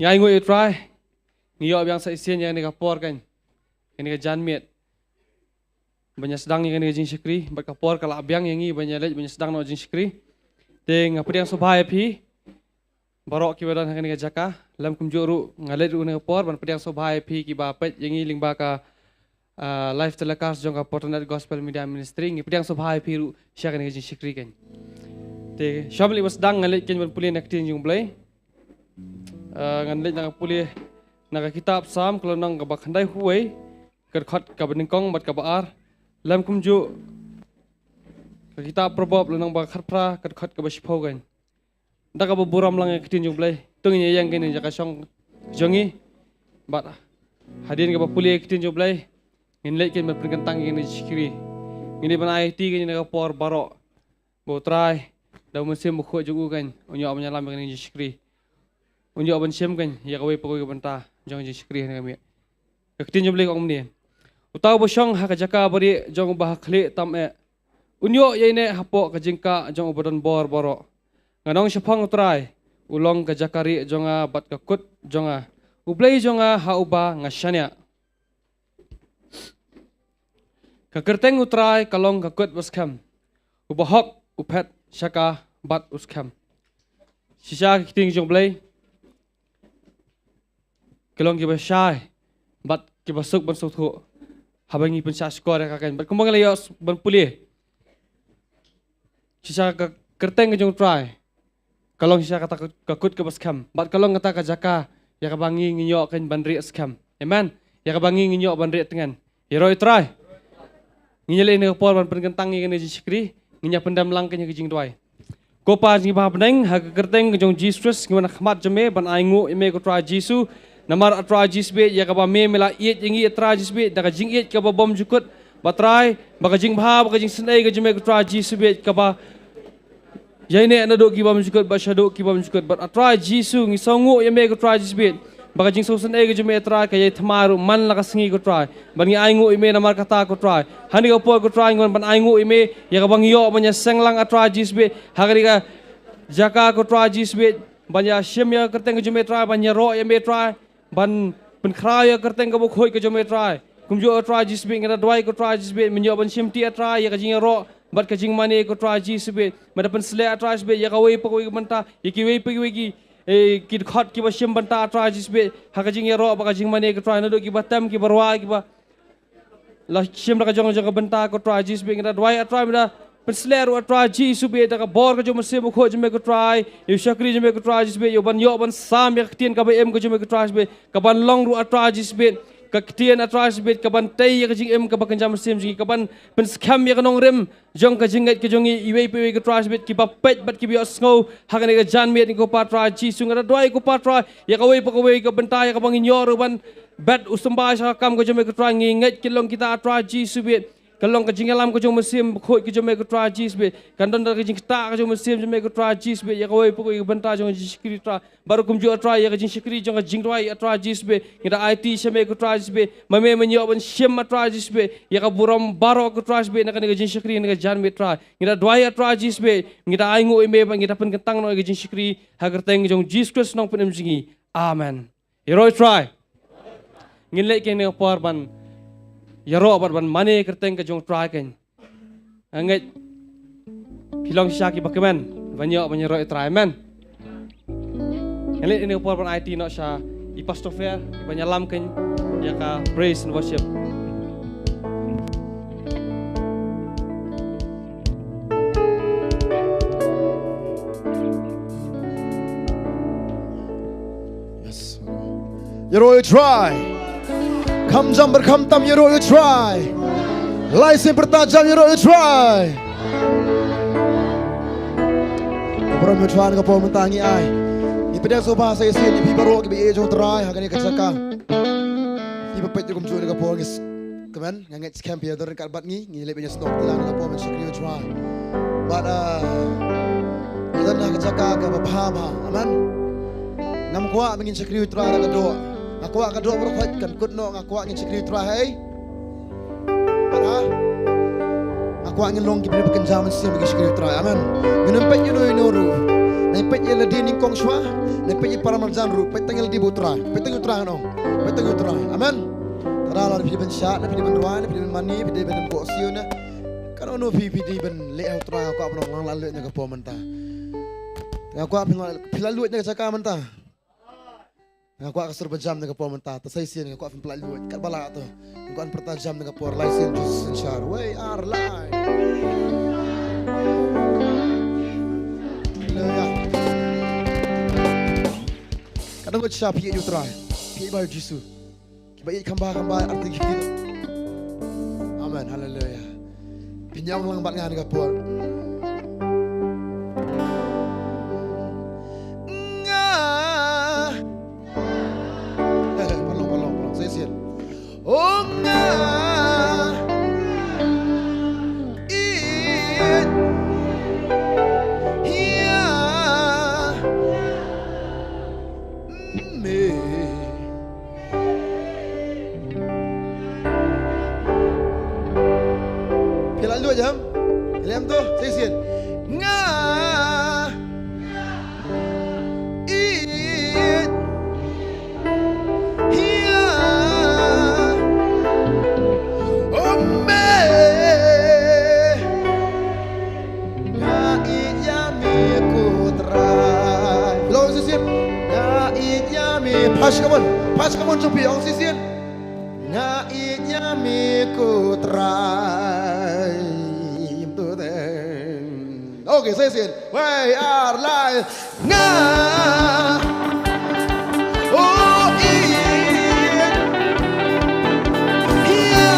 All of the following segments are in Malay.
Ngai ngui try. Ngiyo yang sa isian yang ni kapor kan. Ini ka janmiet. Banyak sedang yang ni jing syukri, berkapor kalau abyang yang ni banyak lej banyak sedang no jing syukri. Teng apa yang subhai pi. Barok ki badan ni ka jaka, lam kumjuru ngalet ru ni kapor ban apa yang subhai pi ki ba pet yang ni lingba ka live telecast jong ka Potternet Gospel Media Ministry ngi apa yang subhai pi ru syak ni jing syukri kan. Te syamli was dang ngalet ken ban pulih nak tin jung blai. Ngalet nak pulih nak kitab Psalm kalau nang ka bakhandai huai kerkhot ka beningkong bat ka baar lam kumju ka kitab Proverb nang ba khatpra kerkhot ka bashpau kan dak ka buram lang kitin jung blai tung ye yang ken jaka song jongi bat hadin ka puli kitin jung blai ngin lek ken bat penkentang ken sikiri ngini ban IT ken ka por barok bo try da musim bu kho jugu kan onyo menyalam ken sikiri onyo ban sem kan ya ka we pokoi ka banta jong sikiri ni kami kitin jung blai kong ni Utau bosyong hak jaka beri jong bah klik tam unyo ye ne hapo ka jingka jong obadan bor borok nganong syapang utrai ulong ka jakari jonga bat ka kut jonga ublei jonga ha uba ngasyanya ka kerteng utrai kalong ka kut waskam ubahok upet syaka bat uskam sisa kiting jong blei kalong ki basyai bat ki basuk ban suthu habangi pensya skor kakan berkembang layo ban pulih sisa ka kerteng jong try kalong sisa kata kakut ke baskam bat kalong kata ka jaka ya ka bangi nginyo kan bandri skam amen ya ka bangi nginyo bandri tengan hero try nginyele ne por ban penkentang ni sikri nginya pendam langkan ke jing tuai kopa jing ba beneng ha kerteng jong Jesus ngwana khmat jeme ban aingu ime ko try Jesus Namar atra jisbe ya kaba me mela iet yengi atra jisbe daga jing iet kaba bom jukut batrai baga jing bha baga jing senai ga jime atra jisbe kaba yaine na do ki bom jukut ba shado ki bom jukut bat atra jisu ngi songu yeme ga atra jisbe baga jing so senai ga jime atra ka ye thmaru man la ka singi ko try ban ngi aingu ime namar kata ko try hani ga por ko try ngon ban aingu ime ya kaba ngiyo banya senglang atra jisbe hagari ga jaka ko try jisbe banya shemya kerteng ga jime try banya ro yeme try ban penkraya kerteng ka bukhoi ka jome try kumjo try jisbe ngada dwai ko try jisbe menyo ban simti try ya ka jing ro bat ka jing mane ko try jisbe mada pen sle try jisbe ya ka wei pokoi banta yiki wei pegi ki khot ki ba sim banta try jisbe ha ka jing ro ba ka jing mane ko try na do ki batam ki barwa ki ba la sim ka jong jong banta ko try jisbe ngada dwai try mada pen sle ro try jisbe ta ka bor ka jome se bukho jome ko try yu shakri jome ko try jisbe yo ban sam ya tien ka ba em ko jome ko try jisbe ka ban long ru try jisbe ka tien try jisbe ka ban tai ya ka jing em ka ba kan jam sim ji ka ban pen skam ya ka Nongkhryiem jong ka jingat ka jongi iwe pe ka try jisbe ki ba pet bat ki bi osngo ha ka ne ka jan met ko pa try jisu ngada dwai ko pa try ya ka we pa ko we ka banta ya ka bang inyor ban bat usamba sa kam ko jome ko try nginget kilong kita try jisu be kalong ka jingalam ko jong mesim khoi ki jome ko tra jisbe kandon da ka jing ta ka jong mesim jome ko tra jisbe ya ko po ko banta jong jikri tra baru kum jo tra ya ka jing sikri jong ka jing roi tra jisbe ngida IT shame ko tra jisbe mame menyo ban shem tra jisbe ya ka buram baro ko tra jisbe na ka jing sikri na ka jan me tra ngida dwai tra jisbe ngida aingu ime ba ngida pen kentang no ka jing sikri hagar teng jong Jesus nong penem jingi amen hero try ngile ke ne por ban Yaro bat ban mane kerteng ka jong try kan anget pilong syaki bakeman banyak ro try man ngale ini por ban IT no sha I pastor fair banyalam kan ya ka praise and worship yes Yaro try Kam jam berkam tam you try. Laisen bertajam you try. Kapro you try kapro mentangi ai. Ni pedang so bahasa isi ni baro ki be jong try hagani kacaka. Ni pepet kum chu ni kapro ngis. Kemen nganget scam ya dor kat bat ni le benya stok tilang kapro men you try. But ni dan kacaka ka bahama. Aman. Nam kwa mengin you try ka do. Aku akan doa berkhot kan kutno aku angin sikri terakhir. Para aku angin long kibri bekerja mesti bagi sikri terakhir. Amen. Menempatnya no inoru. Nai pet ye ladi ning kong shwa, nai pet ye para marjan ru, pet tangel di butra, pet tangel utra nong, pet tangel utra. Amen. Tara la di ben shat, di ben ruan, di ben mani, di ben bosio na. Kalau no pi di ben le utra ko apnong lang lalu nya ko menta. Aku pilalu nya ka menta. Aku kasur berjam dengan por menta, tasai sien aku pilalu kat bala tu. Aku an pertajam dengan por license just shar. We are live. Kadang kau cakap piye utra, piye bayu Yesus. Kibai kambah arti kita. Amen, haleluya. Pinyang lang bat ngan kapur. Palong, saya siap. Oh ngah, it, ya, me. Pila lu jam, ilham tu, saya siap. Ngah, it. Pas kamu cupi orang sisian. Ngaitnya miku try. Oke, saya sisian. We are live. Oh iya. Iya.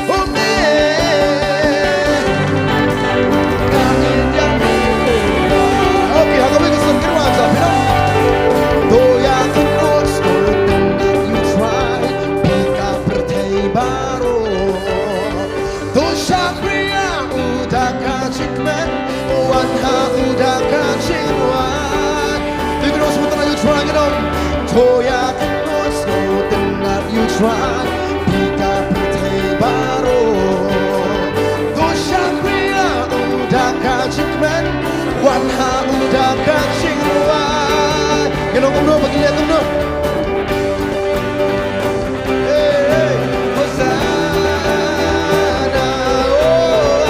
Oh me. Ngaitnya miku try. Oke, aku ingin sengkir wajah, you know. Though I can not stop that you try, pick up the baro. Though Shakriya udah kacik man, wanha udah kacik wan. You can also try you try it on. Though I can not stop that you try, pick up the baro. Though Shakriya udah kacik man, wanha udah kacik wan. Kita ngomong bagi lihat ngomong. Hey, Hosanna, oh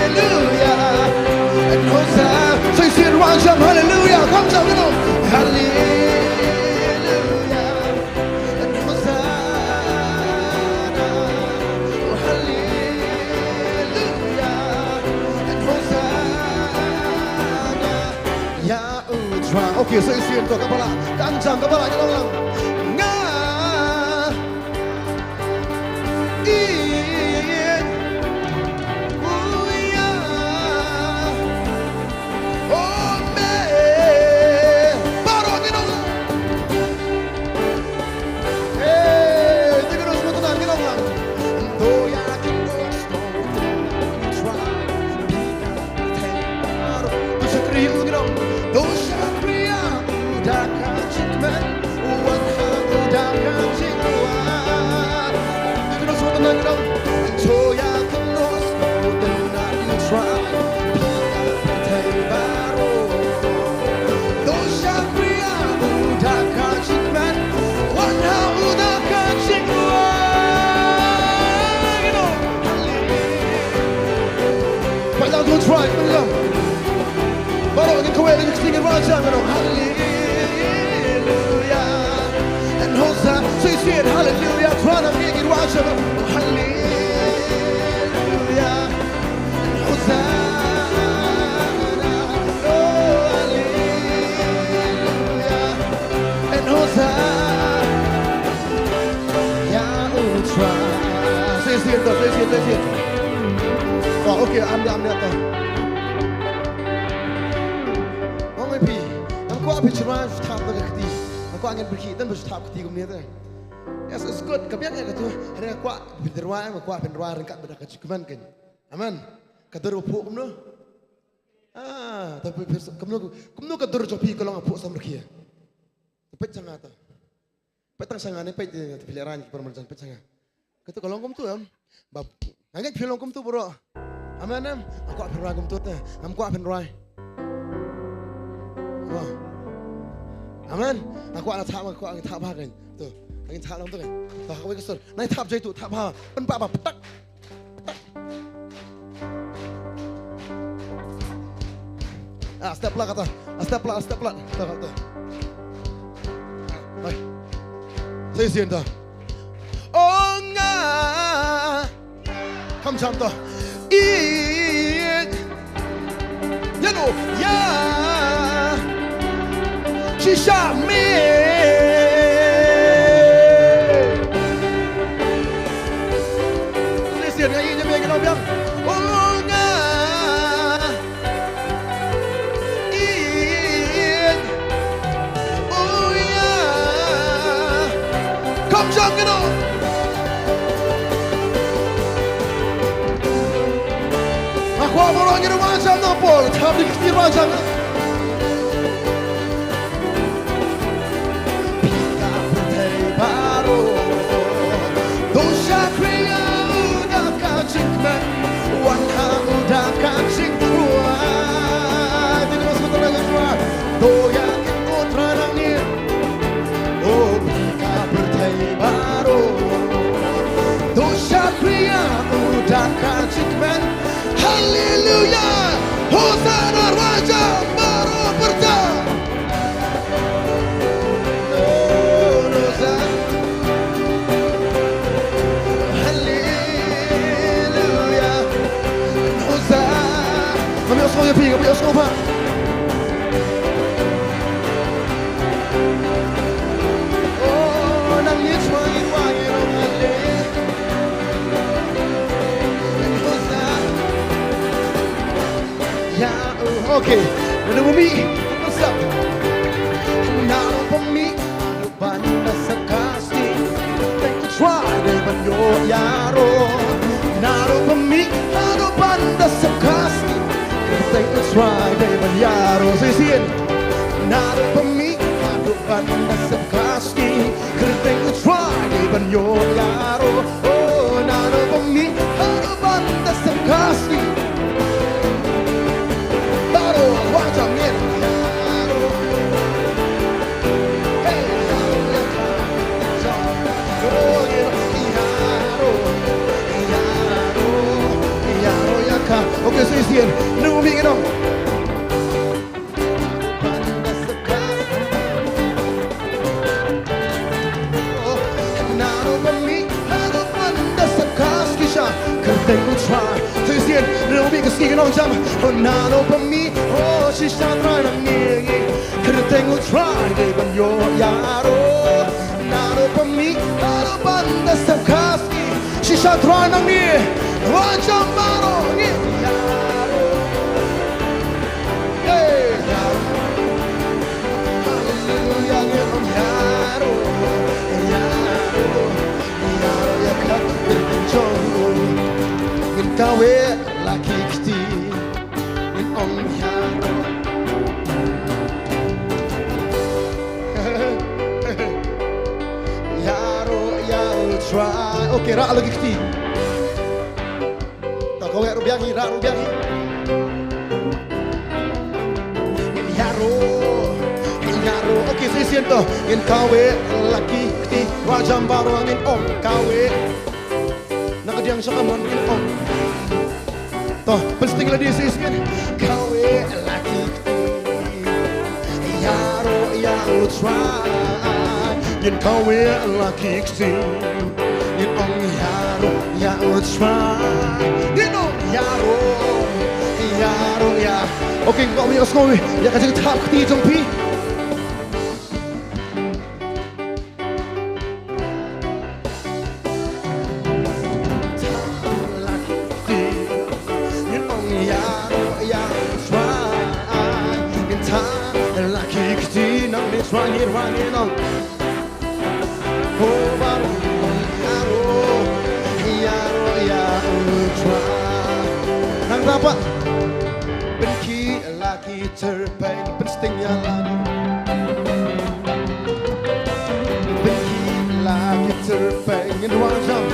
hallelujah, and Hosanna. Say it one jump, hallelujah. Come jump, you know, hallelujah, and Hosanna, oh hallelujah, and Hosanna. Ya. Oke, saya siap untuk kepala, kancang kepala kita ulang. Ngah, in, uya, oh me, baru kita ulang. Tiga dua semua tenang kita ulang. Though yakin kau try, baru tu sekali kita ulang. Udah kacik man, wanha udah kacik wan. You know what I'm saying? So ya can lose more than you try. Pick baru. Dosa pria udah kacik man, wanha udah kacik wan. You know, but now don't try, man. Baru ni kau yang singin raja, you know, hallelujah. Hosanna, say it, hallelujah. Try to make it watch out. Hallelujah. Hosanna, oh hallelujah. And Hosanna, ya ultra. Say it. Oh, okay, ambil tu. Oh my P, aku apa cuma stop dekat di. Aku angin berkitan berstap ketika tu. Yes, it's good. Kebiasaan itu. Hari aku berderwaan, aku berderwaan ringkat berdekat cukuman kan. Aman. Kader upuk kamu. Tapi kamu kader jopi kalau ngapuk sama berkia. Pet sangat. Petang sangat ni pet pilihan permerjan pet sangat. Kata kalau kamu tu bab. Angin film kamu tu bro. Amen em. Aku akan rai kum tut. Aku akan rai. Wah. Amen. Aku akan thap hakan. Tu. Angin thap lang tu kan. Tak kau kesur. Nai thap jai tu thap ha. Pen pa petak. Step lah kata. Step lah. Tak kata. Baik. Saya sian dah. Oh nga. Come jump dah. You know, yeah. She shot me. Listen, ngayon niya may ginawang. Oh nga. Oh yeah. Come jump, you know. Aku orang yang macam apa? Tapi kita macam. Pika putih baru, dosa kriya udah kacing men, wanita udah kacing keluar. Tidak masuk terlalu keluar. Doya kita terangi. Oh pika putih baru, dosa kriya udah kacing men. Haleluya, Hosana Raja baru berjalan. Oh, Rosa. Haleluya, Hosana. Kami osong ya pi, kami osong pa. Oh, nangis wangin orang haleluya. Okay, now for me, what's up? Now for me, ano ba nasa casting? Take a try, but you're yaro. Now for me, ano ba nasa casting? Take a try, but yaro. Say it. Now for me, ano ba nasa casting? Take a try, but you're yaro. Oh, now for me, ano ba nasa casting? Wajangin yaro, hey yaro, yaro yaka. Okay, so you see it. Now moving it on. They will try. So you see it, little bit of sneaking on jump. Oh, not over me. Oh, she's not trying to me. They will try. They will your yaro. Not over me. Not over the Sabkaski. She's not trying to me. One jump out on it. Yaro. Hey, yaro. Hallelujah. Yaro. Yaro. Yaro. Yaro. Kawe laki kiti in on yaro. Yaro try. Okay, rak lagi kiti. Tak kawe rubiangi, rak rubiangi. Yaro. Okay, saya siento. In kawe laki kiti. Rajam baru angin om kawe. Nakadiang siya kamon in om. Toh, pensting lagi siskin. Kawe laki yaro yaro try. Yin kawe laki yin ong yaro try. Yin ong yaro ya. Okay, kau punya skowi. Ya kasih tap keti jompi. Running on. Oh, baru yaro try. Nang dapat benki lagi terbaik penstingnya lagi. Benki lagi terbaik in one jump.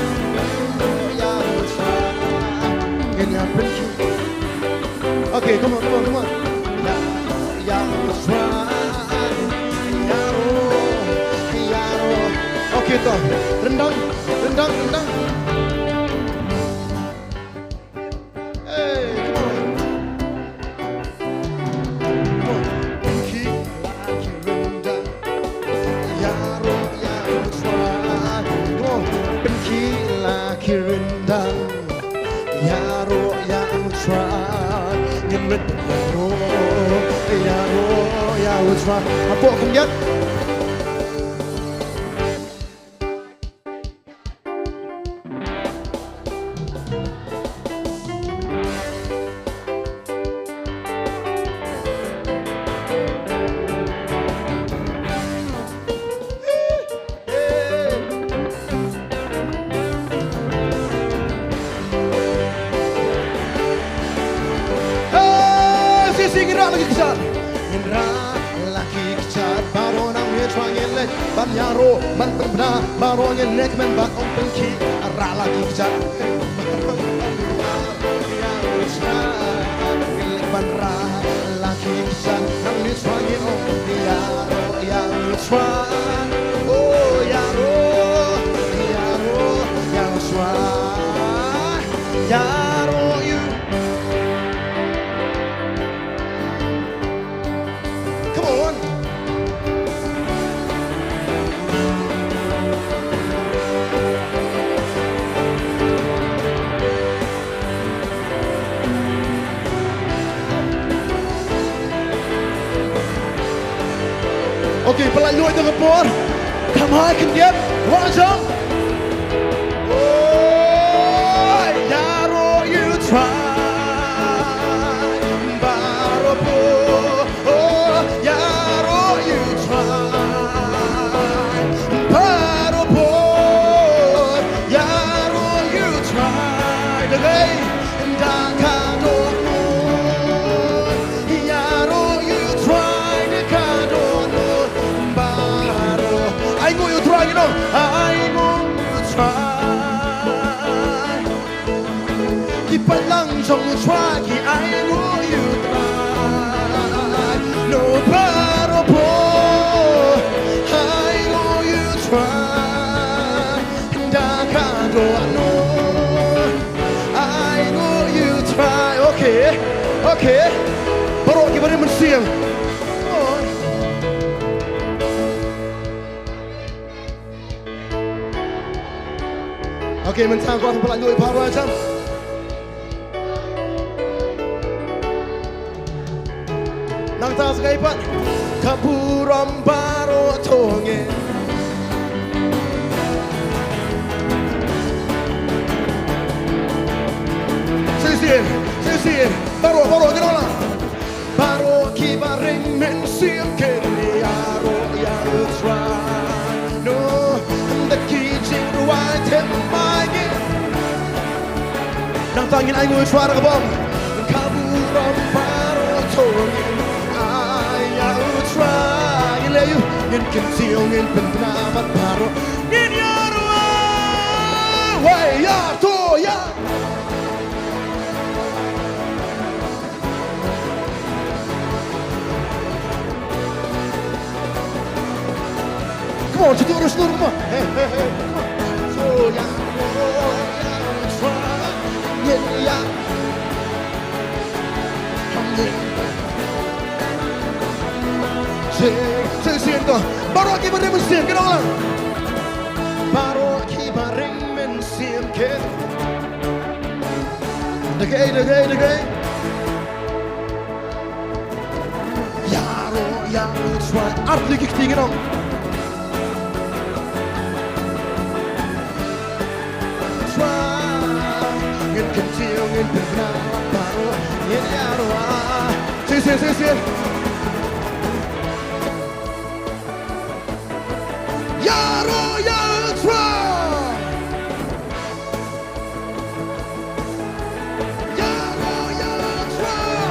Yaro try. Ini benki. Okay, come on. That's right. Yaro. Okay, toh. Rendang. Hey, come on. Benki lagi rendang. Yaro, that's right. Come on. Benki lagi rendang. Yaro, that's right. Ngin Yaro, that's right. Apa kemudian? Ban Yaro, ban benar, baru ngelek men ban om pengki, arah lagi kejar. Ngelek ban rah lagi kejar, nang ni swangi om Yaro, swan, oh Yaro, swan, Yaro you. Come on. Okay, pelan lui dengan por. Come on, kemudian wajang. Oh, Yaro, you try. Baru po. Oh, Yaro, you try. Baru po. Yaro, you try. Dagay, dakado. Yaro, you try. Dakado. I know you try, you know. I know you try. Keep a long song you try. I know you try. No parable. I know you try. And I can't do I know you try. Okay. Baru kita beri mensiang. Okay, mình sang qua phần lại người phá ra chăm. Nang ta sekali pat kapuram baro tonge. Sisir, baro kenapa? Baro kibaring men siam kene yaro try. No, the kitchen ruai temai. Nang tangin ay ngui suara ke bom. Kaburam baro tongin ayau try. Leyu ngin kecil ngin penamat baro. Ngin yaro wai ya to ya. Come on, seluruh, come on. Hey, come on. So ya try. Ya, siento. Baru aquí bareng mesin, kita ulang. Baru aquí bareng mesin, kita. Degay. Yaro, try. Art lagi ketingin dong. Kecil ingin berkenalan baru ini arwah sisir Yaro try Yaro try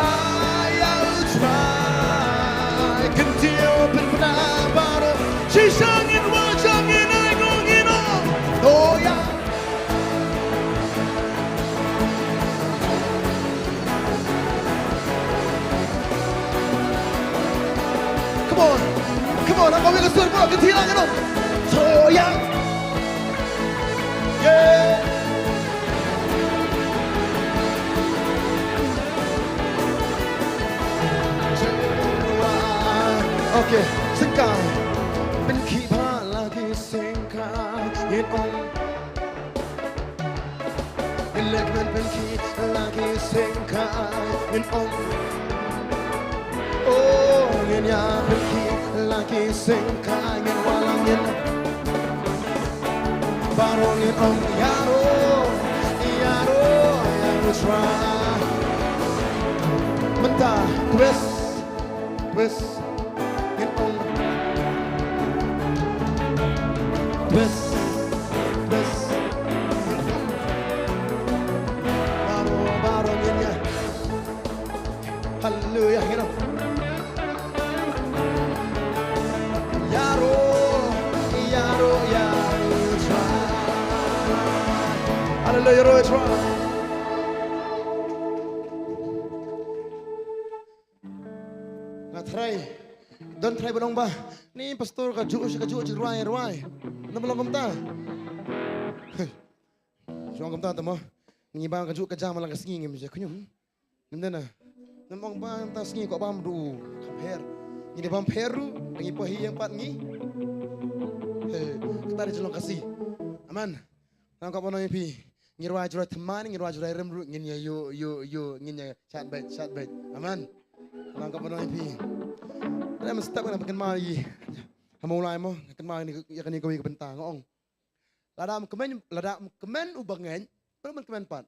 Ayau try kecil berkenalan baru sisangin wajangin oh ya in on in like men pen ki lagi sengkai in on oh in ya pen ki lagi sengkai in walang in barong in on yaro try mentah twist in on twist baru ini haleluya you know yaro try haleluya try Don't try belong ba? Ni pastor kaju ruai. Nam belong kamta. Jong kamta tamo. Ni ba kaju kaja malang kasngi ngem je kunyum. Nenda na. Namong ba ta sngi ko bam du. Compare. Ni de bam peru ngi pohi yang pat ngi. Kita di jelong kasih. Aman. Nang ko bono pi. Ngi ruai jurai teman ngi ruai jurai rem ru ngi yo ngi chat bait. Aman. Nang ko bono pi. Saya mesti tak nak makan mai. Hamu lai mo, makan mai ni ya kan ni kau bentang ong. Ladam kemen ubangan, perlu kemen pan.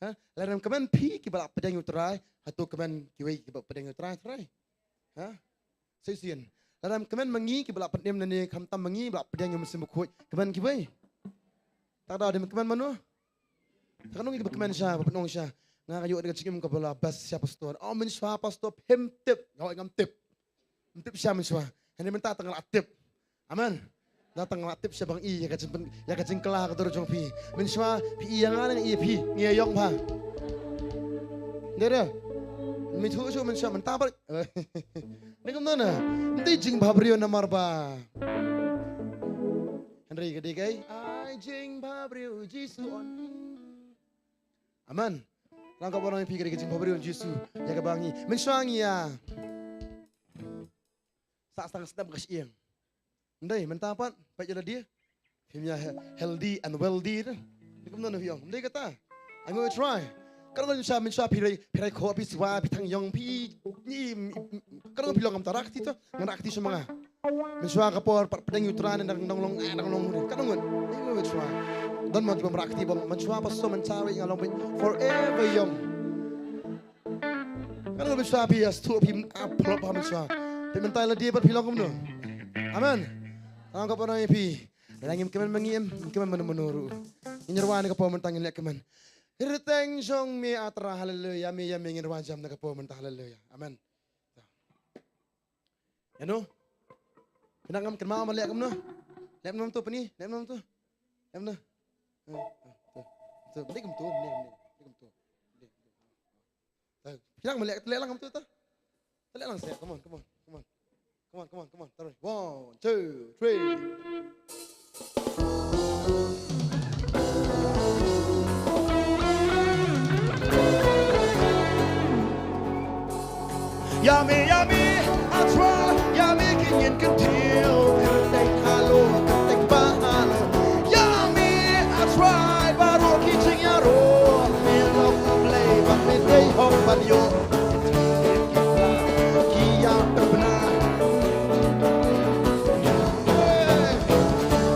Ha? Ladam kemen pi kibalak pedang utrai, atau kemen kiwi kibalak pedang utrai. Ha? Sesian. Ladam kemen mengi kibalak pedang nani kamtam mengi balak pedang yang mesti mukut. Kemen kiwi. Tak ada kemen mana? Tak nung kibalak kemen syah, penong syah. Ngayu dengan cikim kepala bas siapa pastor. Oh menswa pastor hem tip, kau ingam tip. Tip siapa menswa? Hendak minta tengah tip. Aman. Datang tip siapa bang I ya kacing kelah ketur jong pi. Menswa pi yang ada I pi ngeyong pa. Dera. Mitu jo menswa mentah ber. Ni kemana? Nanti jing babrio namar ba. Henry gede I jing babrio jisuon. Aman. Langkah orang yang fikir kecing pemberi Yesus ya kebangi mensuangi ya setengah sedap kasih yang ndai mentapat baik jadi dia filmnya healthy and wealthy tu kemudian film ndai kata I'm going to try kalau mensuah pirai kopi siwa pitang yang pi ni kalau bilang kamu tarak itu ngarak itu semua mensuah kapor pedang utran dan nonglong kalau ngon I'm going to try dan mau berakti bang mencoba pasal mencari ngalong forever young. Kalau mencoba bias tu pim upload paham mencoba. Pementai lah dia berpilang kamu. Amen. Angkat orang ini. Langim kemen mengiem kemen menuru. Injerwan ke pementai ngeliat kemen. Hirteng jong mi atra haleluya mi yang ingin wajam ke pementai haleluya. Amen. Ya no. Kenang kemen mau melihat kamu no. Lihat nom tu apa ni? Lihat nom tu. Lihat no. Beli kamu tu, beli kamu tu. Hilang melihat, lihat lang kamu tu, lihat lang saya. Come on. Taruh. 1, 2, 3. Yummy, I try. Yummy, can continue. Ketek halo, ketek bahalo. Try baru kicing yaro melok play but me day home but yo kia benar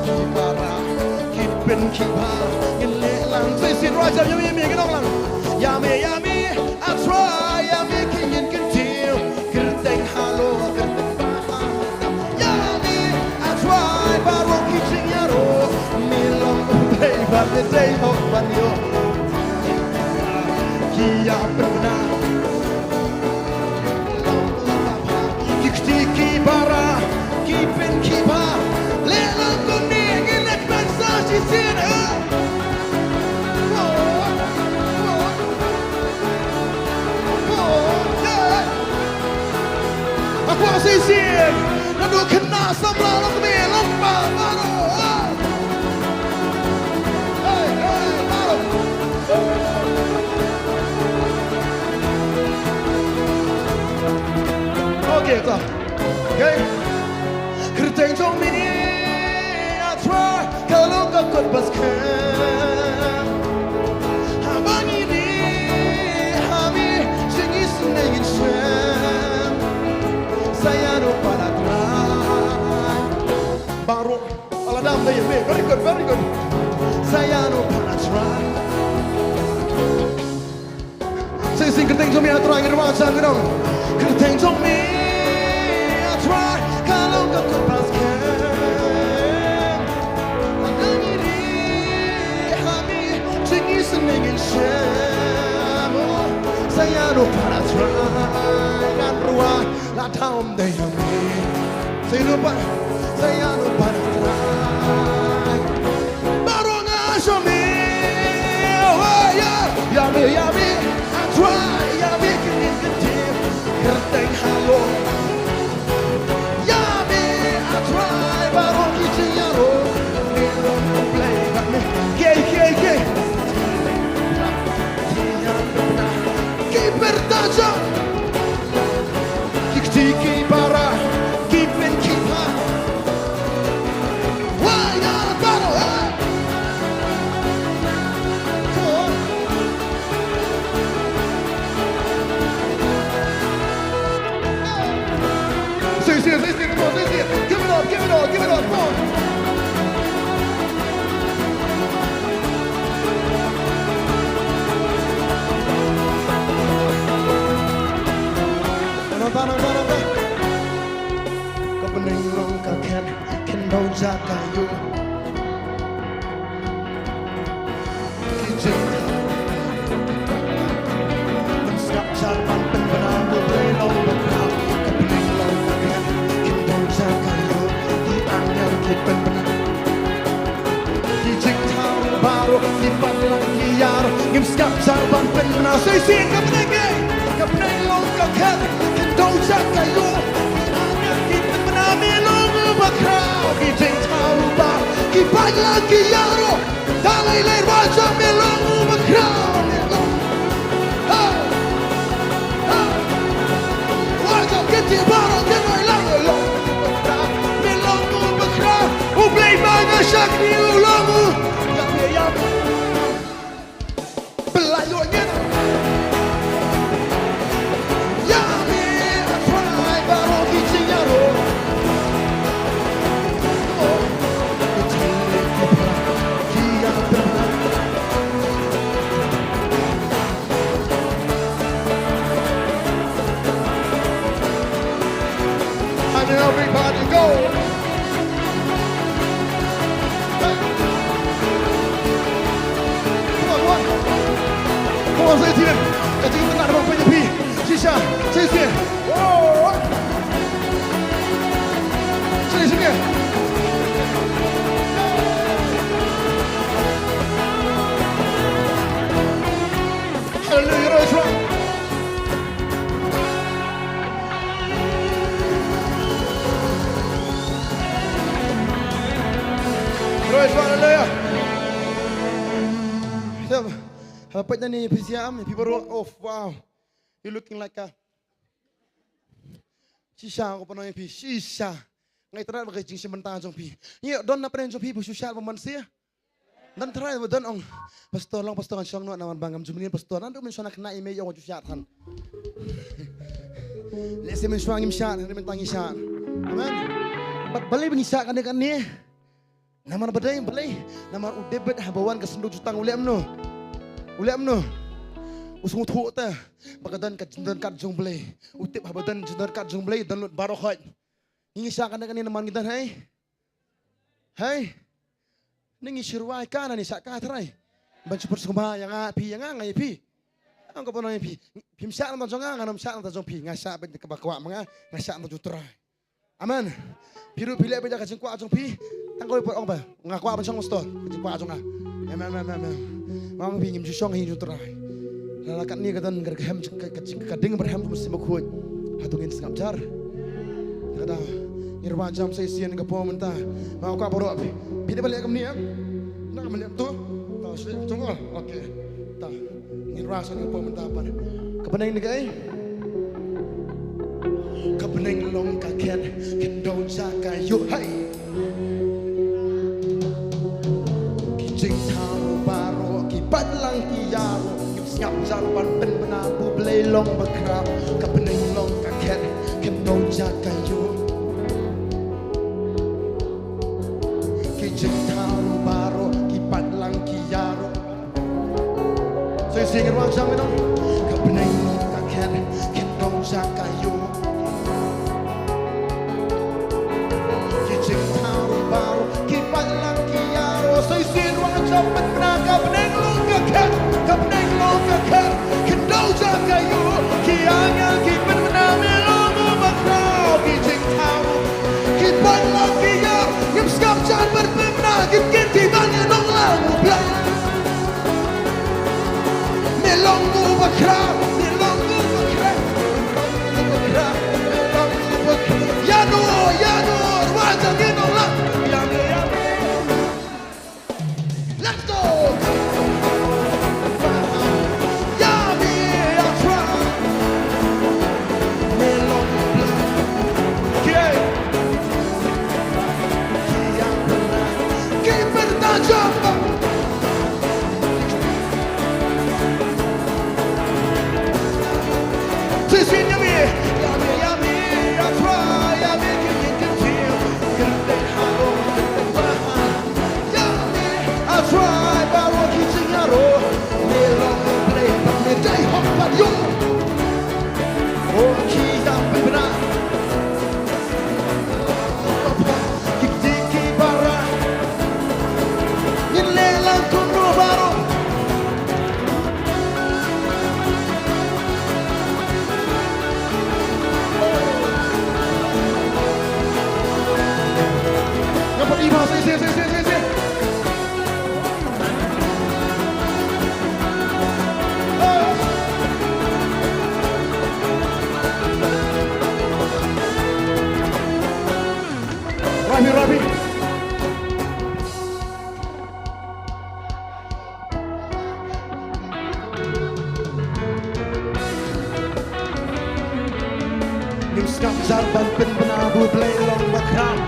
kibara kipen kiba ngelelang sesin raja yami nong lang yami I try yami kingin kentil kerteng halo kerteng bahana yami I try baru kicing yaro melok but the day of Banyo Kia benar Kiki bara Kipin kipa Lelang kuning Inek bangsa sisin Aku sisin Lalu kena sebelah Lalu lompat baru Okay, kerteng jong mini ikut baskan Abang ini Kami Singi senengin syam Saya lupa nak try Baru Allah dalam daya very good, very good Saya lupa nak try Saya sing kerteng jom ya try Ngeri macam ke dong Kerteng jom ya try Kalau kau kepaskan Abang ini Kami Singi senengin syam Saya lupa nak try Dan ruang Lah dalam daya Saya lupa nak try Baru ngasih me Oh yeah Yummy yummy I try Yummy ketim Kerteng halo Yummy I try Baru kicing yaro Minum play Gay gay gay Gay bertajam Kiki para Keep and keep her Why not battle her? Come on Say it, come on, say it Give it up, come on Nonton Kau pening long kaget Kendau jaga you Kijing Menskap jalan penbenang Mulai long berkau Kau pening long kaget Kendau jaga you Di angin kita benang Kijing tahu baru Di palang kiar Menskap jalan penbenang Say kau pening long kaget Kendau jaga you Bakal kita tahu bah kita lagi yaro dalai leir wajah melongu bakal wajah kita baru kenal lalu melongu bakal ublay mana syakni ulongu ya belayunya ya me try baru kita yaro Everybody go! Come on, say it here. Kita tengah ada bang penyepi. Shisha, sini. Wow. Sini. Hallelujah, right from. Right, hallelujah. Apa ni PCM? People rock off. Wow, you looking like a Shisha. Aku pernah pi Shisha. Ngai terat bagai jing sebentar jong pi. Ye, don apa yang jong pi Shisha pemansia. Dan terat don ong. Pastor long pastor Shillong no naman bangam jumni pastor. Nanti mensyana kena email yang Shisha kan. Lesi mensyana imsyan, hari mentangi syan. Amen. Balai bengisya kan dekat ni. Nama badai balai. Nama udebet habawan kesendu jutang ulem no. Usung thuk ta. Bagadan kat jendar kat jong balai. Utip habadan jendar kat jong balai dan lut barokat. Ingisya kan dekat ni naman kita hai. Hai. Ningi shirwai kana ni sak ka trai. Ban super sumba yang api yang ngai pi. Ang ko pono pi. Pimsa na jong nga nam sa na jong pi ngasa ben kabakwa mga ngasa na jutrai. Amen. Piru pile be ka jengkwa jong pi. Tangkoi pot ong ba. Ngakwa ban song sto. Jengkwa jong nga. Amen. Mang pi ngim jusong hi jutrai. Lalakat ni kadan gargam kading berham mesti makhut. Hatungin sengap jar. Kada irwa jam sai sian ka po menta. Mau ka boro pi. Pile balik kam ni am. Nak melihat tu. Ta sli tunggu. Okey. Ta. Irwa sang ka po menta pa. Kapanay ni kay. Kapanay long ka ken don sa kayo hay. Kijing taro baro kipat lang kiyaro yung snap jarban pen benabu belelong bekrap kapeneng long kaket keno jakayo Kijing taro baro kipat lang kiyaro so you sing it one time kapeneng long kaket keno jakayo Kijing taro baro kipat lang kiyaro so you sing it one time kapeneng long kaket keno jakayo kianya kipen bename long bekrap kijing taro kipat lang kiyaro yung skap jan berbemna git timanya long lagu bla melong bekrap Yanur wajah ginong lang let's go Yummy I'll try melong okay keep it down jump Sisi yummy I'll try yummy I'll try baru kijing yaro melong play me day hop but you oh kijang benar kiki bara nilelang kuno baru ngapa di masa si Rabi Nim skap zarban pen benabu belelong bakram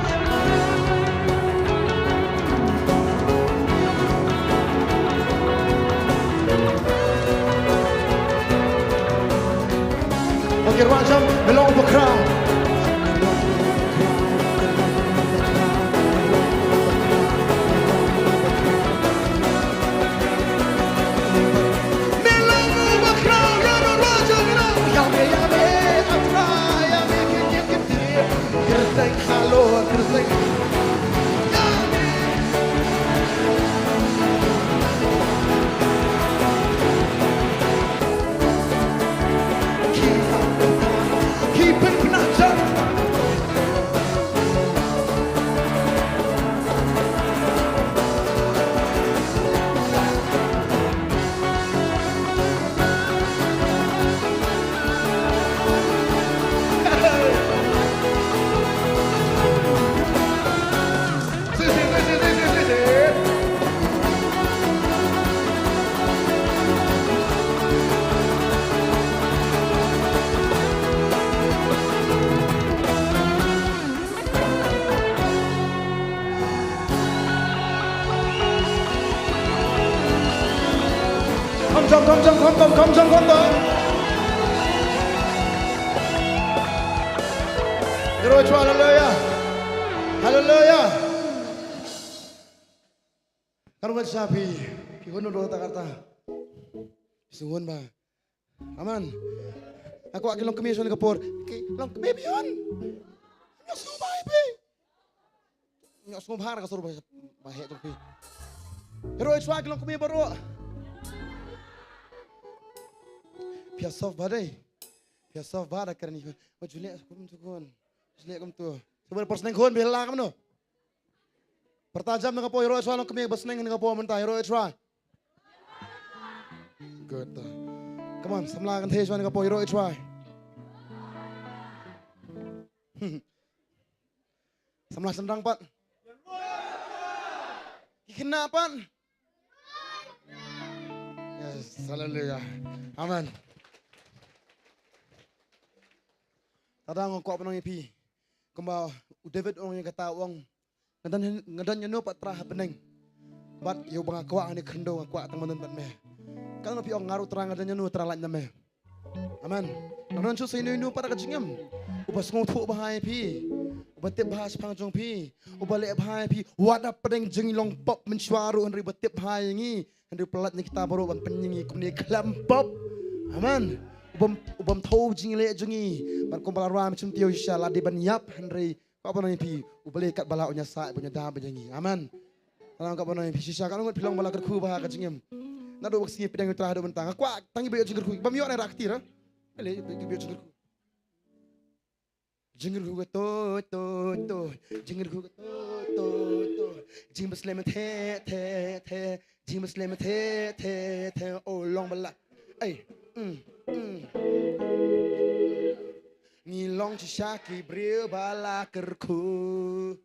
Oke rajam belong bakram Hello, keep it penata. Come. Hallelujah. Hallelujah. Karuan sapi, kihun do kata. Suhun ba. Aman. Aku akilong kemision kapor. Long kemision. Nyo subay pi. Nyo sumhar ka suruh bahe to pi. Pero it's wag long kemi baro. Pia soft badai. Pia soft bada karni. Wa julia kum tukun. Julia kum tu. Sebenarnya persneng kun bela kam no. Pertajam dengan po hero long kemi basneng dengan po mentah hero try. Good. Come on, samla kan theswan dengan po hero try. Samla sendang pat. Kenapa? Yes, hallelujah. Amen. Tadang ko apa nang ipi. Kumba David orang yang kata wong ngadan nyano pat trah beneng. Bat yo bang kuat ni kendo kuat teman teman me. Kalau pi ngaruh terang adanya nu terang lain me. Amen. Nanon chu sai nu pada kajingam. Ubas ngong thu bahai pi. Batip bahas pangjong pi. Ubalik bahai pi. Wadah pedeng jengilong pop mensuaru henry batip bahai ngi. Henry pelat ni kita baru ban penyingi kumni kelam pop. Amen. Ubam thau jingile jengi. Ban kumpal ram macam tio insya Allah di ban yap henry. Kau apa pi. Ubalik kat bala unya sa punya dah benyangi. Amen. Kalau kau apa pi sisa kalau ngot pilong bala kerku bahai kajingam. Nado waksi pedang utra hadu bentang. Aku tangi bayo jengkerku. Bam yo na raktir. Ele bayo jengkerku. Jingir huga to jingir huga to jing muslim the jing muslim the oh long bala ay ni long chaki brio bala kerku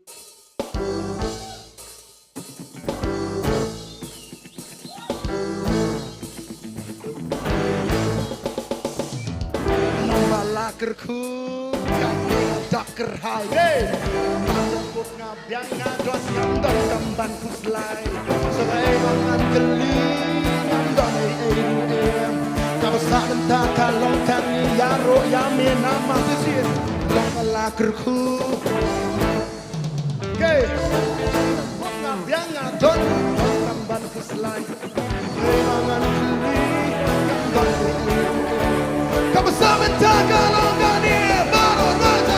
long bala kerku Daker hai, put ngabiang ngadot ngandon kamban kuslai, serai mangan geli ngandon kau sak mentah kalong kami yaro yami nama sisir, long malakerku, put ngabiang ngadot kamban kuslai, serai mangan geli ngandon kau sak mentah kalong kami baru raja.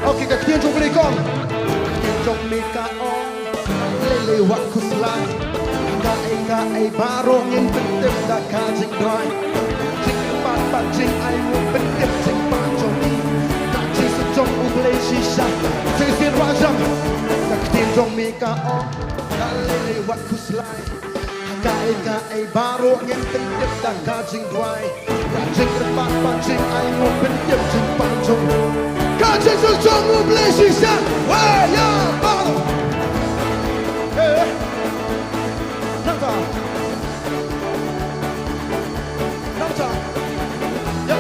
Okey, kita jom beli kong. Jom mika ong, lele wak kuslai. Kai barong in bentip da kajing doi. Jing pat jing ai mu bentip jing panjong ni. Kajing sejong ublei shisha. Jing sin wajam. Kita jom mika ong, lele wak kuslai. Kai barong in bentip da kajing doi. Kajing pat jing ai mu bentip jing panjong ni. Kajing sejong ublei shisha. Wah ya barong. Namta. Ya.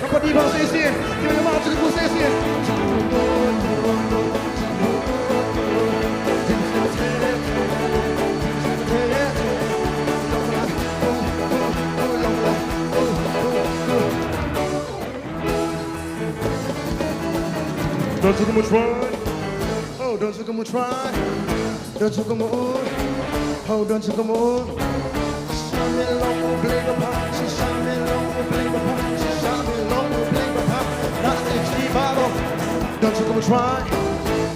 Apa di bawah sesi? Kita mau masuk ke sesi. Don't you come try? Oh, don't you come try? Don't you come on? Oh, don't you come on? Shine me long, play the pop. She shine me long, play the pop. She shine me long, play the pop. That's the cheap bottle. Don't you come try?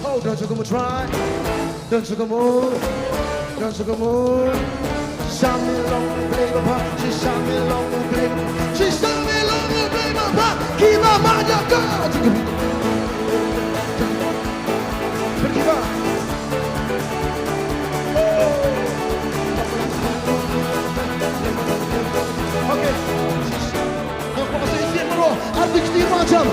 Oh, don't you come try? Don't you come on? Don't you come on? Shine me long, play the pop. She shine me long, play the pop. She shine me long, play the pop. Keep my mind, your girl. Okay. Yang kau masih isi bro, arti kita macam.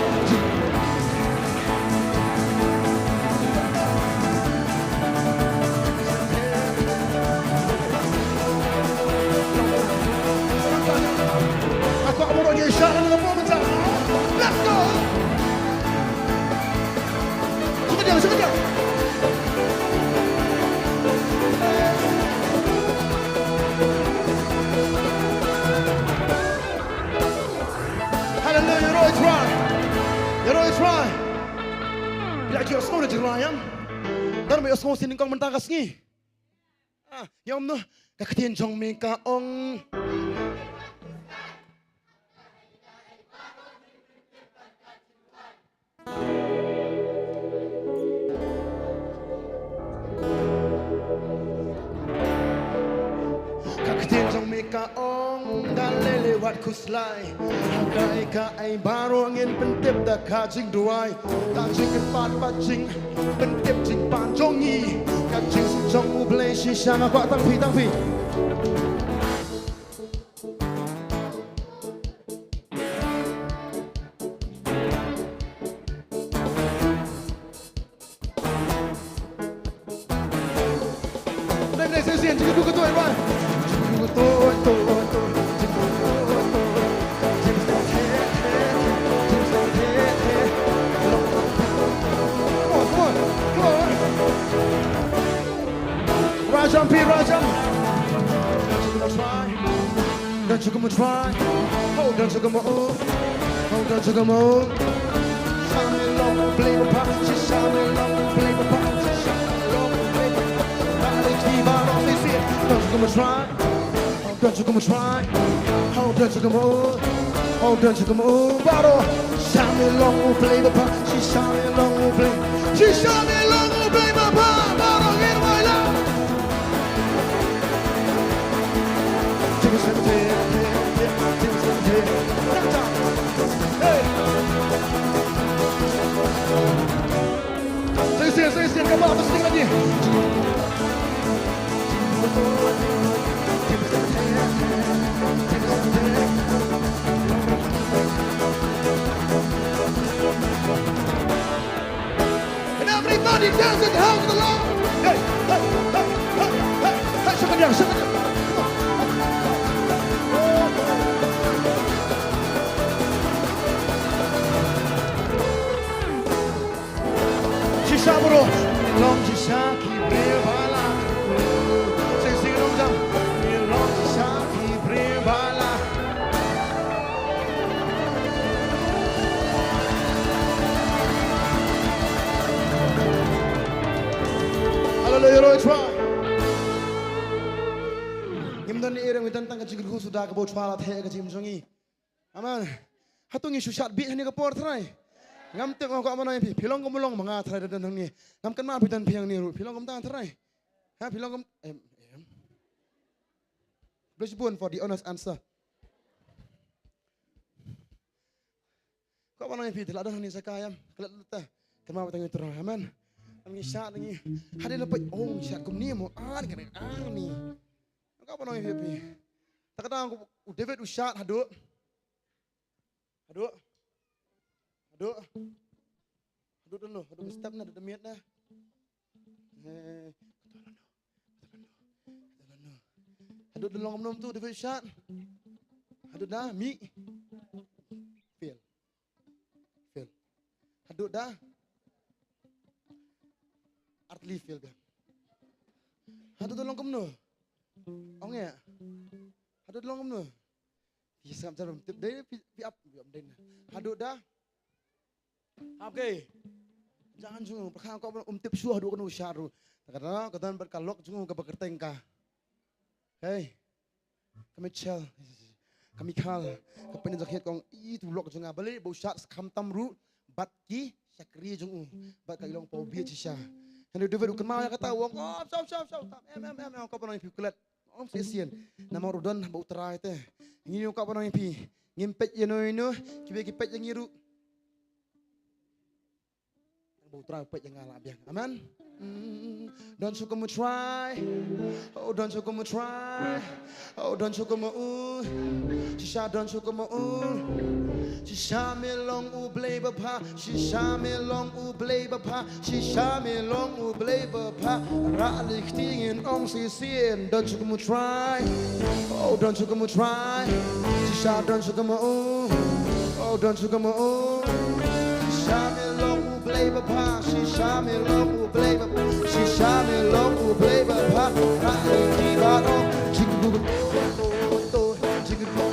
Aku akan meroja isyarat dengan pemerintah. Let's go. Sekejap. Hallelujah, you're always right. Bila kira semua dah jerayam, dan mereka semua sini kau mentakas ni. Yang mana kakitian jong mereka ong. Kakitian jong mereka ong, dan lelewat kuslai. Kai baru angin pentip dah kajing duai. Kajing empat bajing, pentip jing panjongi. Kajing sejong ublei shisha ngak tangpi. Say, jika buka tu, right? Jika buka tu. Rajam, P. Rajam. Don't you come and try? Oh, don't you come on? Oh, don't you come on? Shout me long, play the pop. She shout me long, play the pop. She shout me long, play the pop. Alex, keep on all this here. Don't you come and try? Oh, don't you come and try? Oh, don't you come on? Oh, don't you come on? Bottle. Shout me long, play the pop. She shout me long, play. She shout me long, play the pop. Bottle, get my love. Saya kamu apa sedikit lagi? And everybody dance in the house of the Lord. Hey, hey, hey, hey, hey, hey, siapa dia? Siapa dia? Sabro, long Shaki Bala. Sing long jump, long Shaki Bala. Hallelujah, Lord, try. Gimana ni orang tentang kecil sudah kebau cualat hei kecil musongi. Aman. Hatungi susat bi ni kepor terai. Ngam tengok kau mana yang pilong kumulong mengat terai dan ni. Ngam kan maaf dan piang ni pilong kum tangan terai. Ha pilong kum. Bless you for the honest answer. Kau mana yang pilih? Tidak ada ni sekayam. Kelat letak. Kenapa tengok terai? Aman. Ngi syak ngi. Hari lepas oh syak kum ni mau kan ni. Kau mana yang pilih? Tak kata aku David usyak haduk. Haduk. Aduk dulu, aduk step na, aduk miat na. Aduk dulu ngomong tu, David shot. Aduk dah, mi. Fail. Aduk dah. Artli fail kan. Aduk dulu ngomong. Ong ya. Aduk dulu ngomong. Bisa macam dia up dia. Aduk dah. Okay. Jangan jungu, perkara kau tip suah dua kena usyaru. Kadang kadang berkalok jungu ke berkertengka. Hey, kami cel, kami kal, kepenin zakit kong itu blok jungu balik bau syar sekam tamru, bat ki syakri jungu, bat kailong pau biar cisha. Hendak dua bukan mau yang kata wong, oh, kau pernah impi kulit, sesian, nama rudan bau terai teh. Ini kau pernah impi, ngimpet ino, kipet yang ngiru. Try put yang ngalah biang. Amen. Don't you come try. Oh, don't you come try. Oh, don't you come Shisha, don't you come Shisha me long ublay bapa. Shisha me long ublay bapa. Shisha me long ublay bapa. Ralik tingin ong sisien. Don't you come try. Oh, don't you come try. Shisha, don't you come Oh, don't you come Shisha me long ublay bapa. Shisha me long ublay bapa. Shisha me long ublay bapa. Ralik tingin ong jiggu jiggu.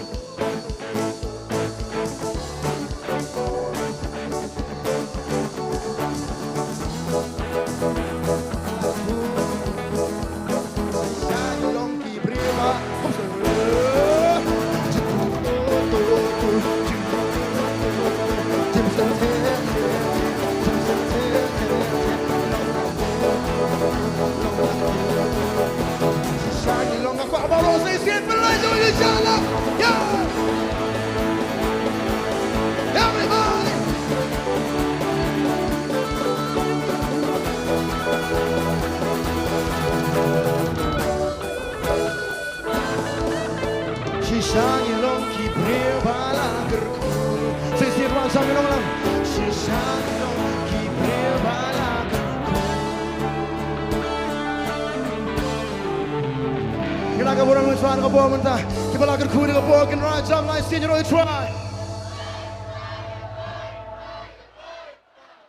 Kita akan orang mencuan ke bawah mentah. Kita akan kuda ke bawah kan raja mulai sini roy try.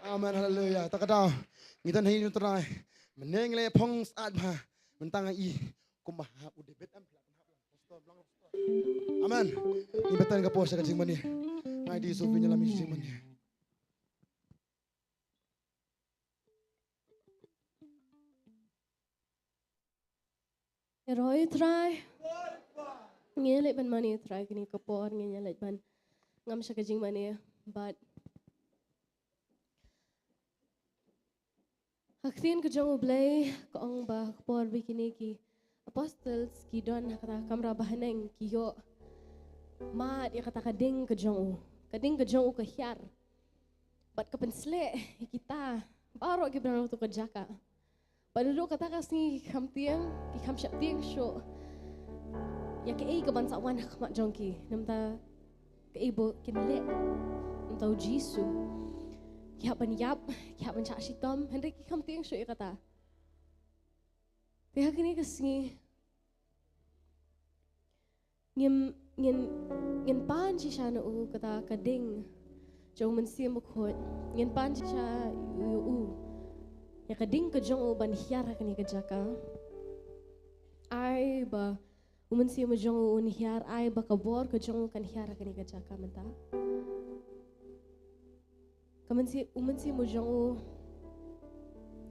Amen haleluya. Tak kata kita ni try. Meneng le pong saat bah mentang ai kumbah udah bet am. Amen. Ini betul ke bawah saya jing mani. Ngai di sofinya lami jing mani. Roy try. Ngelit ban mani try kini kapor ngelit ban ngam siya kajing mani but haktin kajang ublay kaong ba kapor bikini ki apostles ki don kata kamra bahaneng ki yo mat ya kata kading kajang u kahyar but kapensle kita baro gibran tu kajaka Padahal kata kasih kamtiang, ki kamsyap tiang show. Ya ke ai kebansawan mak jongki, namta ke ibu kinle, namta Jisu. Ki hapan yap, ki hapan cak sitom, hendak ki kamtiang show ya kata. Tiha kini kasih ngin pan si sana kata kading, jauh mensiam bukhot, ngin pan si sa Ya kading kejong ban hiar kani kejaka. Ai ba umensi mejong un hiar ai ba kabor kejong kan hiar kani kejaka menta. Umensi mejong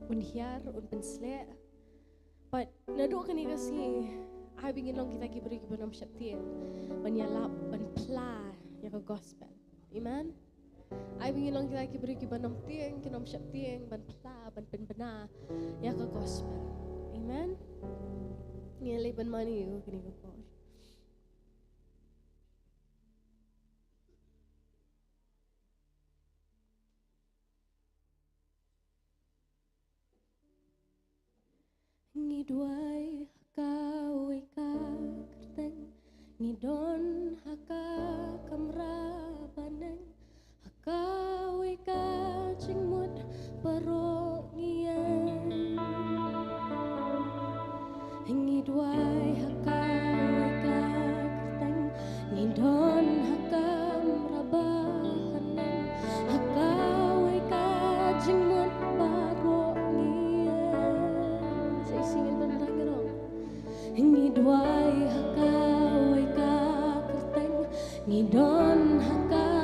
un hiar un pensle. But nado kani kasi ai bingin long kita kibri kibanam syaptien. Ban yalap ban pla ya ka gospel. Amen. Ay bingin lang kita kibri kibanam tieng kinom syap tieng ban pla ban penbena ya ka gospel. Amen. Ngeli ban mani yu kini ko por. Ngidwai kau ka kerteng ngidon haka kamra baneng Kau ika cingmut perongian Ngidwai hakau ika kerteng Ngidon hakam rabahanan Hakau ika cingmut perongian Saya singin beneran dong Ngidwai hakau ika kerteng Ngidon hakam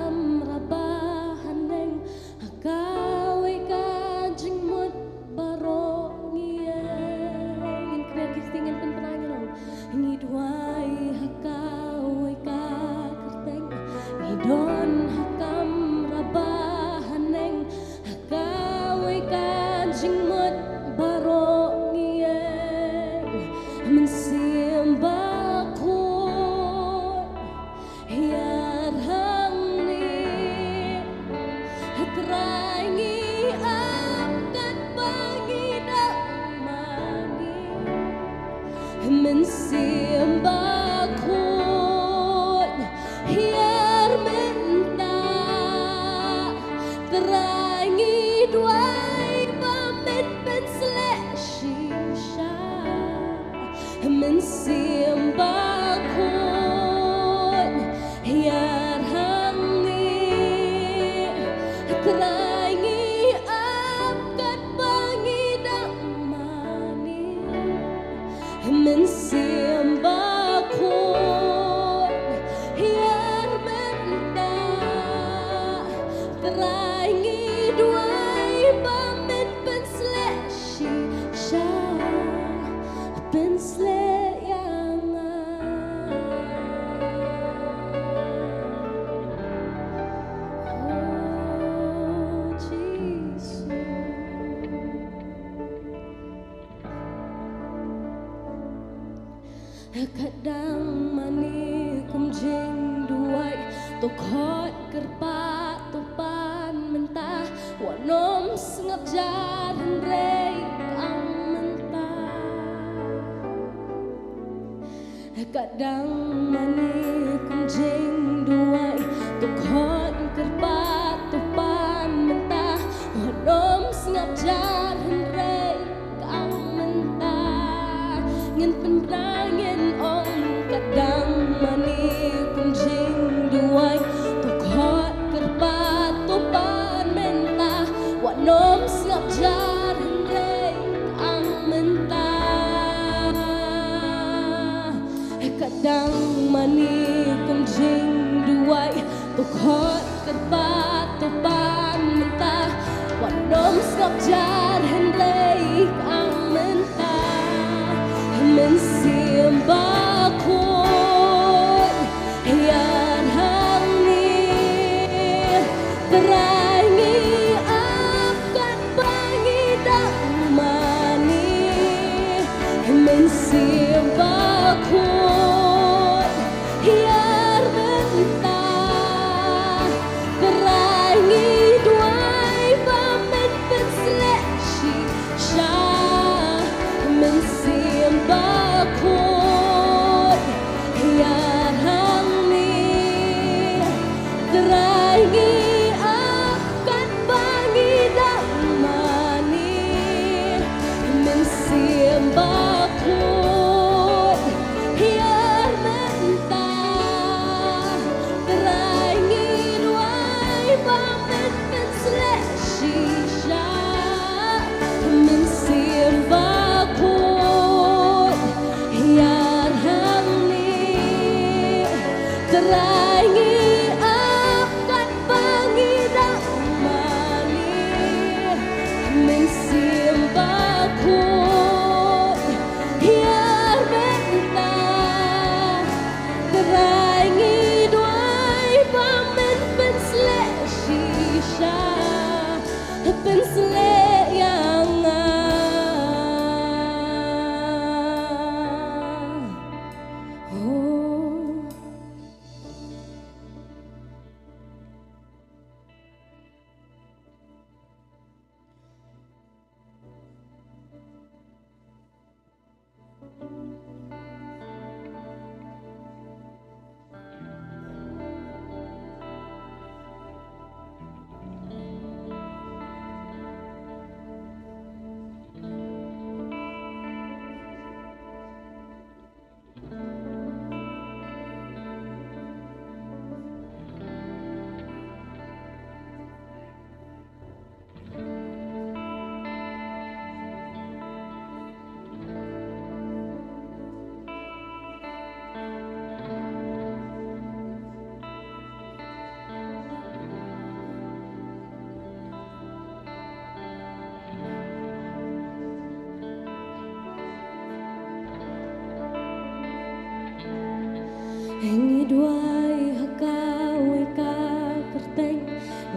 Kadang mani kumjing duai Tukot kerpat tupan mentah Wanom sengap jaran rei ang mentah Kadang mani kumjing duai Tukot kerpat tupan mentah Wanom sengap jaran rei ang mentah Ngin penrangin Ngidwai hakawai ka kerteng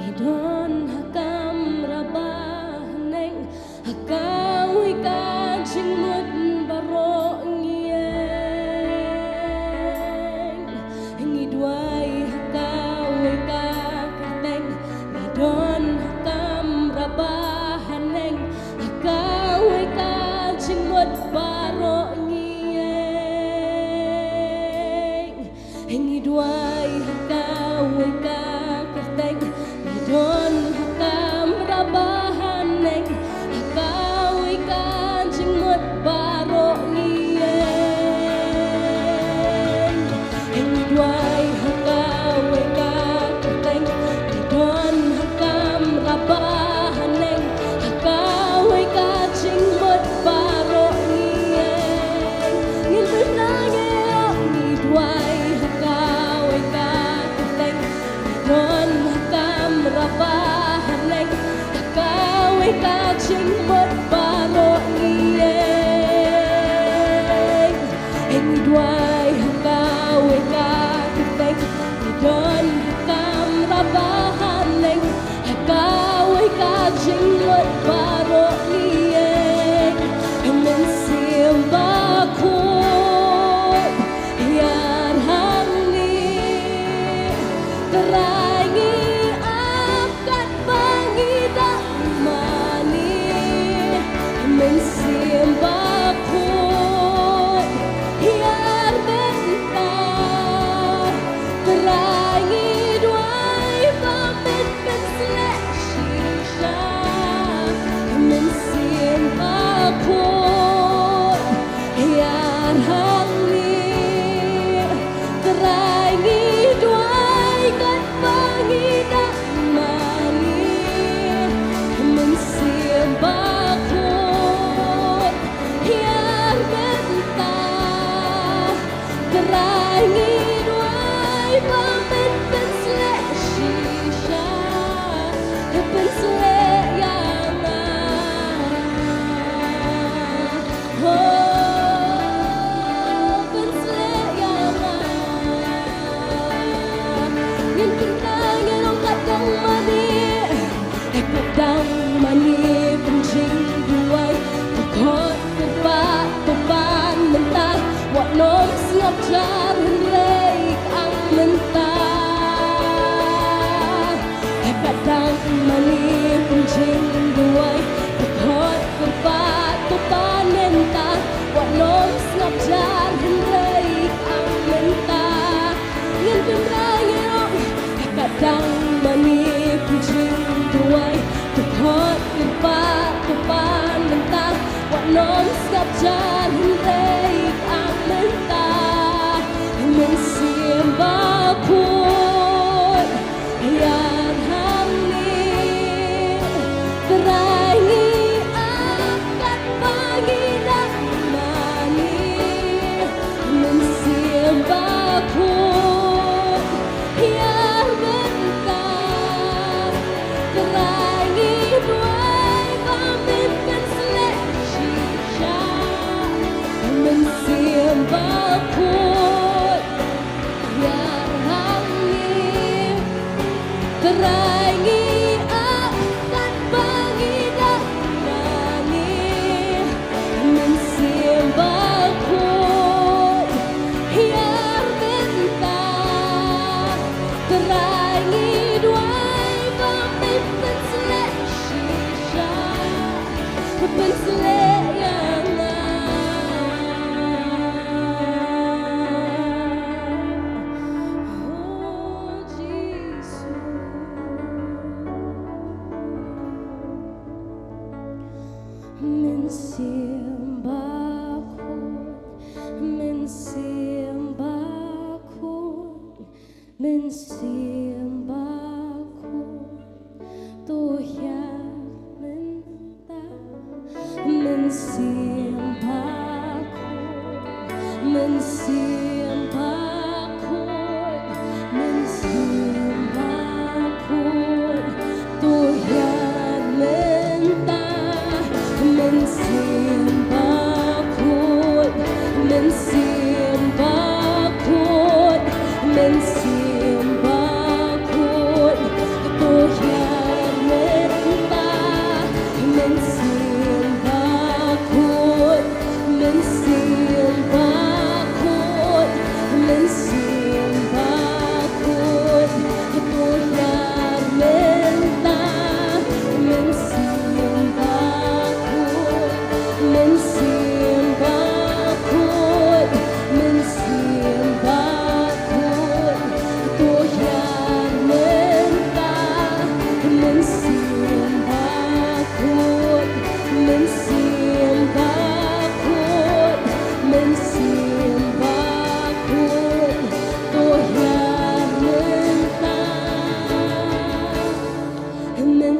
ngidon hakam rabahneng hakawai ka jingmut baro ngiyeng ngidwai hakawai ka kerteng ngidon hakam rabahneng hakawai ka jingmut baro Ngidwai hakawai ka kerteng ngidon hakam rabahaneng hakawai ka jingmut baro ngiyeng Ngidwai hakawai ka kerteng ngidon hakam rabahaneng hakawai ka jingmut baro ngiyeng Ngidwai non skapjan rei ang menta men siamba kun yang hamni terangi akan pangidak mani men siamba kun yang menta terangi duai pamimpin seleksi men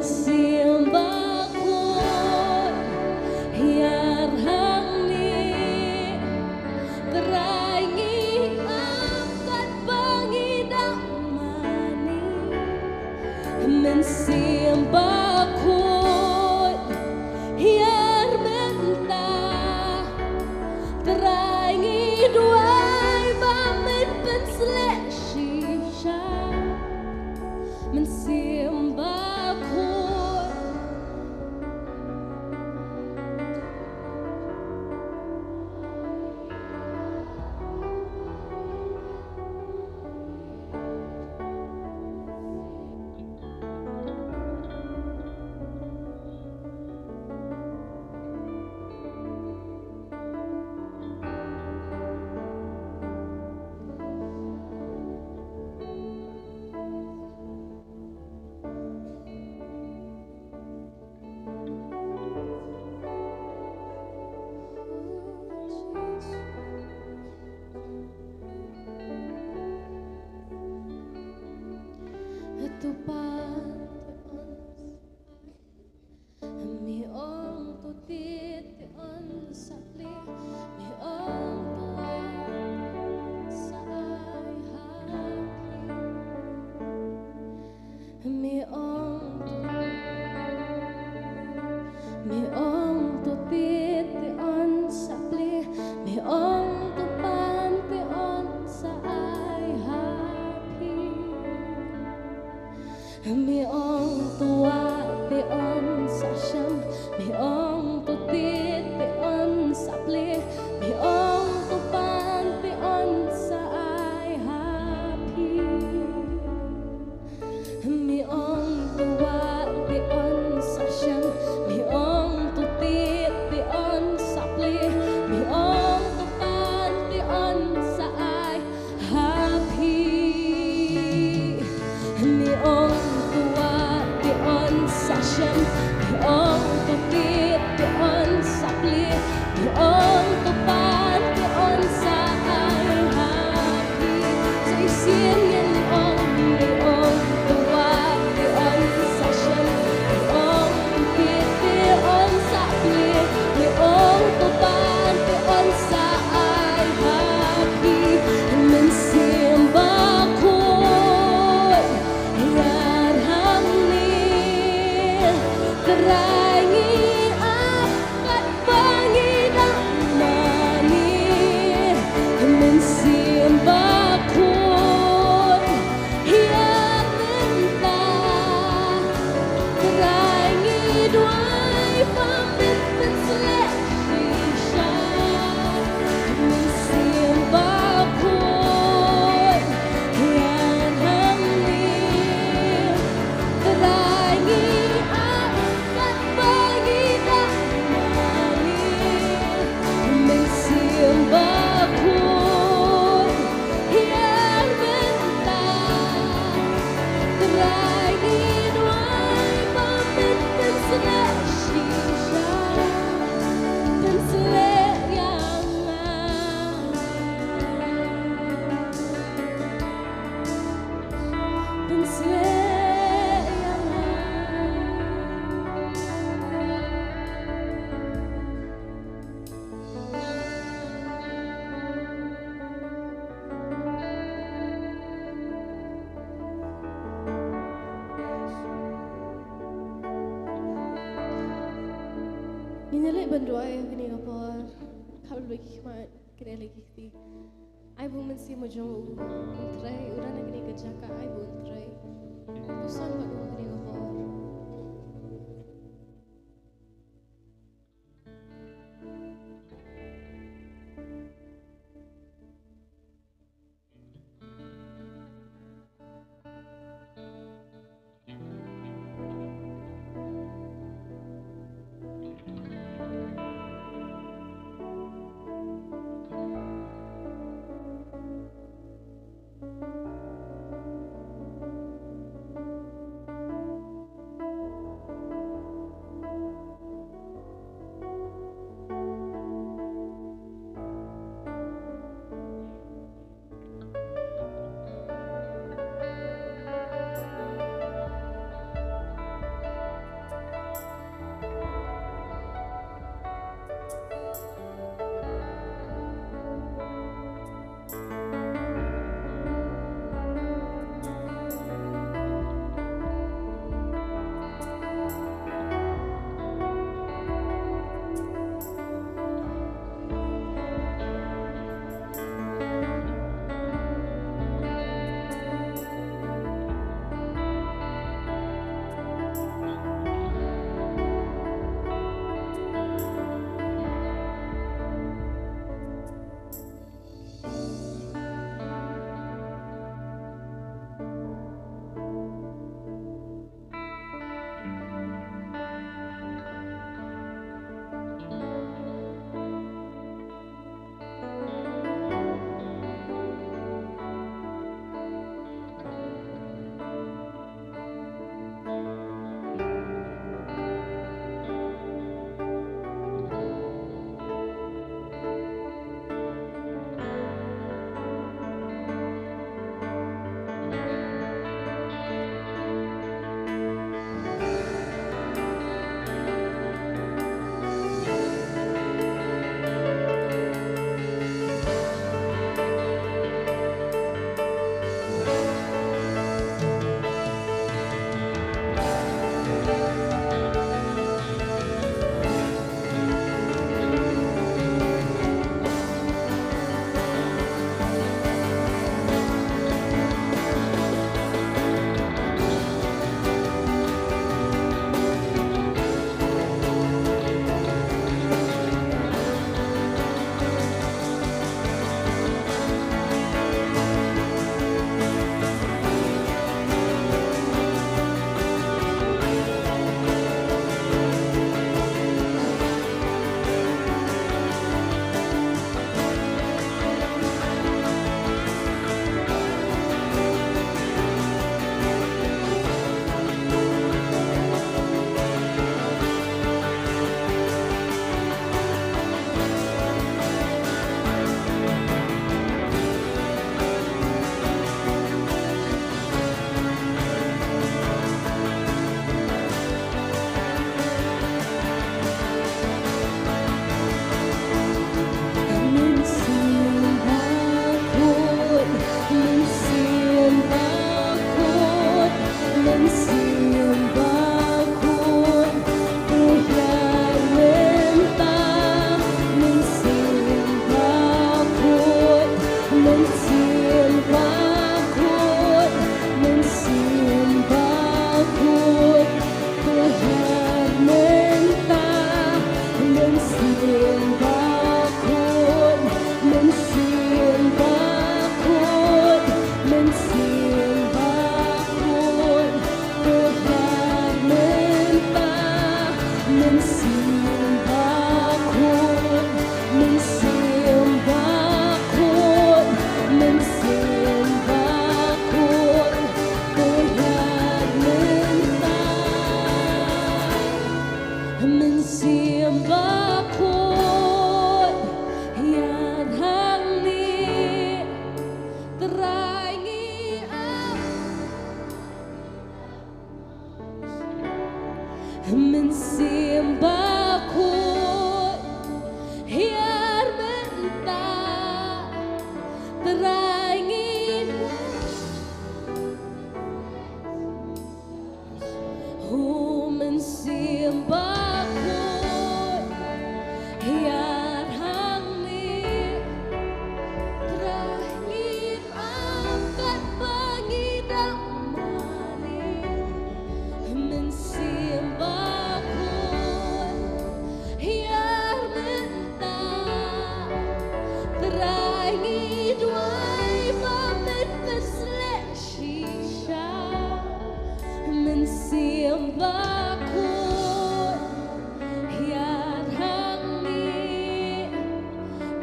siamba kun yang hamni terangi akan pangidak mani men siamba kun yang menta terangi duai pamimpin seleksi bandoa kini kapor. Kabel bagi mat kini lagi ti. Ai bu mensi mo jong untrai urana kini kejaka ai bu untrai. Busan buat kini kapor.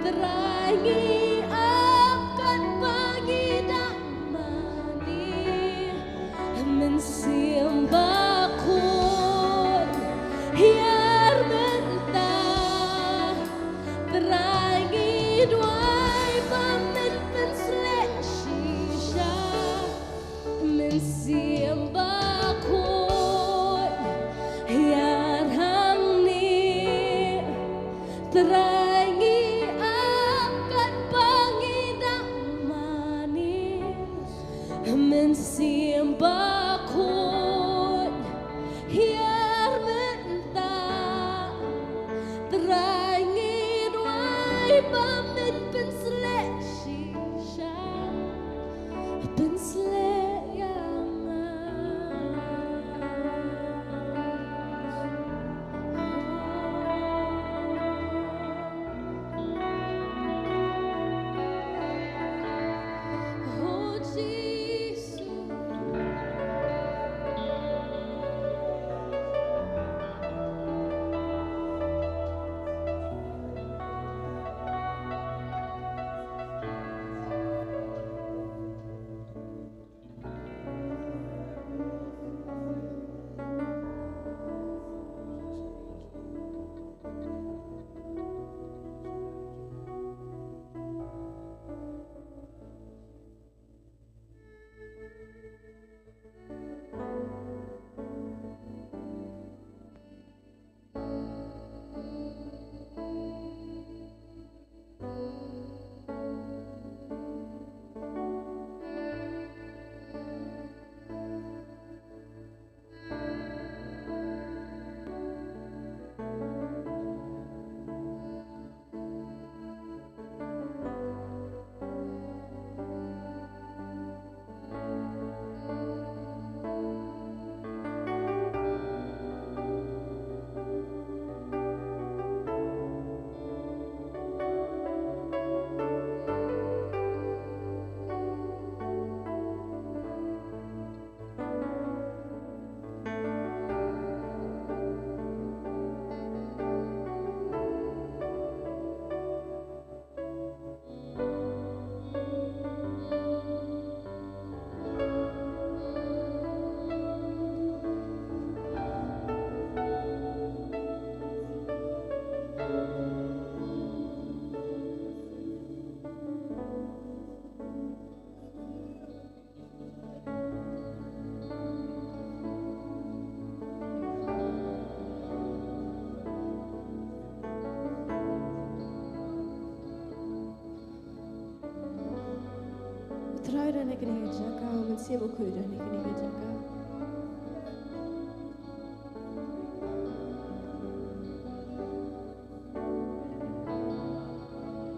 terangi akan pagi damai mensiambakun hiar mentah terangi duai pemimpin seleksisha mensiambakun hiar hamni terangi akan pangidang manis mensiambakun hiar mentah terangi duai pemimpin seleksisha Oh Jesus. Try dan nak kena jaga, mensiap aku dan nak kena jaga.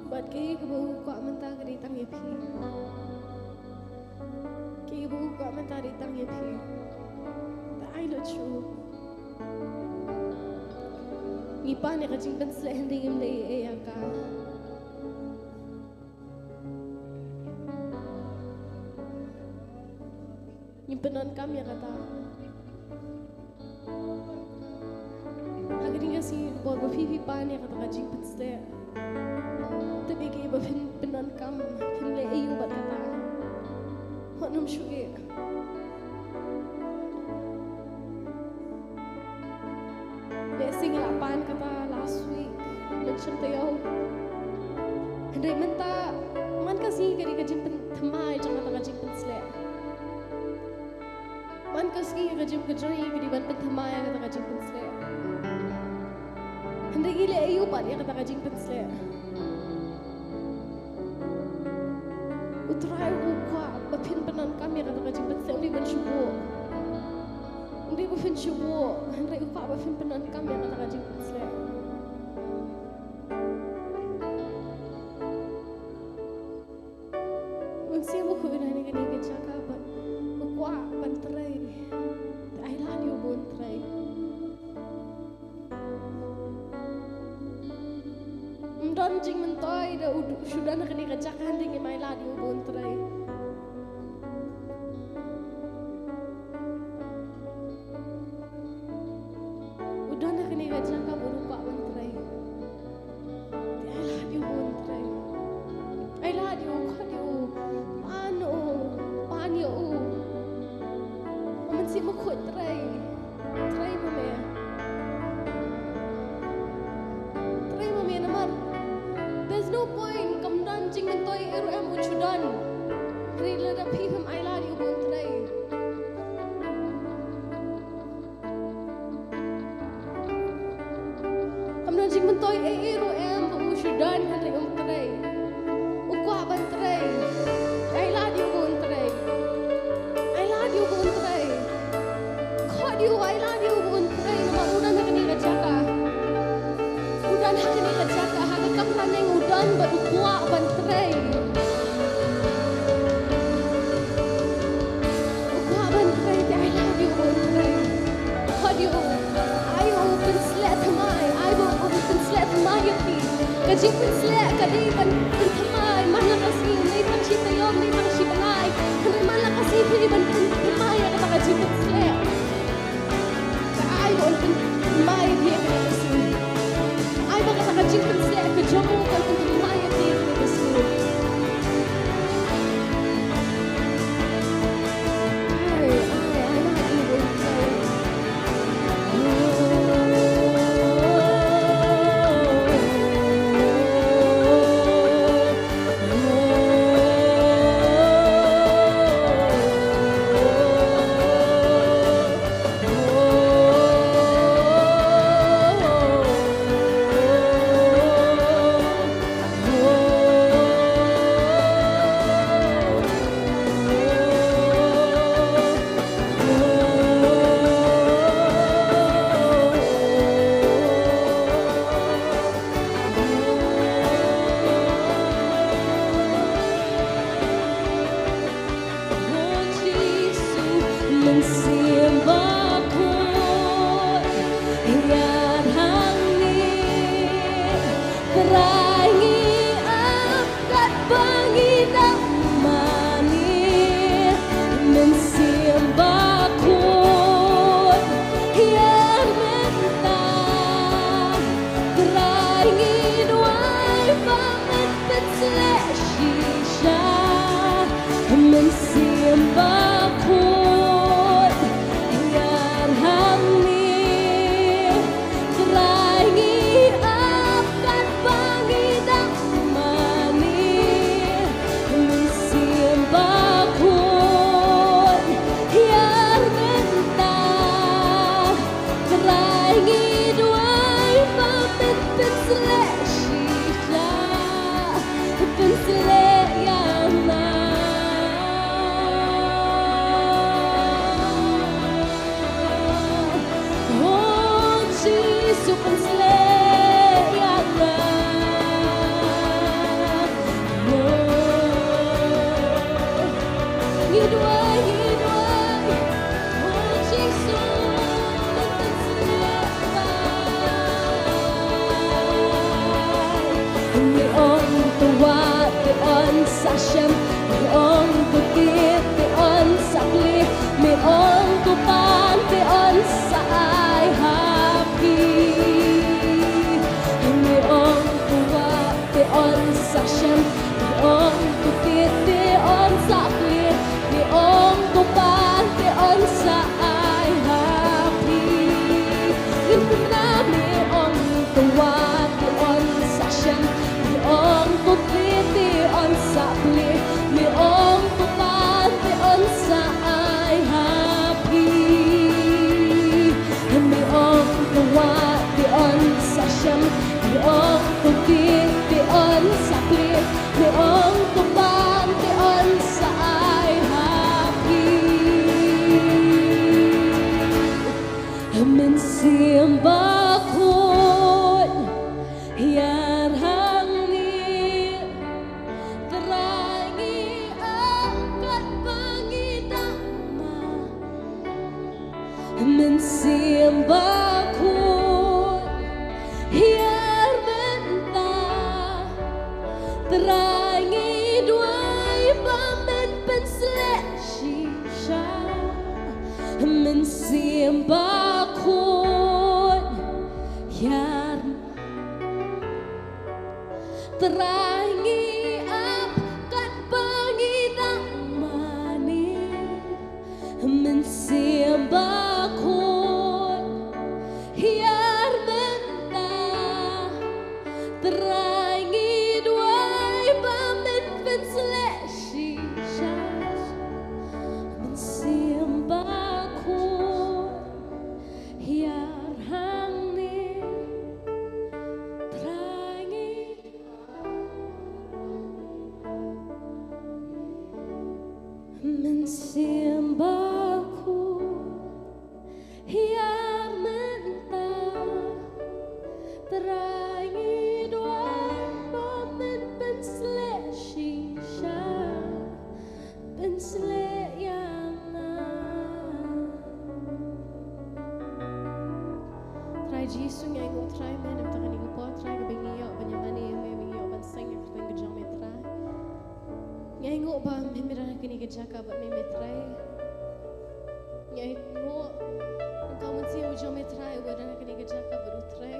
Buat kaya kebahu kuat mentah ke ditang ye pi. Kaya kebahu kuat mentah ditang ye pi. Tak ai lo chu. Ngipa ni kajing penslek hending imlei yang ka. Nyimpenan kami kata. Haging kasi bor bafifi pan ya kata kajing penslek. Tapi kaya bafinan kam pinle ayu bat kata. Hot nam syuge. Sing lapan kata last week macam tayo. Hendai menta man kasi kadi kajing pentemai jangan kata kajing penslek. Man kasi kajing kajoi kadi ban pentemai kata kajing penslek. Hendai gile ayu pat ya kata kajing penslek. Utrai buka bapin penan kami kata kajing penslek undi ban syubu. Undi bapin syubu. Hendai uka bapin penan kami kata kajing penslek. Unsi buku ini kini kejaga ban ukwa ban terai. Ai lah dia bon terai. Mdon jing mentoi dah sudah nak kini kejaga dengan mai lah dia bon terai. Udah nak kini kejaga bon ukwa ban terai. Ai lah dia bon terai. khuất trai mà mẹ namar. There's no point cầm đan chính mình tôi em uchudan. Hari lada phim ai la đi buồn trai. Cầm đan chính mình tôi em uchudan hari trai. Ukwa ban trai. Ai la đi buồn trai. Ai la đi buồn trai. Kau dia ai la đi buồn trai. Namar udan nak ni kacaka. Udan nak ni kacaka. Hak kam nang udan ban ukwa ban trai. Kajik penslet kadi ban thamai mana kasih nei ban chi tayom nei ban chi banai kani mana kasih pri ban thamai ada tak kajik penslet ka ai bon thamai dia kasih ai ba kata kajik penslet ke jomu kan thamai dia kasih Terangi apkat pangidang mani mensembah mensimbaku yang mentah terangi doan momen pensle shisha pensle yang try jisu ngai go try men am takani go po try go bingi yo banyamani me bingi yo ban sing ak teng jong me try ngai go ba me mira kini ke jaka ba me try ngai go kau mesti ujung me try go dan kini ke jaka baru try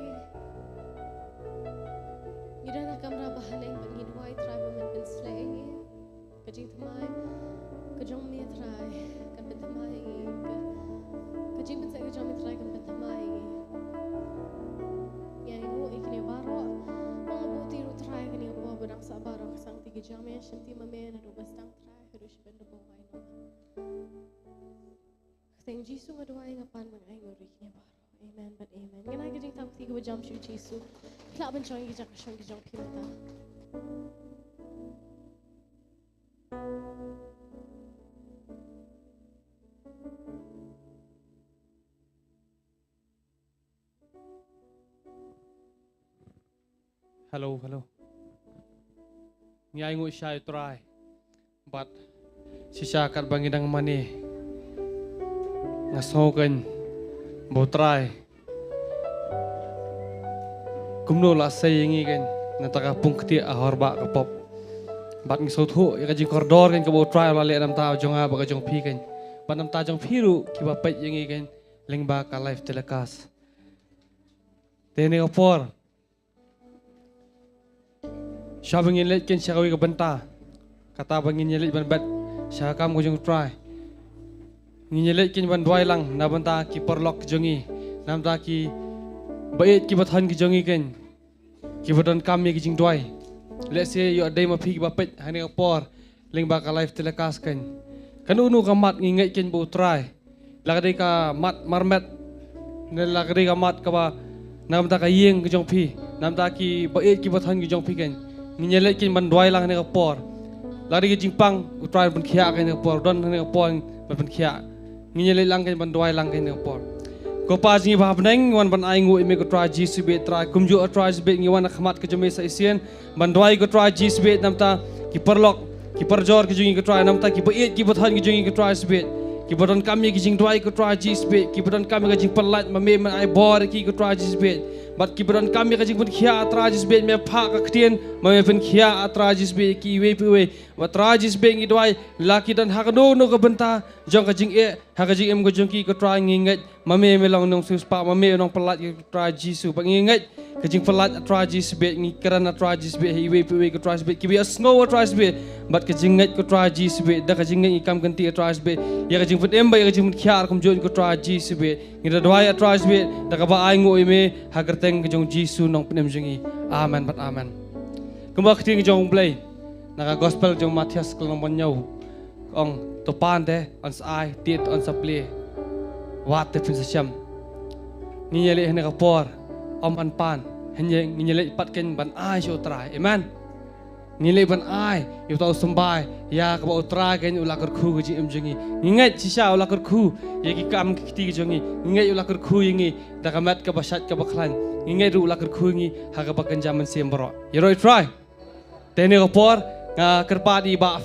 ngira nak kamera bahaneng bangi dwai try ba men pensle kajing thamai kajong me try kan ben thamai kajing ben sai kajong me try kan ben thamai ikini baro mga buti ru try kani po badang sa baro sang tigi jame shanti mame na do bastang try hadu shiben do bawai no teng jisu ngadwai ngapan mang ay ngori kini baro amen but amen ngana giding tam tiga ba jam shu jisu kla ban chong gi jak shong gi jong kimata Hello. Ngai ngu shy try. But sisa kat bangidang mani. Ngasokan bo try. Kumno la sayingi kan nataka pungkti ahorba kapop. But ngisothu ya kaji koridor kan kabo try la le nam ta jonga ba ka jong phi kan. But nam ta jong phiru ki ba pet yangi kan lengba ka life telekas. Tene opor Siya bangin let ken siya kawi ka banta. Kata bangin nyelit ban bet. Siya kam ko jong try. Nyelit ken ban dwai lang na banta ki perlok jongi. Nam ta ki bait ki bathan ki jongi ken. Ki badan kam ki jing dwai. Let's say you day ma phi ki ba pet hani por ling ba ka life telekas ken. Kan unu ka mat ngingai ken bo try. Lagri ka mat marmet. Ne lagri ka mat ka ba nam ta ka yeng ki jong phi. Nam ta ki bait ki bathan ki jong phi ken. Nyelet kin ban dwai lang ne kapor lari ke jingpang utrai ban khia ke ne kapor don ne kapor ban khia nyelet lang kin ban dwai lang ke ne kapor ko pa jingi ba bneng wan ban ai ngu ime ko try jisu be try kumju try be ngi wan khmat ke jome sa isien ban dwai ko try jisu be namta ki perlok ki perjor ke jingi ko try namta ki bait ki bathan ki jingi ko try be ki badon kami ki jing dwai ko try jisu be ki badon kami ke jing pelat ma me man ai bor ki ko try jisu be But kibaran kami kajing pun kia atrajis be me pak kaktian me pun kia atrajis be ki we we but trajis be ngi dwai laki dan hakado no ka benta jong kajing hakajing em ko jong ki ko try ngingat mame me long nong sus pa mame nong pelat ki trajis su ngingat kajing pelat trajis be ngi kerana trajis be we ko trajis be ki be snow trajis be but kajing ngat ko trajis be da kajing ngi kam ganti trajis be ya kajing pun em ba ya kajing pun kia kom jong ko trajis be ngi dwai trajis be da ka ba ai ngo me hagar ke jong Jisu nong penem jongi amen but amen kumba kting jong play naka gospel jong Matias klong banyau ong to pande ons ai tit on sa play wat te pinsam ni yele hne ka por om an pan hne ni yele pat ken ban ai sho trai amen ni le ban ai yu tau sambai ya ka ba trai ken ula kar khu ji em jongi ngai sisa ula kar khu ye ki kam kiti jongi ngai ula kar khu yingi da ka mat ka basat ka baklan ngai ru ula kar khu ngi ha ka bakan jaman sembro you try tene ka por nga kerpa di ba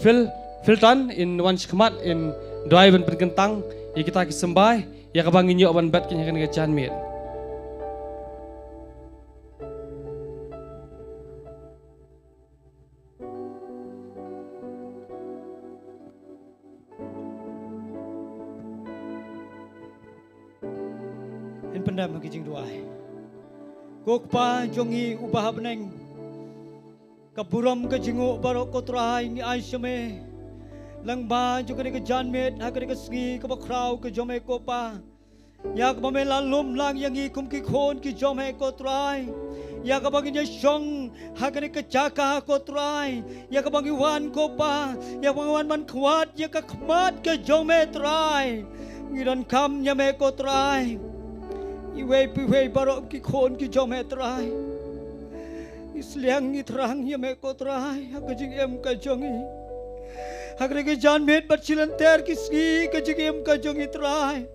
filtan in one khmat in doi ban perkentang ye kita ki sambai ya ka bangin yo ban bat ken kan ga jan mit pendam ki jing duai kok pa jongi ubah beneng kaburam ke jingu barok ko trai ni aishame lang ba jo ke janmet ha ke sngi ke bakrau ke jome ko pa yak ba me lalum lang yangi kum ki khon ki jome ko trai yak ba ngi shong ha ke jaka ko trai yak ba ngi wan ko pa yak ba wan man khwat yak ka khmat ke jome trai ngiran kam nyame ko trai iwe piwe barok ki khon ki jome trai isliang ni terang ya me ko trai ha ka jing em ka jongi Hakre ke jan met bat chilan ter kiski ke jigim ke jongi trai.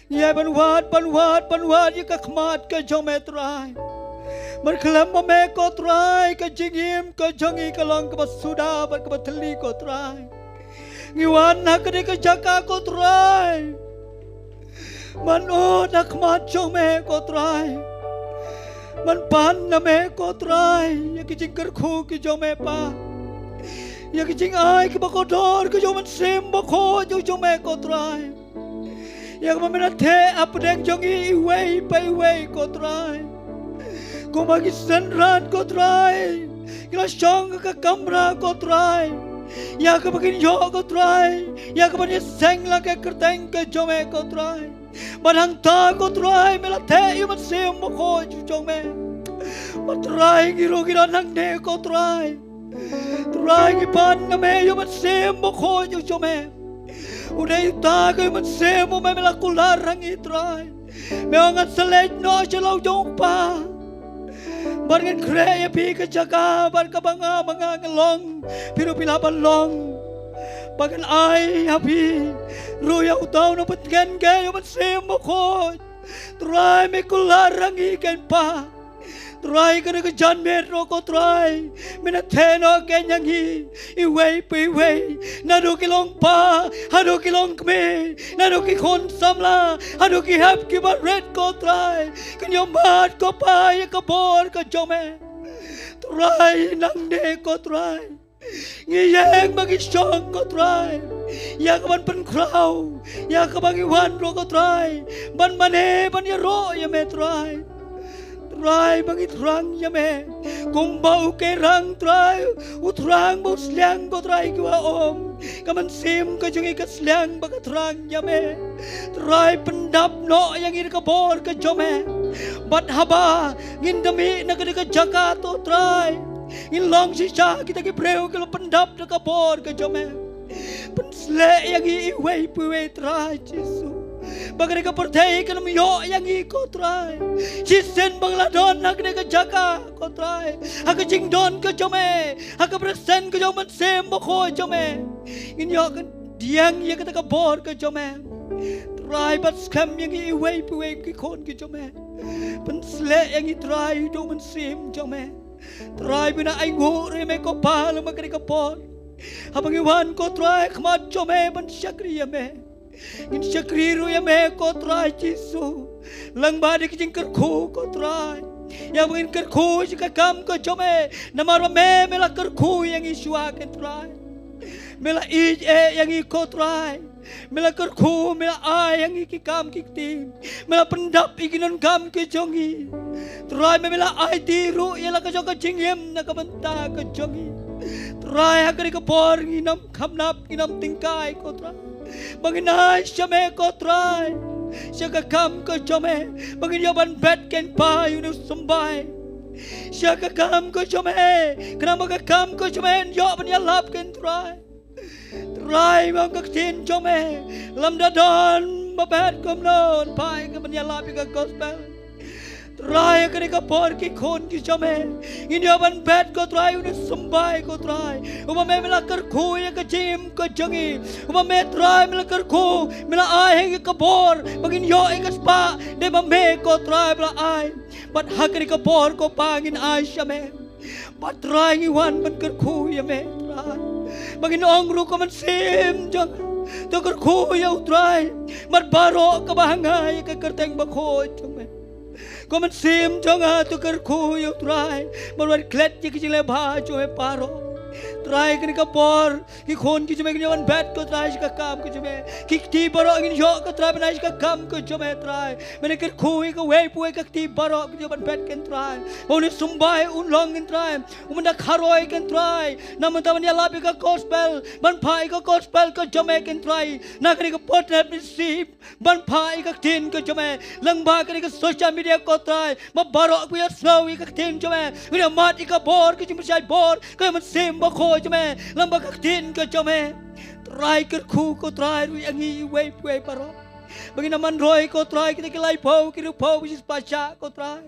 Ye banwat ye ka khmat ke jome trai. Mar khalam me ko trai ke jigim ke jongi ke long ke basuda bat ke bathli ko trai. Ngiwan hakre ke jaka ko trai. Man o na khmat jome ko trai. Man pan na me ko trai. Ye ki jingkar khu ki jome pa. Ye ki jing ai ki bakodor ke jome sim bakho jo jome ko trai. Yang memena the apdeng jongi iwei pai wei ko trai. Ko magi senran ko trai. Kila shong ka kamra ko trai. Ya ka bagin yo ko trai. Ya ka bagin seng la ke kerteng ke jome ko trai. Manang ta ko trai mela the yu man sim mo ko ju jome. Matrai giro gira nang ne ko trai. Trai ki pan na me yu man sim mo ko ju jome. Udah itago man semo may melakularang itray. May angat sa late no siya law jong pa. Barangin kreya pika jaga bar ka mga ngalong pero pinabalong. Bagan ay happy ruya utaw na patgan kayo man semo ko. Try may kularang ikan pa. Try ka na ka John Metro ko try. Minateno kanyang iway pa iway. Nadukilong pa, hadukilong kami. Nadukikon samla, hadukihap kiba red ko try. Kanyamat ko pa, yakabor ka jome. Try nang ne ko try. Ngiyeng magisyong ko try. Yakaban pankraw, yakabang iwan ro ko try. Ban mane, ban yaro yame try. Try bangit rang yame kung bau ke rang try utrang bau sliang ko try kiwa om kaman sim ka jungi ka sliang bagat rang yame try pendap no yang ir ka bor ka jome bat haba ngindami na ka jaka to try in long sisa kita ki breu ka pendap na ka bor ka jome pensle yang iway puwe try Jesus Bagay ka pertay ka naman yo yang iko try. Sisen bangladon hagne ka jaka ko try. Haga jingdon ka jome. Haga presen ka jome sem bako jome. Inyo ka diang ya ka bor ka jome. Try bat skam yang iway puway ki kon ka jome. Pensle yang try do man sem jome. Try bina ay ngure me ko pala magay ka bor. Habang iwan ko try kmat jome ban syakriya me. In syakriru ya me ko try Jisu lang badi kijing kerku ko try yang mungkin kerku jika kam ko jome namara me mela kerku yang iswa kan try mela yang iko try mela kerku mela ai yang iki kam kikti mela pendap ikinon kam ke jongi try mela ai tiru yang la ka jong ka jingem na ka banta ka jongi try hakari ka por nginam kamnap nginam tingkai ko try Manginay siya me ko try. Siya kakam ko jome. Mangin yaban bet ken pa yun sumbay. Siya kakam ko jome. Kana magakam ko jome. Yaban yalap ken try. Try mang kaktin jome. Lamdadon mabet kom non. Pai ka man yalap ka gospel. Try ka ni kapor ki kon ki jome. Inyaban bet ko try yun sumbay ko try. Umame melakar ko ya ka jim ko jangi. Umame try melakar ko. Mela ay ka kapor. Magin yo ay kaspa. De mame ko try mela ay. But hakari kapor ko pangin ay siya me. But try iwan man kar ko ya me try. Magin ongro ko man sim jang. To kar ko ya try. Mat baro ka bahangay ka karteng bako jame. Komen sim jonga tu kerku yo try marwan klet ye kijile bha jo e paro try kini kapor ki khon ki jome kinyawan bat ko try ka kam ko jome ki ti baro ngin yo ka try banai ka kam ko jome try mene kerku ka we pu ka ti baro ki joban bat ken try oni sumbai unlong ken try umanda kharoi ken try namantaman ya labi ka gospel ban phai ka gospel ka jome ken try na kini ka potnet receive ban phai ka tin ko jome lang ba kini ka social media ko try mabarok punya slow ka tin jome udah mati ka bor ka jumpa sai bor ka man sim ba ko jome lang ba ka tin ka jome try kerku ko try ru yangi we pwe paro Bagi naman roy ko try kita kilay pau kirupaw bisis pasya ko try.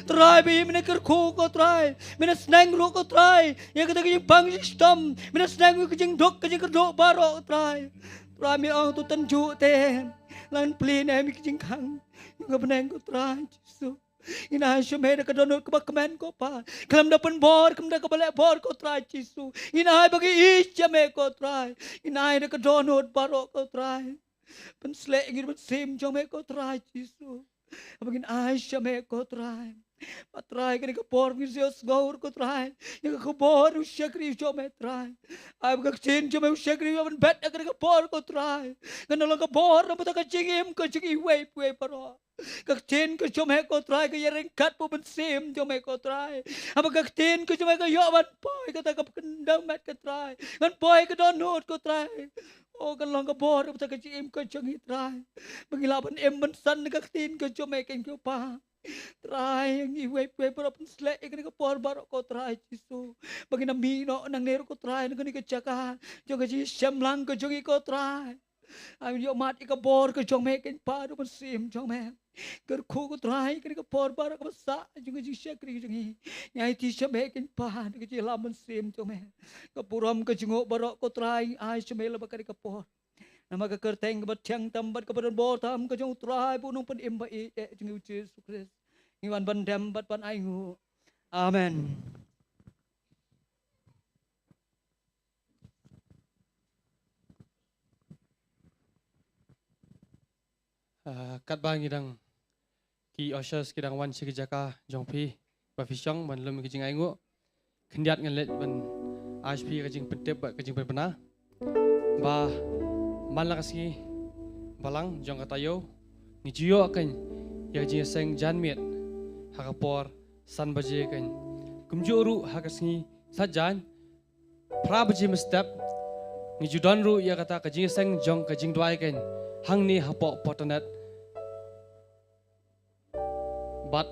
Try bi mina kerku ko try. Mina snang ru ko try. Ya kita kajing bang system. Mina snang ru kajing dok kajing kedok baro try. Try mi ong tu tenju te. Lan plin em kajing kang. Yung beneng ko try. Jesus. Ina syame da kadonot ko kemen ko pa. Kelam da pen bor, kem da kabale bor ko try Jesus. Ina bagi is syame ko try. Ina da kadonot baro ko try. Pen slek ngir pen sim syame ko try Jesus. Bagin ai syame ko try. Patry kani ka por ngir Dios gaur ko try. Yang ko bor usyakri syame try. Ai bagak chin syame usyakri pen bet kani ka por ko try. Kanalo ka bor na puta ka chingim ko chingi we paro. Các tin ko chome ko try ko yereng kat po ben sim chome ko try. Apa các tin ko chome ko yo ban poi ka ta ka kendam mat ka try. Kan poi ka don not ko try. Oh kan long ka bor ta ka chim ko changi try. Mangila ban em ban san các tin ko chome ken ko pa. Try ang iwe pero pan slek kan ka por baro ko try Jisu. Bagi na mino nang nero ko try nang ka chaka. Jo ka ji syamlang ko jongi ko try. Ay yo mat ka bor ko chome ken pa do ban sim chome. Ker khu ko try kan ka por bar ka sa jung ji syakri jung nyai ti syame ken pa ka ji laman sim chome ka puram ka jingo baro ko try ai syame la bakari ka por nama ka kerteng ka chang tam bat ka ban bor tam ka jung try punong pan im ba e jung Jesus Christ ngiwan ban dam bat pan ai ngu amen. Kat bang idang ki oshas kidang wan si jaka jong pi ba fishong ban lum kijing aingo kendiat ngelet ban HP kajing pentep ba kajing pena ba man la kasi balang jong katayo ni jiyo kan ya jing seng janmiet hakapor san baje kan kumjuru hakasni sajan pra baje mestep ni judan ru ya kata kajing seng jong kajing dwai kan hang ni hapok Potternet bat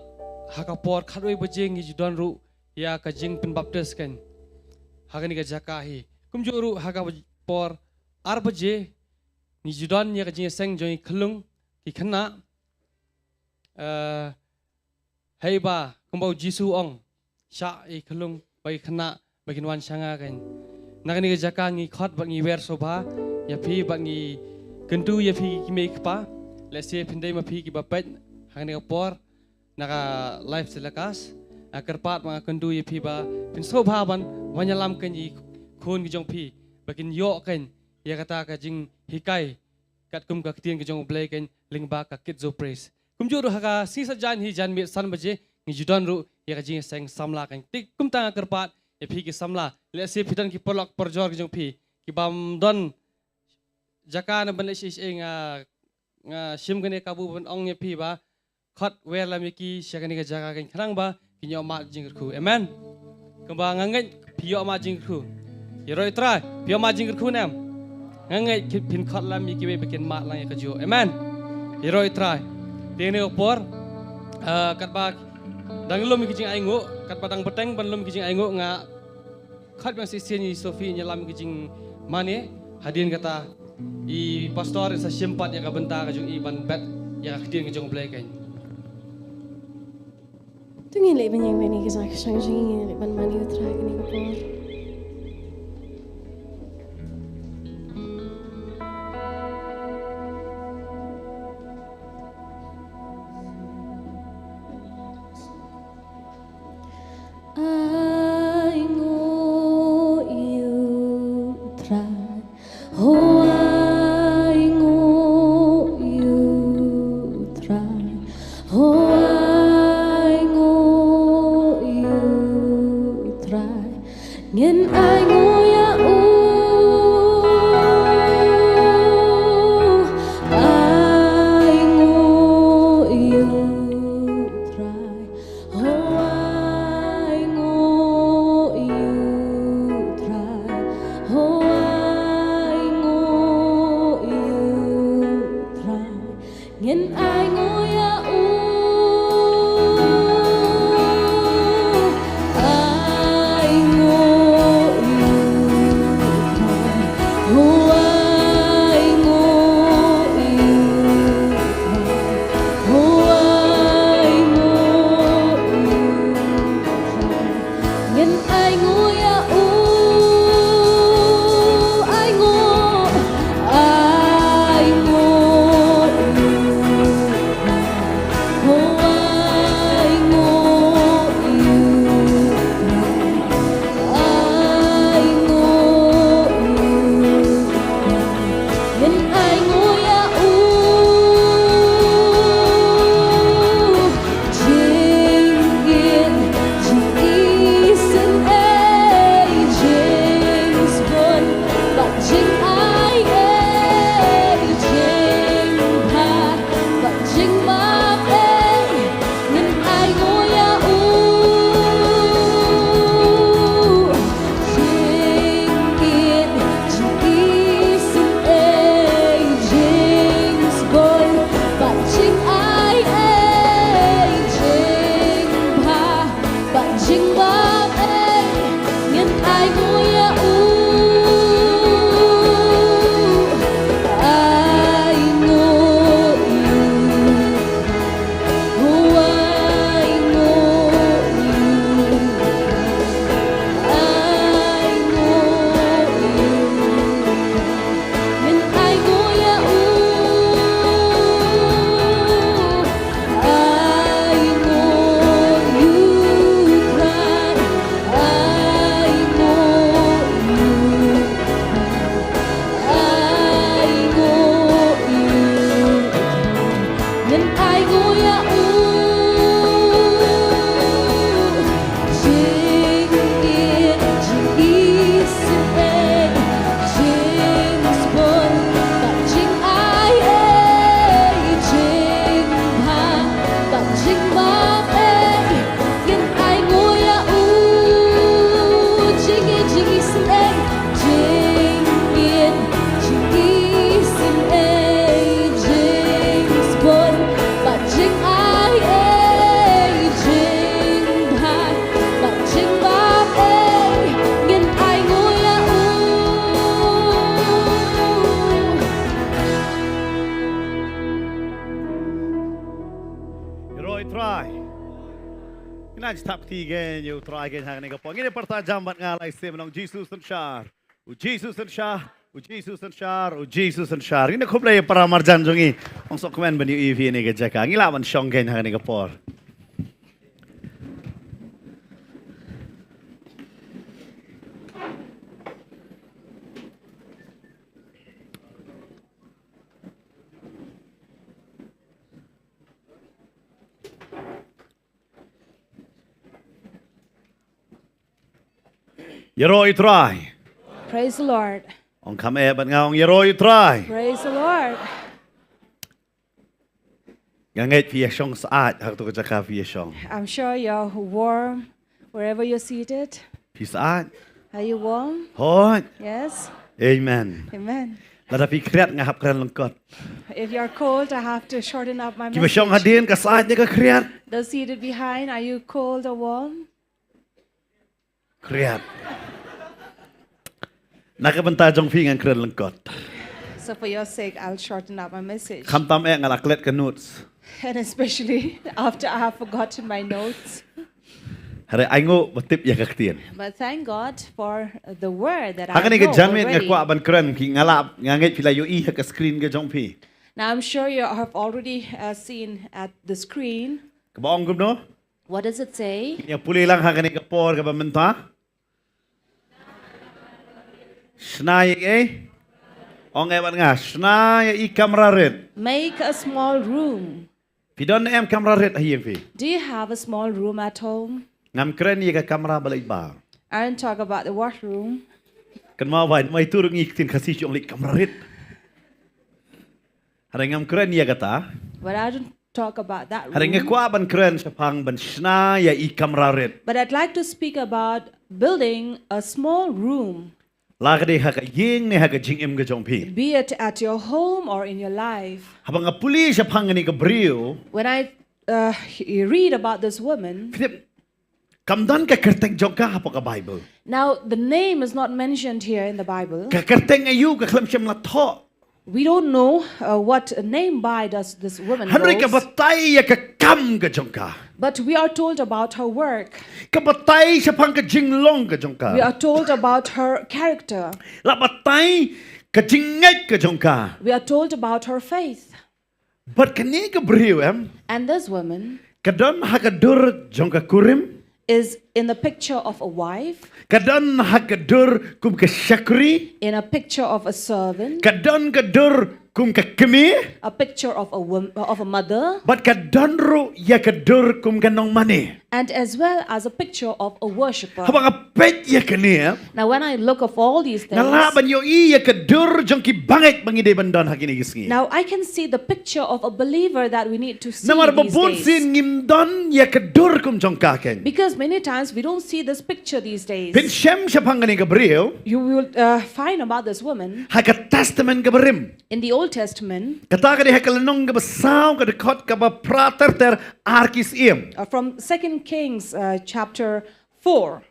hakapor kharoi bajing ni judan ru ya kajing pen baptis kan hagani ka jakahi kumjuru hakapor ar baje ni judan ya kajing seng joi khlung ki khana hei ba kumbau Jisu ong sha i khlung bai khana bagin wan sanga kan nagani ka jakangi khot bangi wer soba ya phi bangi kentu ya phi ki make pa let's say pindai ma phi ki bapet hagani ka por naka live selakas kerpat mga kentu ya phi ba pin soba ban wanyalam kan i khon ki jong phi bakin yo kan ya kata ka jing hikai kat kum ka tien ki jong blai kan lingba ka kit zo praise kumjuru haka si sajan hi jan mi san baje ni judan ru ya ka jing seng samla kan tik kum tanga kerpat ya phi ki samla let's say pitan ki polok porjor ki jong phi ki bam don jaka na ban leshi nga shim gane kabu ban ong ya phi ba khot wer la mi ki shakani ka jaka kan khrang ba ki nyo ma jing khu amen kamba ngangai phi yo ma jing khu yeroi tra phi yo ma jing khu nam ngangai phin khot la mi ki be bikin ma lang ya ka jo amen yeroi tra tene opor kat ba dang lom ki jing ai ngo kat ba dang beteng ban lom ki jing ai ngo nga khat bang sisian ni Sofi nyalam ki jing mane hadin kata i pastor sa sempat yang kabenta ka jung i ban bet yang akhdin ka jung blai kan Tungin le ban yang meni ka sak sang jing le ban mani utra ni ka por I know you try. Oh, I know you try. Oh, I know you try. Ngin I know ya I know you try. Oh, I know you try. Oh, I know you try. Ngin I know ya I know you xin em trình yên trình đi xin em trình buồn bạn trình ai ấy trình hai bạn trình ba ấy nghiền ai ngồi Rồi try. Ina stop tiga you try again hang ni kapong. Ini pertajam bat ngalai sem nong Jesus and Shar. Jesus and Shar. Jesus and Shar. Jesus and Shar. Ini khub lay para marjan jongi. Ong sok komen bani EV ni ke jaka. Ngila ban shong gen hang ni kapor. Yeroi try. Praise the Lord. Ong kame bat ngaong yeroi try. Praise the Lord. Nganget pia shong saat hak tu ke jaka pia shong. I'm sure you're warm wherever you're seated. Pi saat. Are you warm? Hot. Yes. Amen. Amen. Lada pi kriat ngahap kran lengkot. If you're cold, I have to shorten up my Kiba shong message. hadin ka saat ni ka kriat. Those seated behind, are you cold or warm? Kriat. Nakabanta jong pi ngan kran lengkot. So for your sake, I'll shorten up my message. Kham tam e ngalaklet ka notes. And especially after I have forgotten my notes. Hare aingo batip ya kaktian. But thank God for the word that I Hakan ni know ka jamin nga already. kwa ban kran ki ngalap nganget pila yo i ka screen ka jong pi. Now I'm sure you have already seen at the screen. Kabaong gum no? What does it say? Ya puli lang hakan ni ka por ka bamenta. Snai eh? Ong e ban nga snai I kamera red. Make a small room. Pidon em kamera red ahiyeng pi. Do you have a small room at home? Ngam kran ni ka kamera balai ba. I don't talk about the washroom. Kan mau vai mai turung ikin kasih jong lik kamera red. Hare ngam kran ni kata. But I don't talk about that Hare nga room. kwa ban kran sa pang ban snai I kamera red. But I'd like to speak about building a small room, Lagade haka ying ni haka jing em ka jong pi. be it at your home or in your life. Habang nga puli sa pang ni ka brio. When I read about this woman, Philip, kamdan ka kerteng jong ka hapo ka Bible. now the name is not mentioned here in the Bible. Ka kerteng ayu ka klam siyam na to. We don't know what name by does this woman Hanri ka goes, batay ya ka kam ka jong ka. but we are told about her work. Ka batay sa pang ka jinglong ka jong ka. We are told about her character. La batay ka jingay ka jong ka. We are told about her faith. But kani ka brio em. And this woman Kadon haka dur jong ka kurim. is in the picture of a wife, Kadon haka dur kum ka syakri. in a picture of a servant, Kadon ka dur kum ka kemi. a picture of a mother, But kadon ro ya ka dur kum ka nong mani. and as well as a picture of a worshipper. Habang nga pet ya kani em. Now, when I look of all these things, Nalaban yo iya kadur jong ki bangit bangide bandon hakini gisngi. now I can see the picture of a believer that we need to see Namar these babun days. sin ngimdon ya kadur kum jong kaken. Because many times we don't see this picture these days. Pin shem siya pangani gabriel You will find about this woman haka testament gabarim. in the Old Testament Kata ka di hakalanong gabasaw ka dekot ka ba prater ter arkis iem. from 2 Kings chapter 4.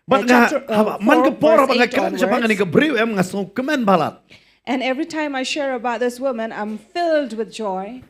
But nga chapter, man 4, ka pora verse ba 8 kan siya pangani onwards. gabriel em nga so kemen balat. And every time I share about this woman, I'm filled with joy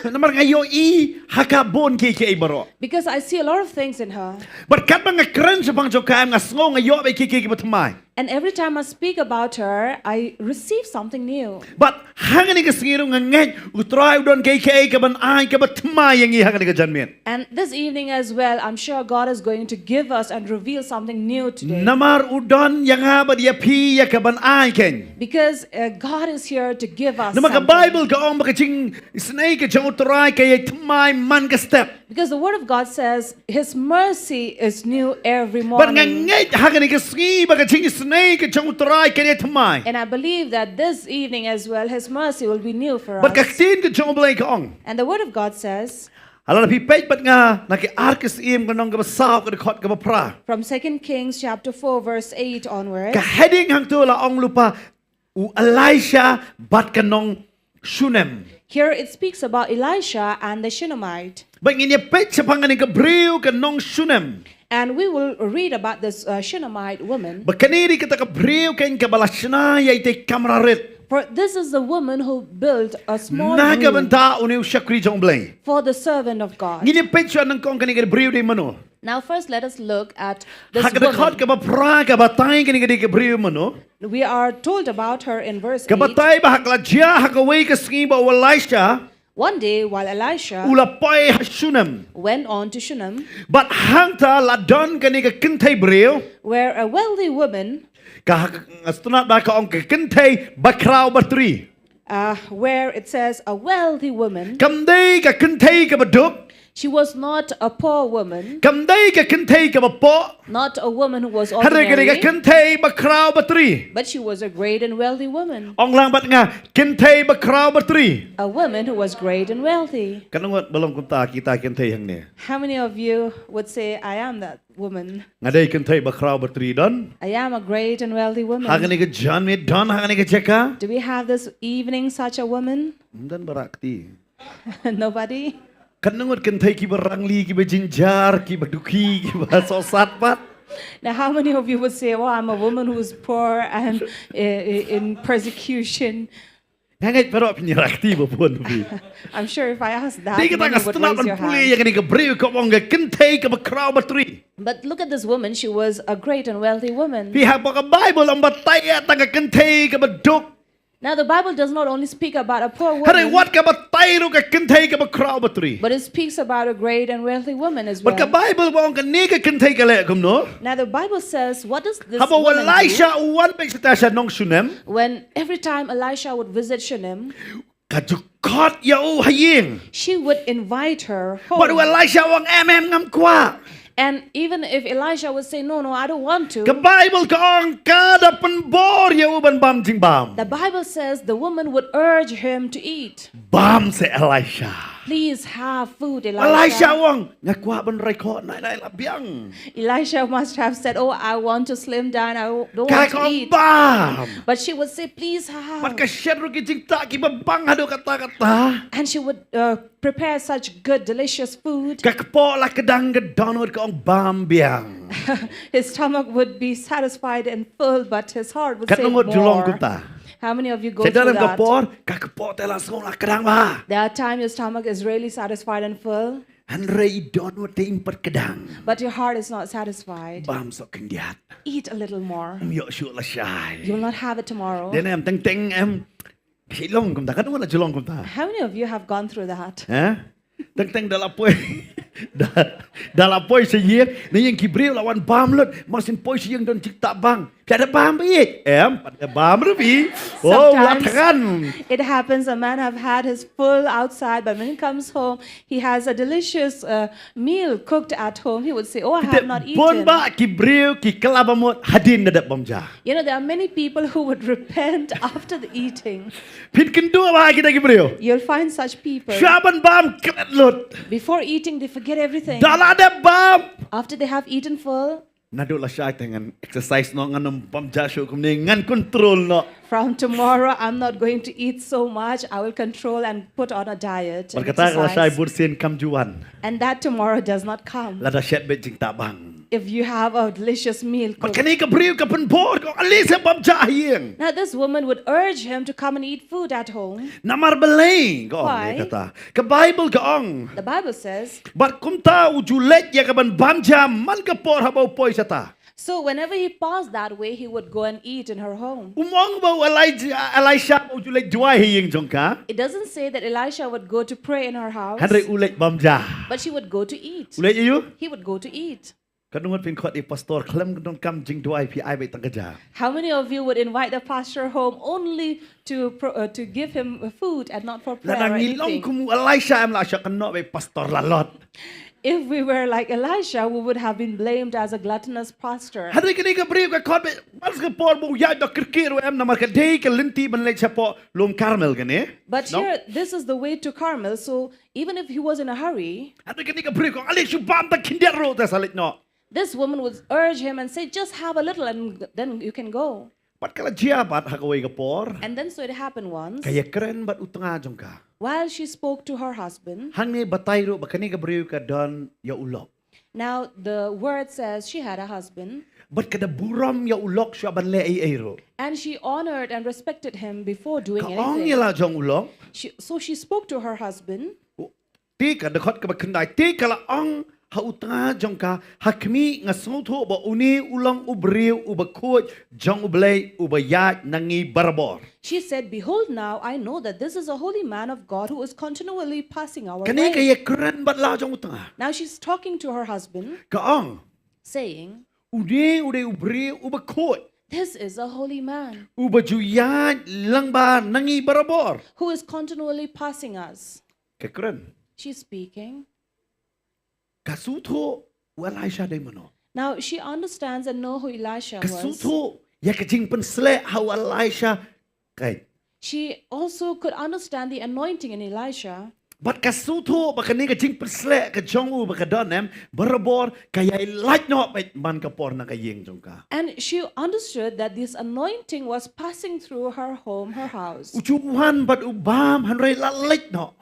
Namar nga yo I hakabon ki ki baro. because I see a lot of things in her. But kat mga kren siya pang jong kaem nga sngo nga yo ba ki ki batamay. And every time I speak about her, I receive something new. But hangani ka singiro nga ngeng utray udon kay ka ban ay ka batamay yang I hangani ka janmin. And this evening as well, I'm sure God is going to give us and reveal something new today. Namar udon yang ha ba dia pi ya ka ban ay ken. Because God is here to give us Namar ka something. Bible ka ong makaching snake ka jang utray kay tamay man ka step. Because the Word of God says His mercy is new every But nga morning. ngeng hangani ka sngi ba ka ching snake ka jang utray kay tamay. And I believe that this evening as well, His mercy will be new for But us. kaktin ka jang blay ka ong. And the Word of God says, Ala pi page bat nga na ke arkes im kanong ka basaw ka dekot ka bapra. From 2 Kings chapter 4 verse 8 onwards. Ka heading hang tu la ong lupa u Elisha bat kanong Shunem. Here it speaks about Elisha and the Shunammite. Bang ini page sa panganing ka briu kanong Shunem. And we will read about this Shunammite woman. Bakaniri kita ka briu kain ka balasna yai te kamrarit. For this is the woman who built a small Naga room banta uniu syakri jong blay. for the servant of God. Ngini page sa nang kong kaning ka briu di mano. Now first let us look at this Hak dekot ka woman. bapra ka batay kaning ka briu mano. We are told about her in verse 8. Kabatay ba hakla dia hakaway ka singiba o Elisha One day while Elisha ulapay Shunem. went on to Shunem, But hangta ladon kani ka kintay briu. where a wealthy woman, Astunat ba ka ong kintay bakraw batri. where it says a wealthy woman, Kamday ka kintay ka baduk. she was not a poor woman, Kamday ka kintay ka bapo. not a woman who was Hari ka ordinary, kintay bakraw batri. but she was a great and wealthy woman. Ong lang bat nga kintay bakraw batri. A woman who was great and wealthy. Kanungot balong kunta kita kintay hang ni. How many of you would say, I am that woman? Ngaday kintay bakraw batri don. I am a great and wealthy woman. Hagani ka John me don hagani ka Jeka. Do we have this evening such a woman? Dan barakti. Nobody? Kanungot kintay ki barangli ki bajinjar ki baduki ki basosat pat. Now, how many of you would say, well, I'm a woman who's poor and in persecution? Ngangit pero pinyerakti ba pun bi. I'm sure if I asked that, Di kita many would kastunat raise your man puli hand. yang ni ka briu ka ong ka kintay ka bakraw batri. But look at this woman. She was a great and wealthy woman. Pihak pa ka Bible ang batay at ang ka kintay ka baduk. Now, the Bible does not only speak about a poor Hari woman, wat ka batay ro ka kintay ka bakraw batri. but it speaks about a great and wealthy woman as But ka well. Bible ba ang ka ni ka kintay ka lekum no? Now, the Bible says, what does this Haba woman Elisha uwan pa sa tasya nong Shunem. do when every time Elisha would visit Shunem, Kajukot ya u haying. she would invite her But home. Elisha wang ngam kwa. And even if Elisha would say, no, I don't want Ka to, Bible ka ang kada penbor ya uban bam jing bam. the Bible says the woman would urge him to eat. Bam se Elisha. Please have food, Elisha Elisha. wang ngakwa ban rekod nai labiang. Elisha must have said, oh, I want to slim down. I don't want to Kakong eat. bam. But she would say, please Pat have. ka syedro ki jing ta ki babang hado kata-kata. And she would prepare such good, delicious food. Kakpo la kedang gedonod ka ong bam biang. His stomach would be satisfied and full, but his heart would say Kanungot julong more. kunta. How many of you go Sa through dalam that? kapor, kakpo te langsung la kedang ba. There are times your stomach is really satisfied and full, Hanrei donod te impat kedang. but your heart is not satisfied. Bam sok kendiat. Eat a little more. Yo syuk la syai. You will not have it tomorrow. Then em teng em Shillong kumta. Kanungot la julong kumta. How many of you have gone through that? Ha? Teng dalapoy. Dalapoy sa yek. Na yung kibril lawan bam lut. Masin poy sa yung don cipta bang. Tiada bam biik. Pada bam rupi. Oh, Sometimes latakan. it happens a man have had his full outside, but when he comes home, he has a delicious meal cooked at home. He would say, oh, I have not Bon eaten. ba kibril ki kelabamot hadin nadat bamja. You know, there are many people who would repent after the eating. Pin kendua ba kita kibril. You'll find such people. Syaban bam kelat lut. Before eating, they forget everything. Dala ada bam. After they have eaten full, Nadula siya dengan exercise no nganong pamja syuk kumni ngan control no. from tomorrow, I'm not going to eat so much. I will control and put on a diet and Berkata kalau saya exercise. bursin kamjuan. And that tomorrow does not come. Lada syat bet jing tabang. If you have a delicious meal cooked. Makani kibril ka penbor ko alisa pamja hiyeng. Now this woman would urge him to come and eat food at home. Namar beleng ko Why? kata. Ke Bible ka ong. The Bible says, Bat kumta ujulet ya kaban bamja man ka por habau poi sata. so whenever he passed that way, he would go and eat in her home. Umong ba Elisha ujulet juai hiyeng jongka. It doesn't say that Elisha would go to pray in her house, Hanre ulet bamja. but she would go to eat. Ulet you? He would go to eat. Kadungot pin kot di pastor klem kadung kam jing duai pi ai bai tang kerja. How many of you would invite the pastor home only to give him food and not for prayer or Ladang ngilong anything? kumu Elisha am la syak kenok bai pastor lalot. if we were like Elisha, we would have been blamed as a gluttonous pastor. Hari kini ka beri ka khot be mas ka por bu ya do kirkir em namar ka dei ka linti ban le chapo lom Carmel gane. But here, this is the way to Carmel. So even if he was in a hurry, Hari kini ka beri ko ale su bam ta kindero ta salit no. this woman would urge him and say, just have a little and then you can go. Pat kala jiabat hakawai ka por. And then so it happened once. Kaya keren bat utanga jong ka. While she spoke to her husband, Hang ni batay ro bakani ka beri ka don ya ulok. now the word says she had a husband, Bat kada buram ya ulok siya ban le ay ro. and she honored and respected him before doing Ka ong anything. yala jong ulok. So she spoke to her husband, Ti ka dekot ka bakandai ti kala ong ha utanga jong ka hakmi nga sotho ba uni ulang ubriu ubakoj jong ublay ubayat nangi barabor. she said, behold, now I know that this is a holy man of God who is continually passing our Kani way. kaya keren bat la jong utanga. Now she's talking to her husband, Ka ong saying, udi ubriu ubakoj this is a holy man ubajuyat lang ba nangi barabor. who is continually passing us. Ka keren. She's speaking. Kasutho Elisha day mano. Now she understands and know who Elisha was. Kasutho ya kajing pensle how Elisha kay. She also could understand the anointing in Elisha. But kasutho bakani kajing pensle ka jongu bakadonem barabor kaya light no man kapor na kayeng jongka. And she understood that this anointing was passing through her home, her house. Ujubuhan bat ubam hanray la light no.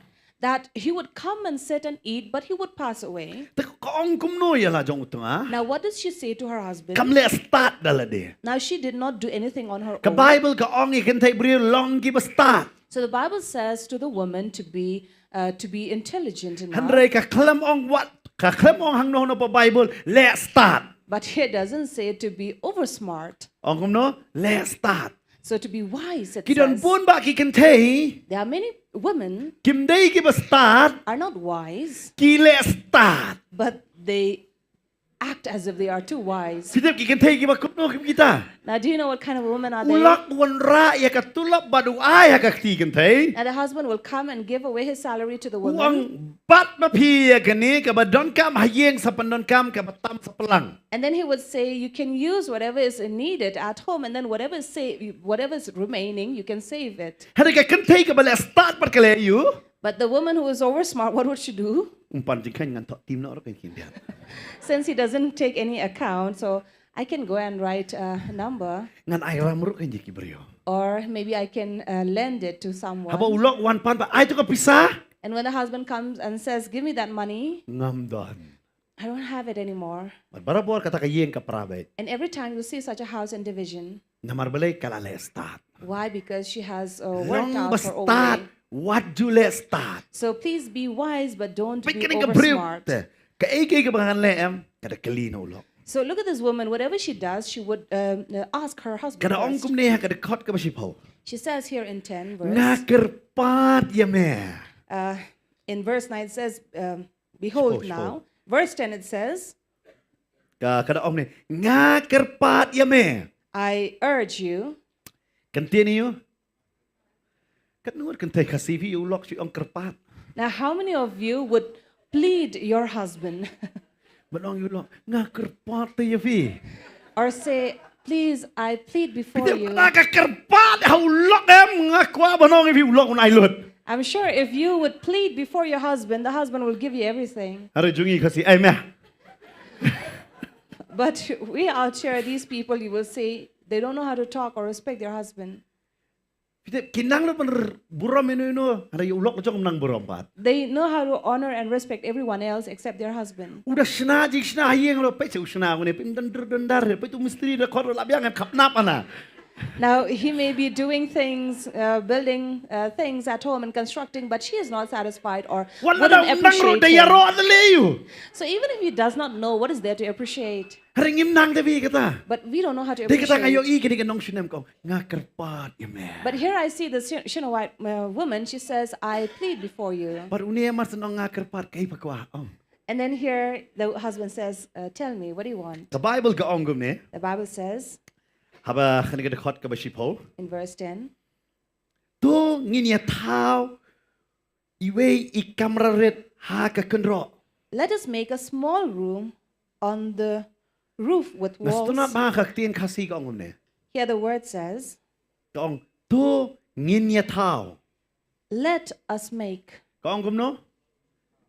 That he would come and sit and eat, but he would pass away. Ta kaong kumno ya la jong utunga. Now, what does she say to her husband? Kamle start dala de. Now, she did not do anything on her Ka own. Bible kaong ikan tay bri long give a start. So the Bible says to the woman to be intelligent enough. Hanray ka klam ong what ka klam ong hang no pa Bible let start. But here it doesn't say to be oversmart. Ong kumno let start. So to be wise, it Kidon says. pun ba ki kan tay There are many women kim day give a start are not wise, ki let start. but they act as if they are too wise. Sidap ki kan tay give a kupno kim kita. Now, do you know what kind of women are they? Ulak wan ra ya ka tulap badu ay ha ka ti kan tay. And the husband will come and give away his salary to the woman. Uang bat ma pi ya kani ka ba don kam hayeng sa pandon kam ka batam sa pelang. And then he would say, you can use whatever is needed at home, and then whatever is remaining, you can save it. Hari ka kan tay ka ba let start par kale you. But the woman who is over smart, what would she do? Umpan jingkan ngan tok tim no ro kan kindian. Since he doesn't take any account, so I can go and write a number, Ngan ay ramro kan jiki brio. or maybe I can lend it to someone. Haba ulok wan pan ba ay to ka pisah. And when the husband comes and says, give me that money, Ngam don. I don't have it anymore. Barabor kata ka yeng ka prabet. And every time you see such a house in division, Namar balay kala let start. why? Because she has Long worked ba out her own start. way. What do let start? So please be wise, but don't Pai be kani ka over brio. smart. Ka ay kay ka bangan leem kada kalino ulok. So look at this woman. Whatever she does, she would ask her husband. Kada ong first. kum ne kada khot ka ba sipaw. She says here in 10 verse, Ngakerpat ya me. in verse 9 it says, behold Sipo. now. Verse 10 it says, Kada ong ne ngakerpat ya me. I urge you. Continue. Kat nuot kan tay kasivi ulok si ong kerpat. Now, how many of you would plead your husband Manong ulok ngakerpat ya vi. or say, please, I plead before Pita you? nakakerpat ha ulok em ngakwa manong vi ulok un ay lut. I'm sure if you would plead before your husband, the husband will give you everything. Hari jungi kasi ay me. But we out here, these people, you will say, they don't know how to talk or respect their husband. Pita kinang lut man buram ino. Hari ulok jong nang buram pat. They know how to honor and respect everyone else except their husband. Udah sna jik sna hayeng lo pe cu sna ngone pin dendar pe tu mistri da khor la biang khap nap ana. Now, he may be doing things, building things at home and constructing, but she is not satisfied or Wala wouldn't da nang ro appreciate da him. yaro adaleyu. So even if he does not know, what is there to appreciate? Hari ngim nang devi kata. But we don't know how to Dia kata ngayo appreciate. i kini kanong sinem ko ngakerpat ya me. But here I see the Shunammite woman, she says, I plead before you. Par unia mas nong ngakerpat kay pakwa. And then here the husband says, tell me, what do you want? The Bible ka ongum ne. The Bible says Haba kani ka khot ka ba sipo. in verse 10, Tu nginia thao iwe i kamra ret ha ka kunro. let us make a small room on the roof with Nas tu na walls. ba ka tien kasi ka ong ne. Here the word says, Ka ong tu ngin ya tao. let us make Ka ong no?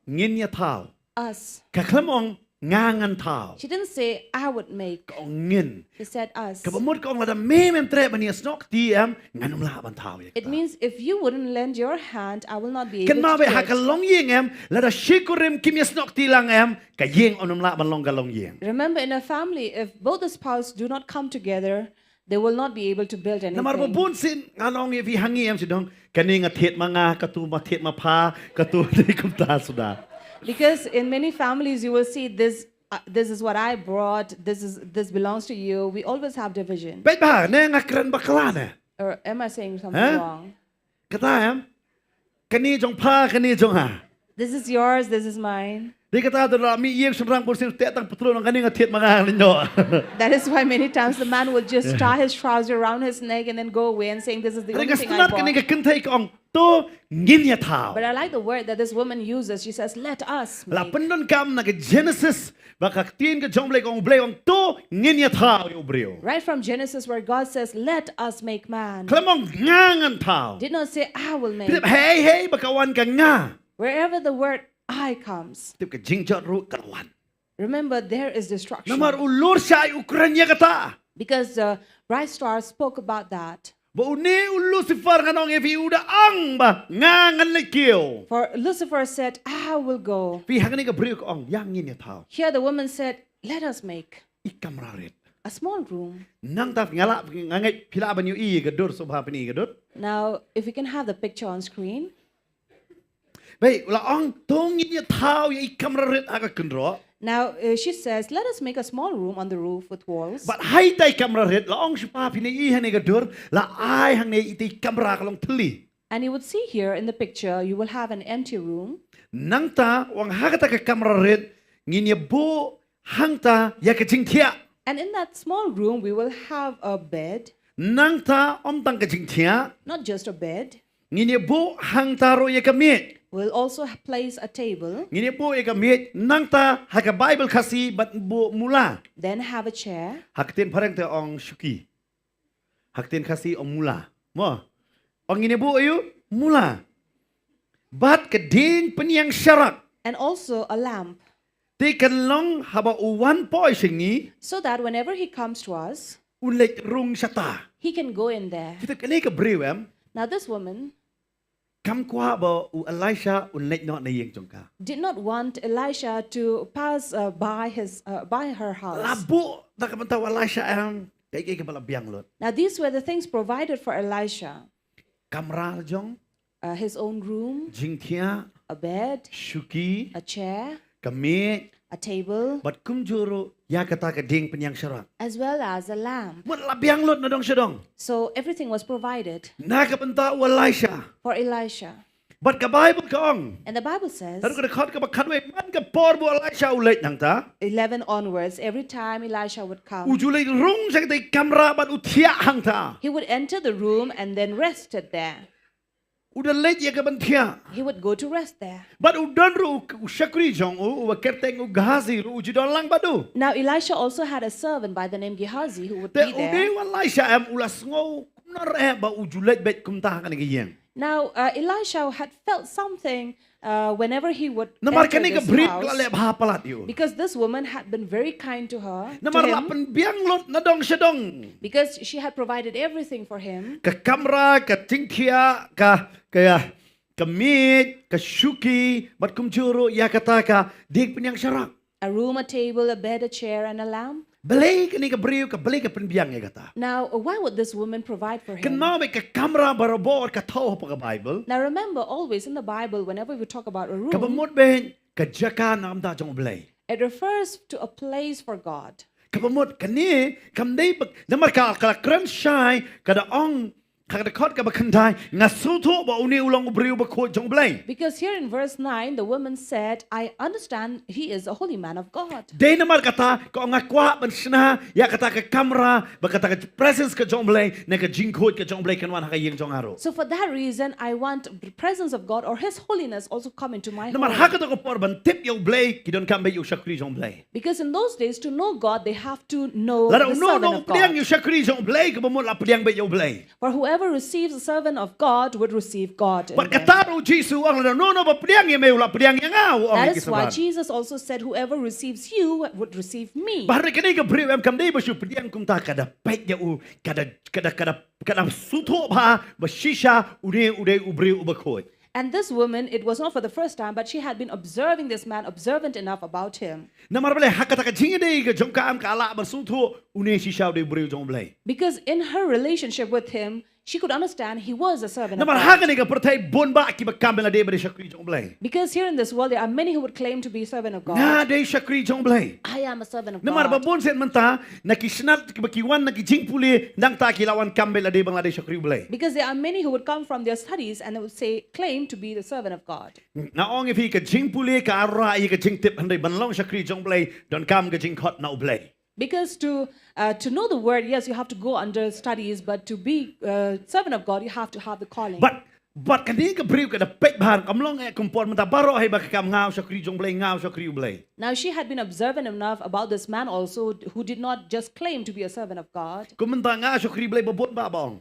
Ngin ya tao. us. Ka klam ong ngangan tao. She didn't say, I would make. Ka ong ngin. She said us. Ka bamut ka ong lada mem tre bani snok ti nganum la ban tao ya. It means if you wouldn't lend your hand, I will not be able Kan ma to be do ha ka it. long yeng lada shikurim kim ya snok ti lang ka yeng onum la ban long ka long yeng. Remember, in a family, if both the spouse do not come together, they will not be able to build Namar anything. bun sin nganong vi hangi sidong kani nga thet manga katu ma thet ma pha katu ni kum ta suda. Because in many families, you will see this. This is what I brought. This belongs to you. We always have division. Bet ba ne nga kran bakla ne. Or am I saying something Huh? wrong? Kata kani jong pha kani jong ha. This is yours. This is mine. Di kata do mi yeng sunrang pur sin te tang putro ng kani nga thet manga ninyo. That is why many times the man will just tie his trouser around his neck and then go away and saying, "This is the Ari only nga thing I sunat kani bought." ka kentai ka ong to ngin ya tao. But I like the word that this woman uses. She says, "Let us La make." pendon kam na ka Genesis baka tin ka jong blek ong to ngin ya tao yo brio. Right from Genesis, where God says, "Let us make man," Klamong ngangan tao. did not say, "I will make." Hey baka wan ka nga. Wherever the word "I" comes, Tip ka jingjot ru kalawan. remember there is destruction. Namar ulur siya Ukranya kata. Because the bright star spoke about that. Ba uni Lucifer kanong evi uda ang ba ngangan lekyo. For Lucifer said, "I will go." Pi hangani ka brio ka ong yang ngin ya tao. Here the woman said, "Let us make Ikamrarit. a small room." Nang taf ngala ngangai pila ban yu i gadur subha pani gadur. Now, if we can have the picture on screen. Bai la ong tong ngin ya tao ya ikamrarit aga kendro. Now, she says, "Let us make a small room on the roof with walls." But hai tai kamrarit la ong supa pini i hane gadur la ai hang ne iti kamra kalong teli. And you would see here in the picture, you will have an empty room. Nang ta wang hagata ka kamrarit ngin ya bo hang ta ya ka jingthia. And in that small room, we will have a bed, Nang ta om tang ka jingthia not just a bed. ngin ya bo hang ta ro ya ka mit. We'll also place a table, Ngini po ikamit nang ta haka Bible kasi bat bu mula. then have a chair. Haktin parang te ong shuki. Haktin kasi ong mula. Mo. Ong ngini po ayo mula. Bat kading penyang syarak. And also a lamp, Te kanlong haba uwan po isingi so that whenever he comes to us, ulit rung syata. he can go in there. Kita kani ka briwem Now, this woman kam kwa ba u Elisha ulit no na yeng jongka. did not want Elisha to pass by her house. Labo na kamanta Elisha kay ka balabyang lot. Now, these were the things provided for Elisha: Kamral jong his own room, jingthia a bed, shuki a chair, kami a table, bat kumjuro ya kata ka ding penyang syarak. as well as a lamp. Mut labiang lot na dong siya dong. So everything was provided Nakapanta u Elisha. for Elisha. Bat ka Bible ka ong. And the Bible says, Taru ka dekhat ka bakadwe man ka por bu Elisha ulit nang ta. 11 onwards, every time Elisha would come, Ujulay rung sa kitay kamera bat utia hang ta. he would enter the room and then rested there. Udah late ya ka bantia. He would go to rest there. Bat udan ru usyakri jong u kerteng u gahazi ru ujidon lang badu. Now Elisha also had a servant by the name Gehazi who would Te be there. ude Elisha ulas ngo kumnar ba ujulay bet kumta ka nagiyeng. Now Elisha had felt something whenever he would Namar enter kani ka this brit house, kalale bahapalat yu. because this woman had been very kind to her, to Namar him, lapan biang lot na dong siya dong. because she had provided everything for him. Ka kamera, ka tingkia, ka kaya kamit, ka shuki, bat kumjuro ya kata ka dig penyang syarak. A room, a table, a bed, a chair, and a lamp. Balay kani ka brio ka balay ka penbiang ya kata. Now, why would this woman provide for him? Kenapa ka kamera barabor ka tau pa ka Bible? Now, remember, always in the Bible, whenever we talk about a room, Ka bamot ben ka jaka na amda jong balay. it refers to a place for God. Ka bamot kani kamday pag namar ka kran shy kada ong Hak de kot ka bakandai ngasuto ba uni ulang ubriu ba ko jong blay. Because here in verse 9, the woman said, I understand he is a holy man of God. Day naman kata ko nga kwa ban sna ya kata ka kamera ba kata ka presence ka jong blay na ka jingkot ka jong blay kanwan ka yeng jong aro. So for that reason, I want the presence of God or his holiness also come into my Naman home. hak ko por ban tip yo blay kidon kam ba yo shakri jong blay. Because in those days, to know God, they have to know Lara the no servant no of pediang God. yo shakri jong blay ka ba mo la pediang ba yo blay. For whoever receives the servant of God would receive God. in But them. kataro Jesus ang la no no ba pediang yo may la pediang yang aw. That is why Jesus also said, whoever receives you would receive me. Bahari kini ka briu am kam dei ba shu pediang kum ta kada pek ya u kada suto ba ba shisha ude ubriu ubakot. And this woman, it was not for the first time, but she had been observing this man, observant enough about him. Namar bale hakata ka jinga dei ka jong ka am ka ala ba suto une shisha ude ubriu jong blay. Because in her relationship with him, she could understand he was a servant of Namar God. hakani ka pertai bon ba ki ba kamela dei ba de shakri jong blay. Because here in this world, there are many who would claim to be a servant of God. Na dei shakri jong blay. I am a servant of Namar ba God. bon sen manta nakisnat ki ba kiwan nakijing puli nang ta kilawan kambela dei bang la dei shakri blay. Because there are many who would come from their studies and they would say, claim to be the servant of God. Na ong if ka jing puli ka ara i ka jing tip handai ban long shakri jong blay don kam ka jing khot na blay. Because to know the word, yes, you have to go under studies, but to be a servant of God, you have to have the calling. But kani ka briu ka da pek bahan kamlong e kumpor mata baro hay ba kam ngao shakri jong blay ngao shakri blay. Now she had been observant enough about this man also, who did not just claim to be a servant of God. Kumenta ngao shakri blay babon ba bong.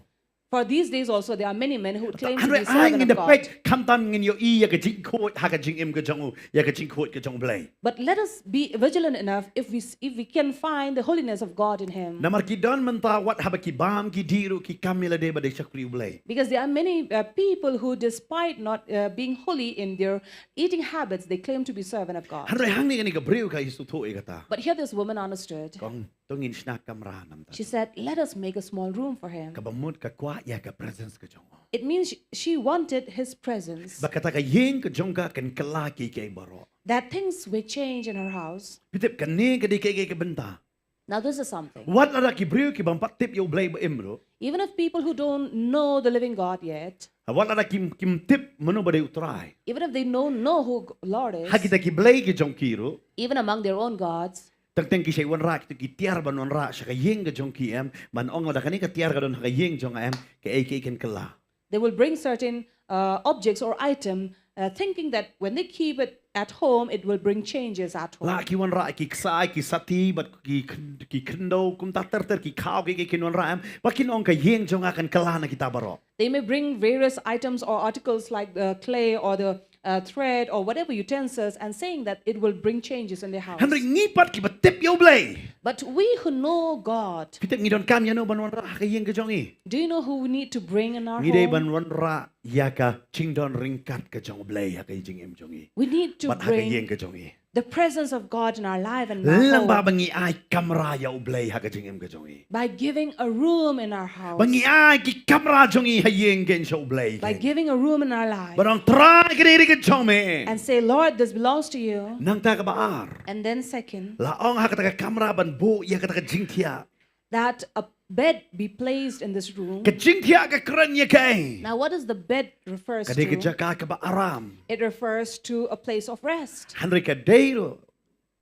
For these days also, there are many men who would claim to be Handai a ai servant ngin of da God. pek kam tan ngin yo i ya ka jing khot ha ka jing im ka jong ya ka jing khot ka jong blay. But let us be vigilant enough if we can find the holiness of God in him. Namar ki don menta wat ha ba ki bam ki diru ki kamela dei ba de shakri blay. Because there are many people who, despite not being holy in their eating habits, they claim to be servant of God. Handai hang ni kani ka briu ka isu tho e kata. But here this woman understood. Kong tongin snak kamera nam ta. She said, let us make a small room for him. Ka bamut ka kwa ya ka presence ka jong. It means she wanted his presence. Ba kata ka yeng ka jong ka kan kala ki kay baro. That things will change in her house. Pitip kani ka di kay ka benta. Now this is something. Wat la ki briu ki bang patip yo blay ba imro. Even if people who don't know the living God yet, Wat la kim tip mano ba de utray. even if they know who Lord is, Ha kita ki blay ki jong kiro. even among their own gods, Tang tang ki say wan ra ki tiar ban wan ra sa ka yeng ka jong ki em man ong la kani ka tiar ka don ka yeng jong em ka ay ki kan kala. they will bring certain objects or item thinking that when they keep it at home, it will bring changes at home. La ki wan ra ki sai ki sati bat ki kendo kum ta ter ki khao ki kin wan ra em ba kin ong ka yeng jong kan kala na kita baro. They may bring various items or articles like the clay or the thread or whatever utensils and saying that it will bring changes in their house. Henry ngipat ki batip yo blay. But we who know God, Pitip ngidon kam ya no ban wan ra ka yeng ka jong i. do you know who we need to bring in our Ngidai home? ban wan ra ya ka chingdon ringkat ka jong blay ha ka jing em jong i. We need to Bat ha ka yeng bring ka jong i. the presence of God in our life and our Lang ba home bangi ay kamera ya blay ha ka jing em ka jong i. by giving a room in our house, Bangi ay ki kamera jong i ha yeng ken show blay. by giving a room in our life, Barang try ka diri ka jong me. and say, Lord, this belongs to you. Nang ta ka baar. And then second, Laong ha ka ta ka kamera ban bu ya ka ta ka jing tia. that a bed be placed in this room. Ka jing tia ka kran ya kay. Now, what does the bed refers Kadi ka to? jaka ka ba aram. It refers to a place of rest. Henry ka deiro.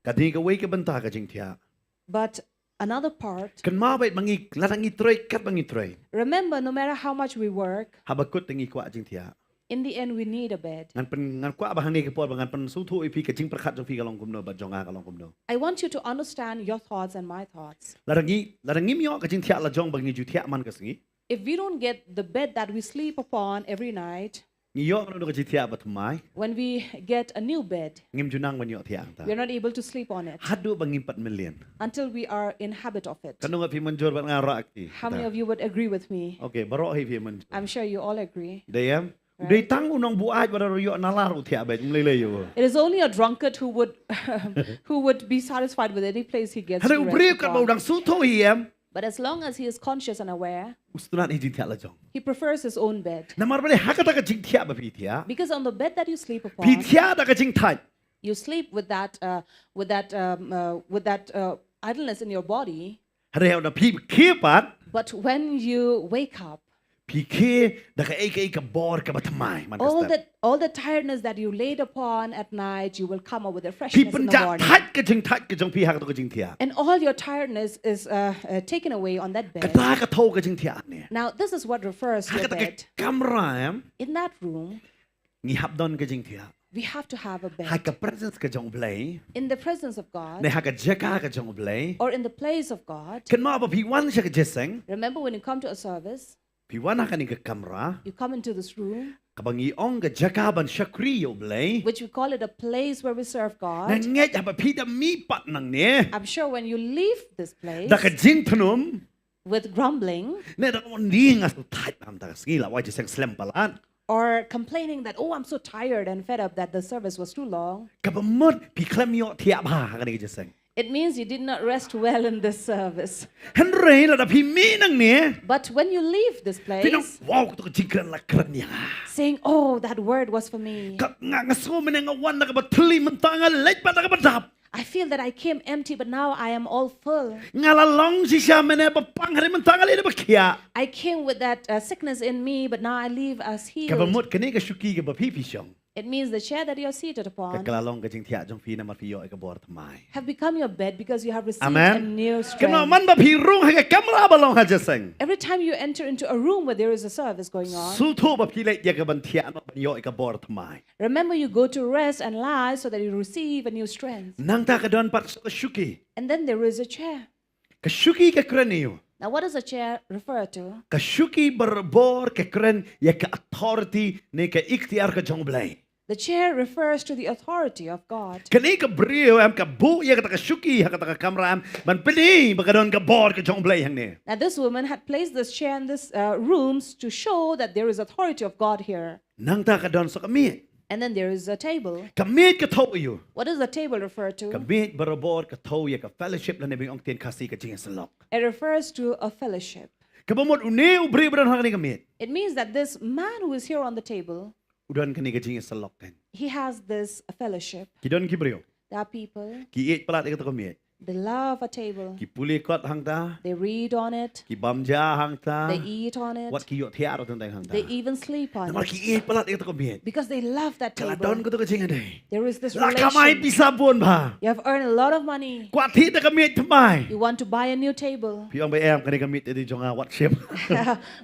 Kadi ka way ka banta ka jing tia. But another part, Kan mabait mangi larang itroy kat mangi troy. remember, no matter how much we work, Habakut tingi kwa jing tia. in the end, we need a bed. Ngan kwa ba hang ke por ngan pen su thu ipi ka jing prakhat jong fi ka long kum no ba jong a ka long kum no. I want you to understand your thoughts and my thoughts. Larang myo ka jing tia la jong bang ni ju tia man ka singi. If we don't get the bed that we sleep upon every night, Ni yo no ka jing tia ba thumai. when we get a new bed, Ngim junang ban yo tia ta. we are not able to sleep on it Hadu bang 4 million. until we are in habit of it. Kanu nga pi manjor ba ngara akti. How many of you would agree with me? Okay, baro hi pi man. I'm sure you all agree. Dayam. Dei tang unong buaj ba ro yo nalar tia ba mlele yo. It is only a drunkard who would who would be satisfied with any place he gets to Hadu rest brief ka ba upon. udang su thu hiam. But as long as he is conscious and aware, Ustunat hi jing tia la jong. he prefers his own bed. Namar bale hakata ka jing tia ba pi tia. Because on the bed that you sleep Pi upon, tia da ka jing thai. you sleep with that idleness in your body. Hadu na pi kipat. But when you wake up, PK dah ke eke bor ke batamai man kastan. All the tiredness that you laid upon at night, you will come up with a freshness People in the ja morning. tat ke jong pi hak to ke jing thia. And all your tiredness is taken away on that bed. Kata ke thau ke jing thia ne. Now, this is what refers to Hak a ke bed. kamera In that room, ngi hap don ke jing thia. we have to have a Hak bed. ke presence ke jong blai. In the presence of God, Ne hak ke jaka ke jong blai. or in the place of God. Ken ma ba pi wan sha ke jeseng. Remember, when you come to a service, Pi wan hak ni ke kamera. you come into this room, Kabangi ong ke jaka ban shakri yo blai. which we call it a place where we serve Na God. nget hap pi da mi pat nang ne. I'm sure when you leave this place Da ke jing thnum. with grumbling Ne da on ni ngas tu tat nam ta sgi la wai jeseng slem palan. or complaining that, oh, I'm so tired and fed up that the service was too long, Kabamot pi klem yo thia ba hak ni ke jeseng. it means you did not rest well in this service. Henry la da pi mi nang ne. But when you leave this Pi nang place, wow ko to jing kran la kran ya. saying, oh, that word was for me. Ka nga ngaso men nga wan na ka batli men ta nga lej pa na ka badap. I feel that I came empty, but now I am all full. Nga la long si siya men ba pang hari men ta nga le ba kya. I came with that sickness in me, but now I leave as healed. Kabamot kani ka shuki ka ba pi pi syong. It means the chair that you're seated Ka upon kala long ka jing thia jong pi na mar pi yo ka bor tmai. have become your bed because you have received a Amen. new Kano strength. man ba pi rung ha ka kamera ba long ha jeseng. Every time you enter into a room where there is a service going on, Su thu ba pi le ya ka ban thia no ban yo ka bor tmai. remember you go to rest and lie so that you receive a new strength. Nang ta ka don pat ka shuki. And then there is a chair. Ka shuki ka kraniyo. Now, what does a chair refer to? Ka shuki berbor ka kran ya ka authority ne ka ikhtiar ka jong blai. The chair refers to the authority of God. Kani ka brio am ka bu ya ka ta ka shuki ha ka ta ka kamera am ban pili ba ka don ka bor ka jong blai hang ne. Now, this woman had placed this chair in this rooms to show that there is authority of God here. Nang ta ka don so kami. And then there is a table. Kami ka thau yo. What does the table refer to? Kami berbor ka thau ya ka fellowship la ne bing ong tien kasi ka jing salok. It refers to a fellowship. Kabamot une ubri bran hang ni kami. It means that this man who is here on the table, Udan kani ka jing salok kan. he has this fellowship. Ki don ki brio. There are people, Ki et palat ka to kami. they love a table. Ki puli kot hang ta. They read on it. Ki bamja hang ta. They eat on it. Wat ki yo thia ro tentang hang ta. They even sleep on Namar it. ki et palat ka to kami. Because they love that Kala table. don ko to ka jing ade. There is this La kamai relation. bisa pun ba. You have earned a lot of money. Kwat thi ta kami tmai. You want to buy a new table. Pi ong ba em kani kami ti jong what ship.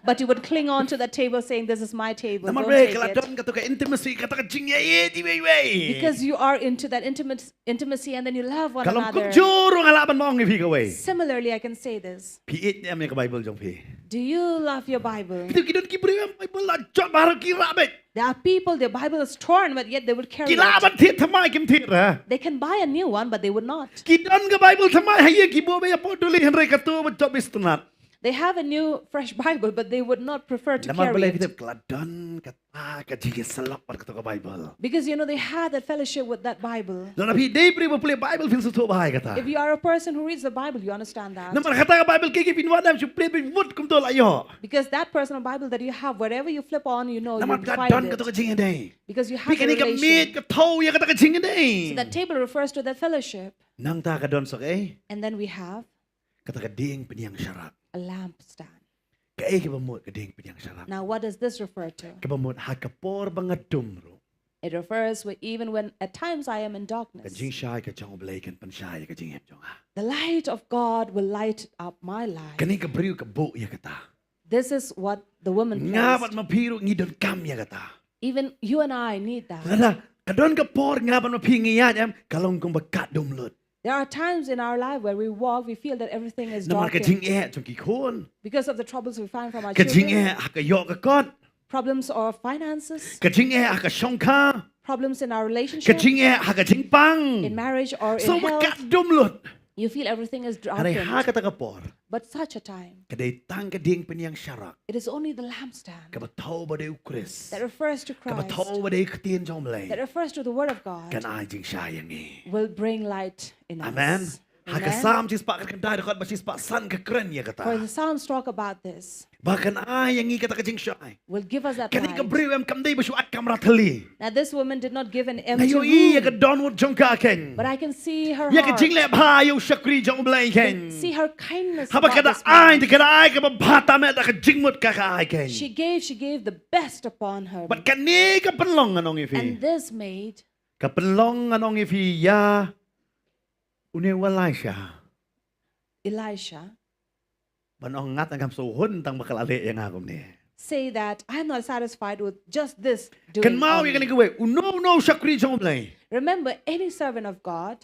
But you would cling on to that table saying, this is my table. Namar Don't be take kala it. don ka to ka intimacy ka to ka jing ye di wei wei. Because you are into that intimacy and then you love one Kalau another. kau juru ngalaban mo ang ipika way. Similarly, I can say this. Piit niya may ka Bible jong pi. Do you love your Bible? Kita kidon kibri ang Bible la jot baru kira bet. There are people, their Bible is torn, but yet they would carry it. Kilaban tit thamai kim tit ha. They can buy a new one, but they would not. Kidon ka Bible thamai haye kibo be apo duli henry katu mo job istunat. They have a new, fresh Bible, but they would not prefer to Naman carry balay it. kita keladon kata ka jige salap par kata ka Bible. Because, they had that fellowship with that Bible. Lana pi day pri mo puli Bible fil sutu bahay kata. If you are a person who reads the Bible, you understand that. Naman kata ka Bible kiki pinwadam supli pi wud kum tol ayo. Because that personal Bible that you have, wherever you flip on, you Naman find kadon kata ka it. jige day. Because you have Pi the kani ka relation. meet ka tau ya kata ka jige day. So that table refers to that fellowship. Nang ta kadon sok And then we have kata ka ding pinyang syarat. a lampstand. Kaya kabamot ka ding pinyang syarat. Now, what does this refer to? Kabamot hakapor banga dumro. It refers to even when at times I am in Ka darkness. jing shay ka jong blay kan pan shay ka jing hep jong ha. The light of God will light up my life. Kani ka briu ka bu ya kata. This is what the woman Ngabat faced. mapiro ngidon kam ya kata. Even you and I need that. Kala kadon ka por ngabat mapingi ya jam kalong kong bakat dumlut. There are times in our life where we walk, we feel that everything is Namar ka darkened jing jong ki kon. because of the troubles we find from our Ka jing children, hakayo ka kot. problems of finances, Ka jing hakashong ka. problems in our Ka relationship, jing hakajing pang. in marriage or in So health. bakat dumlut. You feel everything is Hanay darkened. hakata ka por. But such a time, Kaday tang ka ding pinyang syarak. it is only the lampstand Kabataw ba day ukris. that refers to Christ, Kabataw ba day katien jong blay. that refers to the Word of God, Kan ay jing sayang eh. will bring light in Amen. us. Haka Amen. sam cis pak kan dai dekat basis pak san ke keren ya For kata. the Psalms talk about this. Bahkan ai yang ngi kata kajing syai. Will give us that Kani ke light. brew em kam dai basu at kamera theli. Now this woman did not give an empty Ayo i ya ke room, donwood jong ka ken. but I can see her Ya ke jing le heart. ba yo syakri jong blai ken. See her kindness Haba about kada this ai woman. de kada ai ke ba bhata me ta ke jing mut ka ai ken. She gave the best upon her. But kani ke penlong anong ifi. And this maid, Ke penlong anong ifi ya une Elisha. Elisha, Banong ngat ang so hun tang bakal ale yang akom ni. say that I'm not satisfied with just this Kan doing. mau only." yang kani gawe. No syakri jong blai. Remember, any servant of God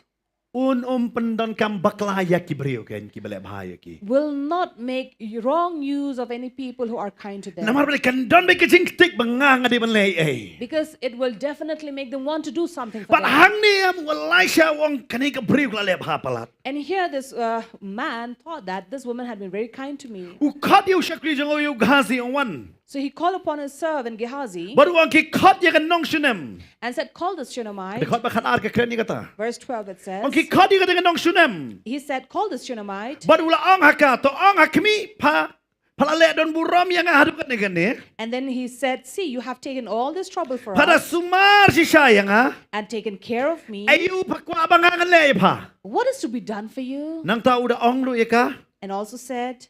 Pendon kam baklaya ki brio ken ki bale bahaya ki. will not make wrong use of any people who are kind to them. Namar bale kan don be kicing tik bangang ade banlay eh. Because it will definitely make them want to do something for But them. hang ni am Elisha wong kani ka brio ka le bha palat. And here this man thought that this woman had been very kind to me. U khat yu syakri jong yu gazi on one. So he called upon his servant Gehazi Baru wong ki khat ya kan Nongthymmai. and said, call this De Shunammite. khat ba khat ar ka kren ni kata. Verse 12 it says, Wong ki khat ya ka dengan Nongthymmai. he said, call this Shunammite. Baru la ong haka to ong hakmi pa palale don buram yang hadu kan ni kan ni. And then he said, see, you have taken all this trouble for Pada us sumar si sayang ha. and taken care of me. Ayu pakwa bangangan le pa. What is to be done for you? Nang tahu da ong lu ya ka. And also said,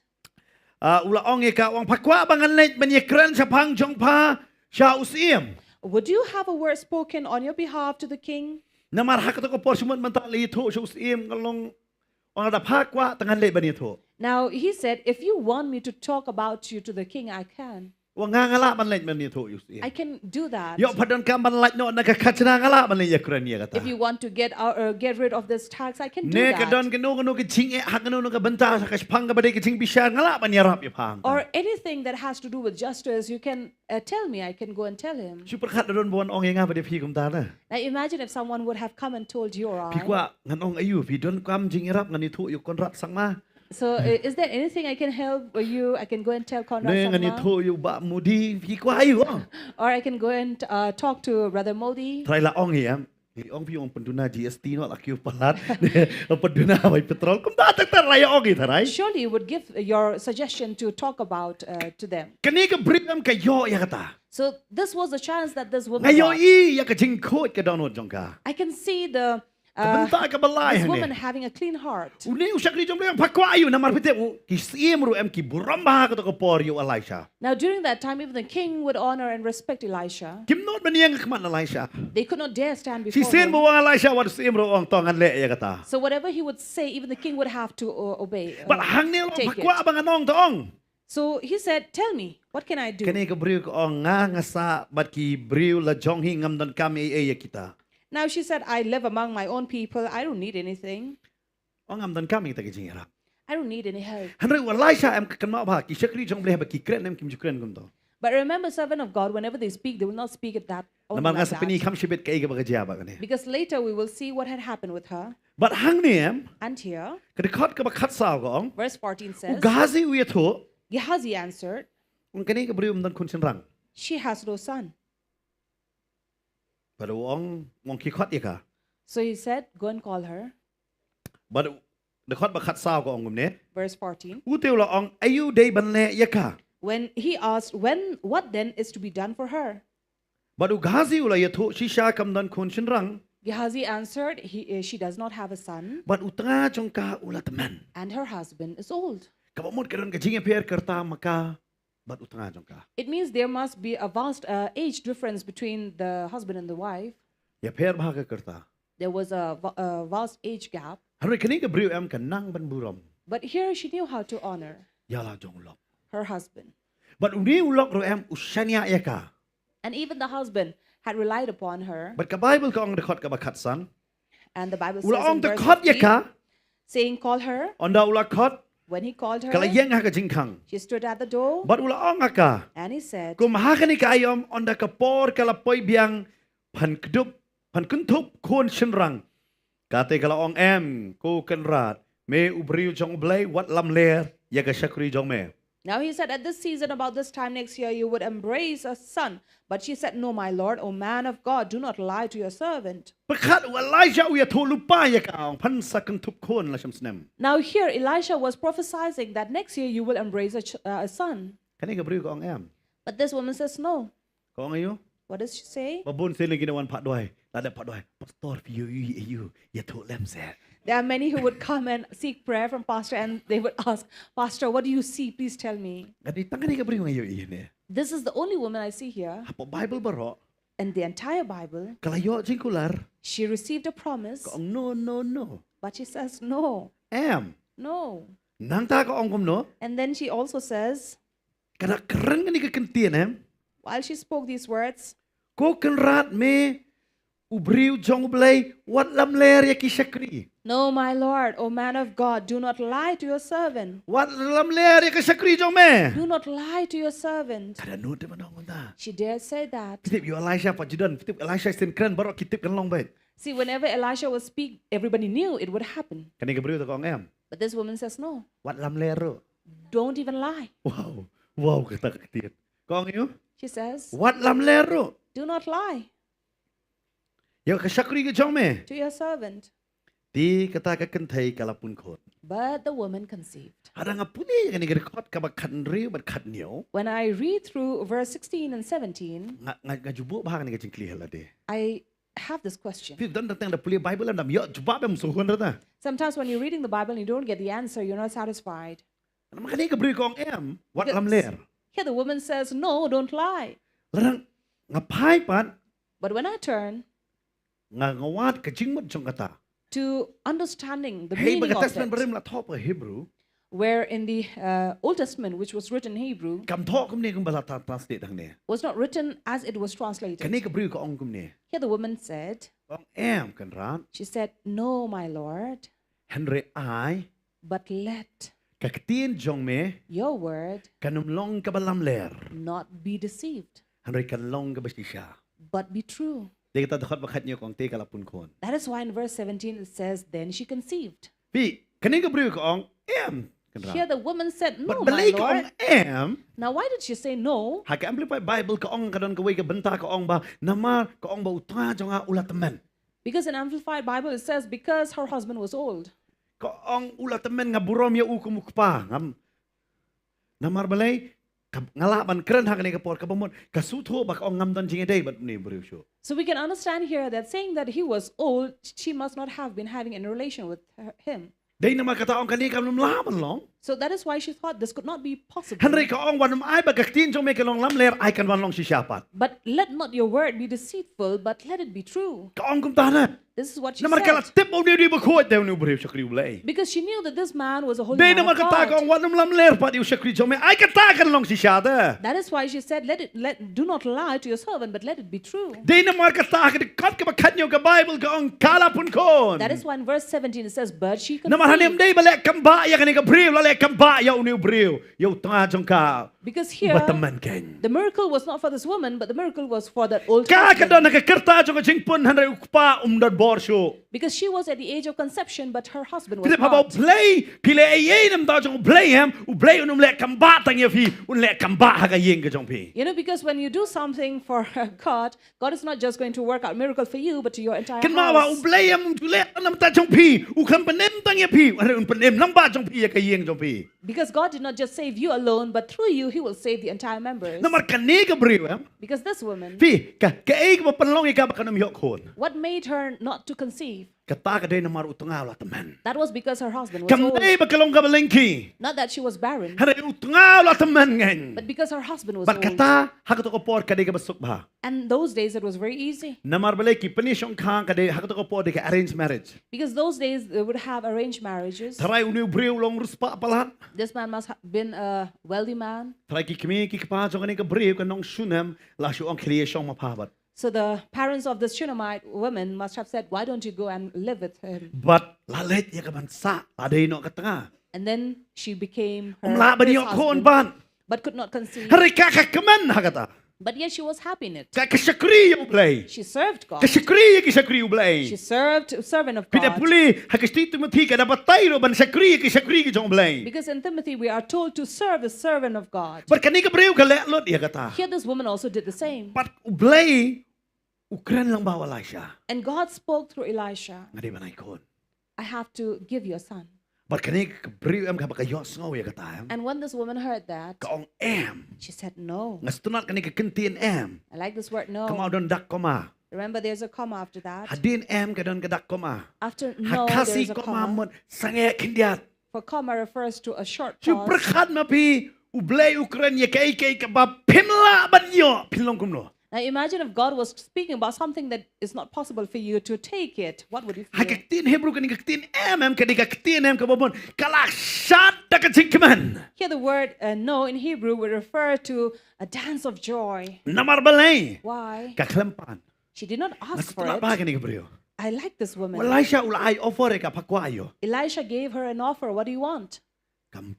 Ula ong ya ka wang pakwa bangan le menyekren sa pang jong pa siya usiem. would you have a word spoken on your behalf to the king? Namar hak to ko por sumot man ta li tho siya usiem kalong ong da pakwa tangan le bani tho. Now he said, if you want me to talk about you to the king, I can. Wang ngala man le bani tho usiem. I can do that. Yo padon ka man like no nakakachna ngala man le yakren ya kata. If you want to get rid of this tax, I can do Ne ka that. don ka no ka ching e hak no ka banta sa kaspang ka bade ka ching bishan ngala man yarap ya pang. Or anything that has to do with justice, you can tell me. I can go and tell him. Super khat don bon ong nga bade phi kum ta na. Now imagine if someone would have come and told you or Phi I. kwa ngan ong ayu phi don kam jing yarap ngani tho yu kon rat sang ma. So is there anything I can help you? I can go and tell Conrad Ne ngani Sangma. tho yu ba mudi phi kwa ayu ong. Or I can go and talk to Brother Modi. Try la ong yam. Ong phi ong penduna GST no la kyu palat. Penduna bai petrol kum ta tak tar raya ong itarai. Surely you would give your suggestion to talk about to them. Kani ka brim ka yo ya kata. So this was the chance that this woman Ngayo got. i ya ka jing khot ka donot jong ka. I can see the Benta ka balai this woman hane. having a clean heart. Uni usak ni jom le pakwa ayu namar pite u ki sim ru em ki buram ba ka to ko por yu Elisha. Now during that time, even the king would honor and respect Elisha. Kim not maniang kman Elisha. They could not dare stand Si before sen him. mo Elisha wat sim ru ong tongan le ya kata. So whatever he would say, even the king would have to obey. But hang ni lo take pakwa it. bang anong to ong. So he said, tell me, what can I do? Kani ka briu ko ong nga sa bat ki briu la jong hi ngam don kami e ya kita. Now she said, I live among my own people. I don't need anything. Ong ngam don kami ta ki jing yarap. I don't need any help. Hanre Elisha em kan ma ba ki shakri jong le ba ki kren em kim jukren gum to. But remember, servant of God, whenever they speak, they will not speak it that only Namar nga like sa pini that. kam shibet ka iga ba ka jaba kani. Because later we will see what had happened with her. But hang ni em And here, ka khat ka ba khat saw ko ong. verse 14 U says, gazi u ya tho. Gehazi answered, Ong kani ka briu don kun sin rang. she has no son. But ong ki khat ya ka. So he said, go and call her. But the khat ba khat saw ko ong gum ne. Verse 14. U teu la ong ayu dei ban le ya ka. When he asked, what then is to be done for her? But u gazi u la ya tho shi sha kam don kun sin rang. Gehazi answered, she does not have a son, But utanga jong ka ula teman. and her husband is old. Kabamot ka don ka jing per kerta maka. But utanga jong ka. It means there must be a vast age difference between the husband and the wife. Ya per ba ka kerta. There was a vast age gap. Hanre kani ka briu em ka nang ban buram. But here she knew how to honor Ya la jong lok. her husband. But uni ulok ro em usanya ya ka. And even the husband had relied upon her. But ka Bible ka ong dekot ka ba khat sang. And the Bible Ula says in ong verse dekot ya 15, ka. saying, call her. Onda ula kot. When he called her, Kala yang ha ka jing kang. she stood at the door. But ula ong ka. And he said, Kung mahakani kayom onda ka por kala poy biang pan kedup pan kuntup kun shenrang. Kate kala ong em ko kan rat me ubriu jong blay wat lam ler ya ka shakri jong me. Now he said, at this season, about this time next year, you would embrace a son. But she said, no, my Lord, O man of God, do not lie to your servant. ประคัดว่าไลชาอุยาทูลุป้ายกเอาพันสักกันทุกคนละชมสนม Now here, Elisha was prophesying that next year you will embrace a son. คันนี้กับบริวกองแอม But this woman says, no. กองอายุ What does she say? บบุญเซลิกินวันพัดด้วยแล้วเด็กพัดด้วยปัสตอร์พี่ยูอย่าถูกเล่มเสีย There are many who would come and seek prayer from Pastor and they would ask, Pastor, what do you see? Please tell me. กันนี้ตั้งกันนี้กับบริวอายุอีเนี่ย This is the only woman I see here. หากไบเบิลบารอ In the entire Bible, กลายอจิงคุลาร์ she received a promise, ก็องno but she says no, แอม no. นางตาก็องกุมโน And then she also says, กระครั้งกันนี้ก็กันเตียนแอม while she spoke these words, ก็กันรัดเมอุบริวจงอุบเลยวัดลำเลรียกิชักรี no, my Lord, O man of God, do not lie to your servant. วัดลำเลรียกิชักรีจงแม่ Do not lie to your servant. กระนูดมันน้องมันตา She dared say that. คิดอยู่อะไรชาปัจจุบันคิดอะไรชาเซนเครนบารอคิดกันลองไป See, whenever Elisha would speak, everybody knew it would happen. กันนี้กับบริวตะกองแอม But this woman says, no, วัดลำเลรุ don't even lie. ว้าวกระตักเตียนกองอยู่ She says, วัดลำเลรุ do not lie อยากชักรีก็จงแม่ to your servant. ตีกระตากกันไทยกะลาปุนคน But the woman conceived. หาดังกับปุนี่กันนี่กระคอดกับขันริ้วบัดขัดเหนียว When I read through verse 16 and 17, งาจุบุบ้างนี่ก็จึงเคลียร์ละเด I have this question. พี่ดันตั้งแต่เปลี่ยนไบเบิลแล้วดำเยอะจุบ้าแบบมุสุคนแล้วนะ Sometimes when you're reading the Bible and you don't get the answer, you're not satisfied. มันกันนี่กับบริวกองแอมวัดลำเลร Here the woman says, no, don't lie. แล้วนั่งงาพายปัน But when I turn งาวาดกระจิงมัดจงกระตา to understanding the เฮ้ย meaning บัก of เตสเป็นบริ it, มละทอปฮีบรู where in the Old Testament, which was written in Hebrew, คำทอกุมนี่กุมบาลาตาตาสเตทางเนี่ย was not written as it was กัน translated. นี่กับบริวกองกุมเนี่ย Here the woman said, กองแอมกันร้าน she said, no, my Lord, ฮันเรอาย but let กักตีนจงเม your word กันนุมลงกับบลำเลร not be deceived, ฮันเรกันลงกับบชิชา but be true. เด็กตาตะขัดบักขัดเนี่ยกองเตกะลาปุนคน That is why in verse 17 it says, then she conceived. พี่กันนี่กับบริวกองแอมกันร้าน Here the woman said, บัด no, บลัย my กอง Lord. แอม Now why did she say no? หากแอมพลิไปไบเบิลกองกันกวยกับบรรทากองบานามา กองบาอุตาจงอาอุลาตเมน Because in Amplified Bible it says, because her husband was old. กองอุลาตเมนงาบุรอมยาอุคุมุกปางามนามารบลัยกับงาลาบันเครนหักในกระปอดกับบมดกระสุทัวบักองงามดันจิงได้บัดนี่บริวโช So we can understand here that saying that he was old, she must not have been having any relation with him. ได้นามากระตาองกันนี่กับนุ่มลาบันหลง So that is why she thought this could not be possible. ฮันเรกองวันนุ่มไอ้บักกักตีนจงเมกันลองล้ำเลรไอ้กันวันลองชิชาปัด But let not your word be deceitful, but let it be true. กองกุมตานะ This is what she นามากระ said. เต็บเอาดีบักโคตรเดี๋ยวนูบริวชักริวเลย Because she knew that this man was a holy ได้ man นามาก of ระตากอง God. วันนุ่มล้ำเลรปัดอยู่ชักริวจงเมไอ้กระตากันลองชิชาเด้อ That is why she said, do not lie to your servant, but let it be true. ได้นามากระตากันกัดกับขัดอยู่กับไบเบิลกองกาลาพุนคน That is why in verse 17 it says, but she นามฮันเนม conceived. ได้บเละกัมบะยังกันนี่กับบริวแล้วเละกัมบะยาวนิวบริวยาวตาจงกา Because บัต here, มันเก่ง the miracle was not for this woman, but the miracle was for that old กากันดอน husband. นักกระตาจงกจิงปุ่นฮันเรอุกปาดัดบอร์ชู Because she was at the age of conception, but her husband was พี่พะบอก not. เพลย์พี่เล่เย่นำตาจงเพลย์แฮมอุเพลย์อุนุมเละกัมบะตั้งยาพี่อุนเละกัมบะฮักยิงกจงพี่ You know, because when you do something for God, God is not just going to work out miracle for you, but to your entire กันมาว่าอุ house. เพลย์ยำจุเละนำตาจงพี่อุคันเป็นเอ็มตั้งยาพี่อะไรอุนเป็นเอ็มน้ำบะจงพี่ยากยิงจงพี่ Because God did not just save you alone, but through you, He will save the entire members. น้ำมันกันนี้กับบริวแฮม Because this woman, พี่กะเอกว่าเป็นลองอีกกับกันนมยกคน what made her not to conceive? กะตากะได้นำมาอุตงาลาตมัน That was because her husband was กัม old. ได้บักกะลงกับเลงคี Not that she was barren, ฮันเรอุตงาลาตมันไง but because her husband was บัดกะ old. ตาฮักตะกปอดกะได้กับสุกบา And those days, it was very easy. นามารเบลกีปนิชองคางกะได้ฮักตะกปอดได้กับ arranged marriage Because those days, they would have arranged marriages. ทรายอุนิวบริวลงรุสปะปะลัด This man must have been a wealthy man. ทรายกิมีกิกปาจงกันนี่กับบริวกันน้องชุนมลาชูองเคลียชองมาพาบัด So the parents of this Shunammite woman must have said, why don't you go and live with him? บัดลาเล็ดยกับมันซะลาเดนอกะตงา And then she became ลาบัน his ยอกโคน husband, บ้าน but could not conceive. ฮันเรกะขะกะมันฮักตา But yet she was happy in it. Ka syakri you play. She served God. Ka syakri you play. She served servant of Pida God. puli hakasti Timothy ka dapat tayo ban syakri ki jong play. Because in Timothy we are told to serve the servant of God. Berkani ka breu ka lelot ya kata. Here this woman also did the same. Pat ublay ukran lang bawa Elisha. And God spoke through Elisha. Ngadi banay kon. I have to give you a son. Berkani ka breu am ka bakayos ngaw ya kata. And when this woman heard that, Kaong em. she said no. Ngastunat kani ka kintin em. I like this word Kamau no. don dak koma. Remember there's a comma after that. Hadin em ka don ka dak koma. After no, Hakasi there's a koma comma. mon sange kindiat. For comma refers to a short Chu pause. berkat mapi ublay ukran ya kai ka ba pimla banyo pinlong kumno. Now imagine if God was speaking about something that is not possible for you to take it. What would you feel? Hakaktin Hebrew kani kaktin em kani kaktin em ka babon kalak shat da ka jingkaman. Here the word no in Hebrew would refer to a dance of joy. Namar balay. Why? Kaklempan. She did not ask for Nastuna ba it. kani ka brio. I like this woman. Elisha ulay offer ka pakwayo. Elisha gave her an offer. What do you want? Kam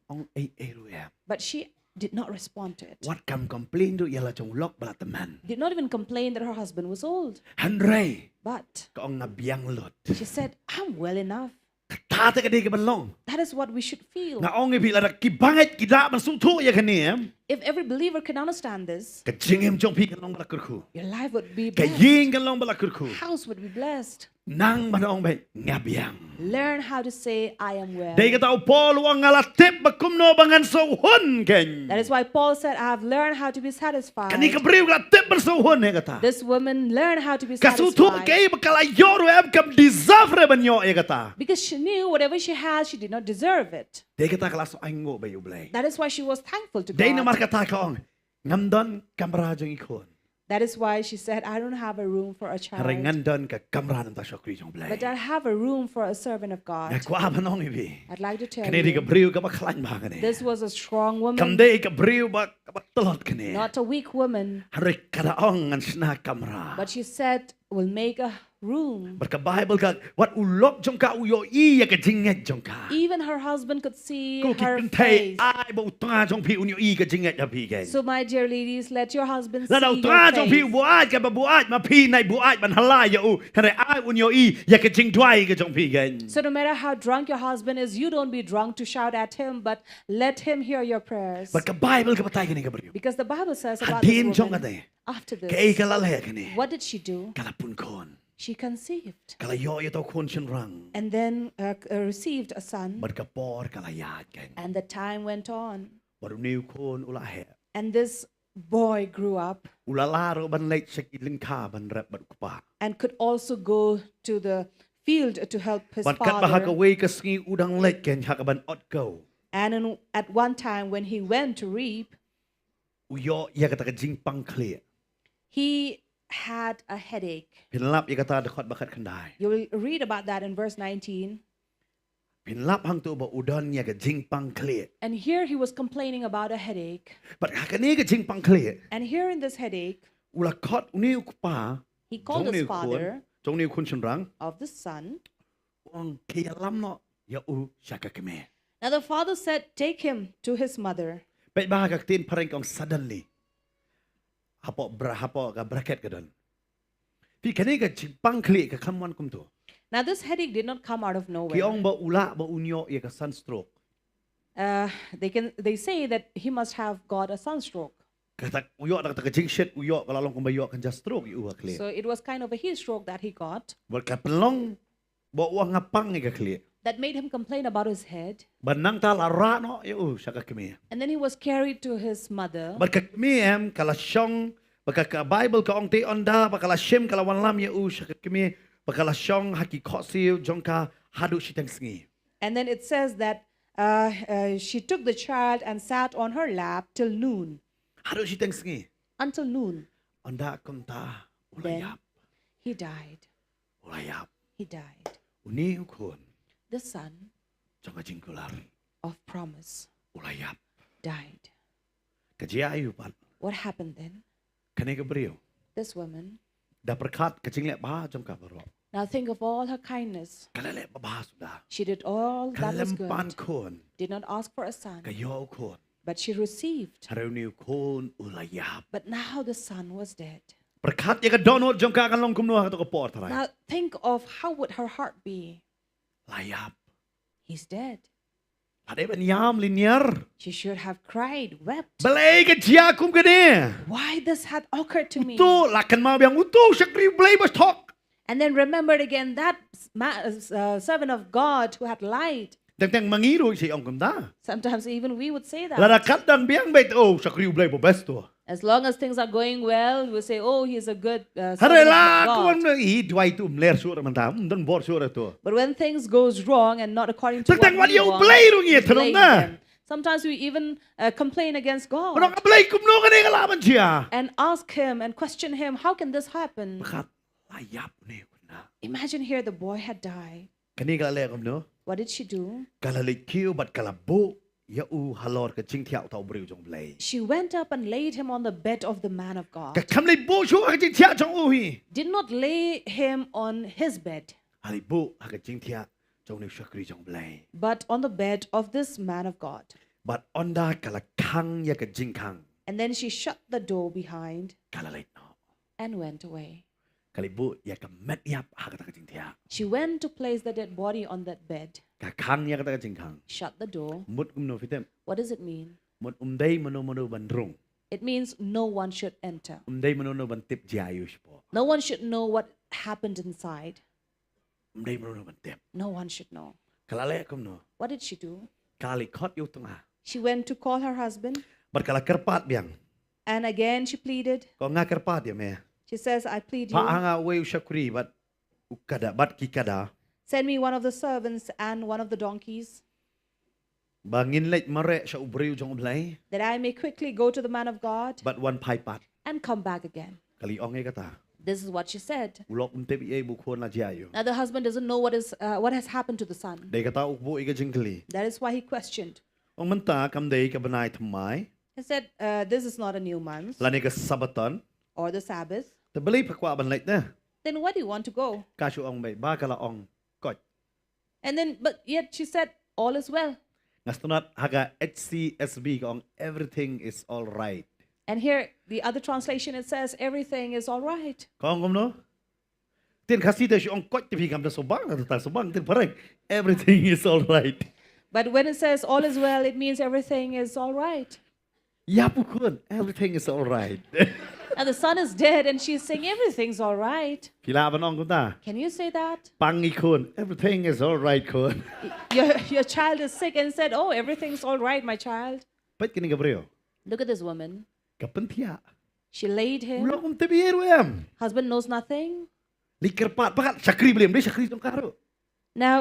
ong ay em. But she did not respond to it. What kam complain do yala chong lok bala teman. Did not even complain that her husband was old. Hanray But ka ong nabiyang lot. she said, I'm well enough. Tate ka di ka banlong. That is what we should feel. Na ong ibila na kibangit kida man sungtu ya kani em. If every believer can understand this, Ka jingem chong pi kan long bala kurku. your life would be Ka blessed. ying kan long bala kurku. House would be blessed. Nang manong bay ngabiyang. Learn how to say, I am well. Day ka tao Paul wang ngalatip bakumno bangan so hun ken. That is why Paul said, I have learned how to be satisfied. Kani ka briw ngalatip ban so hun he kata. This woman learned how to be Kasutu satisfied. kay bakala yoro em kam deserve re banyo e kata. Because she knew whatever she had, she did not deserve it. Day ka ta kalaso ay ngo bay ublay. That is why she was thankful to Day na God. markata ka ong ngamdon kamra jong ikon. That is why she said, I don't have a room for a child, Haray ngandon ka kamra ng ta syokri jong blay. but I have a room for a servant of God. Nakwa banong ibi. I'd like to tell Kani di ka you, briw ka baklan ba kani. this was a strong woman, Kamday ka briw ba kabatulot kani. not a weak woman, Haray kadaong ang sina kamra. but she said, we'll make a room. Berka Bible ka wat ulok jong ka uyo iya ka jinget jong ka. Even her husband could see Ko her kitay face. ay ba utanga jong pi unyo iya ka jinget na pi ken. So my dear ladies, let your husband see La daw your utanga jong pi face. buat ka ba buat ma pi nai buat ban halay ya u. Hare ay unyo i ya ka jing twai ka jong pi ken. So no matter how drunk your husband is, you don't be drunk to shout at him, but let him hear your prayers. Berka Bible ka patay kani ka brio. Because the Bible says about Hadin this jong woman, kate. after Kay this, ka lalay kani. what did she do? Kalapun kon. She conceived Kala yo ito kon shin rang. and then received a son, Berka por kala yat ken. and the time went on. Baru niu kon ulahe. And this boy grew up Ulalaro ban late sa iling ka ban rep ban kupa. and could also go to the field to help his Ban kat father. bahagaway ka sngi udang late ken hakaban ot go. And at one time when he went to reap, Uyo ya kata ka jing pang clear. he had a headache. Pinlap ya kata dekot bakat kandai. You will read about that in verse 19. Pinlap hang tu ba udon ya ka jing pang clear. And here he was complaining about a headache. But hakani ka jing pang clear. And here in this headache, Ula kot uniu kupa. he called his father Jong niu kun shenrang. of the son. Ong kaya lam no ya u shaka keme. Now the father said, take him to his mother. Pet bahagak tin pareng kong suddenly. Hapo ka bracket ka don. Pi kani ka jing pang clear ka kamwan kum tu. Now this headache did not come out of Ki nowhere. ong ba ula ba unyo ya ka sunstroke. They say that he must have got a sunstroke. Kata uyo tak ka jing shit uyo kalalong kung ba yo kan just stroke yu clear. So it was kind of a heat stroke that he got Berkat pelong ba uang ngapang ni ka clear. that made him complain about his head. Banang tal ara no yu shaka kemi. And then he was carried to his mother. Berkat kemi kala syong berkat ka Bible ka ong te onda bakala shem kala wan lam yu shaka kemi bakala syong haki khosi jongka hadu shitang sngi. And then it says that she took the child and sat on her lap till noon. Hadu shitang sngi. Until noon. Onda kumta Then ulayap he died. ulayap He died. uni ukun The son jonga jingkular of promise ulayap died. kajia ayu pat What happened then? kane ka brio. This woman. Da berkat kacing le ba jongka baro. Now think of all her kindness. Kalale ba sudah. She did all that was Kalempan good. kun Did not ask for a son. kayo kun. But she received. เร็วนิวโคนอุลายาบ But now the son was dead. ประคัดยังกระโดนจงกากันลงคุมนัวตัวกระปอดเท่าไร Now think of how would her heart be. ลายาบ He's dead. พอได้เป็นยามลิเนียร์ She should have cried, wept. เบลย์กันเชียคุมกันเนี่ย Why this had occurred to me? ตัวหลักกันมาเบียงอุตุชักรีเบลย์บัชทอก And then remembered again that servant of God who had lied. แต่งมังงี้รู้ใช่องค์กุมตา Sometimes even we would say แล้ว that. คัดดังเบียงเบตโอชักรีเบลย์บ่เบสตัว As long as things are going well, we say, oh, he's a good ฮาเร servant ล่า of ก็มัน God. อีดไว้ตุ้มเลร์ชัวร์มันตามมันต้องบอร์ชัวร์ตัว But when things goes wrong and not according to แต่ง what วัน we เดียว want, เบลย์รู้ we เงี้ยถนน blame นะ them. Sometimes we even complain against มันต้อง God เบลย์กุมโนกันเองก็ลามันเชีย and ask him and question him, how can this happen? คัดลายยับเนี่ยคุณนะ Imagine here the boy had died. กันนี่ก็เลยกุมโน What did she do? กาลลิคิวบัดกาลบุยาอูฮัลโหลกับจิงเที่ยวเท่าบริวจงเบลย์ She went up and laid him on the bed of the man of กับ God. คำเลยบุชัวกับจิงเที่ยวจงอูฮี Did not lay him on his bed, ฮัลลิบุกับจิงเที่ยวจงนิวชักรีจงเบลย์ but on the bed of this man of God. บัดอันดากาลคังยากับจิงคัง And then she shut the door behind กาลเลยเนาะ and went away. กาลิบุยากับเม็ดยับหากตะจิงเที่ยว She went to place the dead body on that bed, กาคังยากับตะจิงคัง shut the door. มุดกุมโนฟิเต็ม What does it mean? มุดได้มโนบันรุง It means no one should enter. ได้มโนบันติบจายุชปอ No one should know what happened inside. ได้มโนบันติบ No one should know. กาลาเล่กุมโน What did she do? กาลิคอดอยู่ตรงอ่ะ She went to call her husband, บัดกาลากระปาดเบียง and again she pleaded. ก็งากระปาดอย่าแม่ She says, I plead พระ you, หางาเวลชักรีบัดอุกกาดาบัดกิกาดา send me one of the servants and one of the donkeys, บางงินเล็กมาเระชาอุบริวจงอุบไล that I may quickly go to the man of God บัดวันพายปัด and come back again. กาลิอองเอกตา This is what she said. อุลอกอุนเตบิเอบุคคลลาจาอยู่ Now the husband doesn't know what has happened to the son. เด็กตาอุบบุอีกจิงกลี That is why he questioned. องมันตากำเดยกับบนายทำไม He said, this is not a new month ลานี่ก็สับตัน or the Sabbath. แต่บลีพักว่าบันเล็กนะ Then why do you want to go? กาชูองไปบ้ากะละองกอด And then, but yet she said, all is well. งัสตุนัดฮากา HCSB ก็อง everything is all right And here, the other translation, it says, everything is all right. ก็องกมโนเตียนคาซีเตชูองกอดจะพี่กำจะสบังแต่สบังเตียนพระเอก everything is all right But when it says all is well, it means everything is all right. ยาบุคคล everything is all right And the son is dead, and she's saying everything's all right. พี่ลาบันองกุมตา Can you say that? ปังอีกคน everything is all right คน Your child is sick and said, oh, everything's all right, my child. เป็ดกินกับเรียว Look at this woman. กับเป็นเทีย She laid อุ him. ลกุมเตบีเอรูเอ็ม Husband knows nothing. ลิกระปาดพักชักรีเบลียมได้ชักรีตรงการุ Now,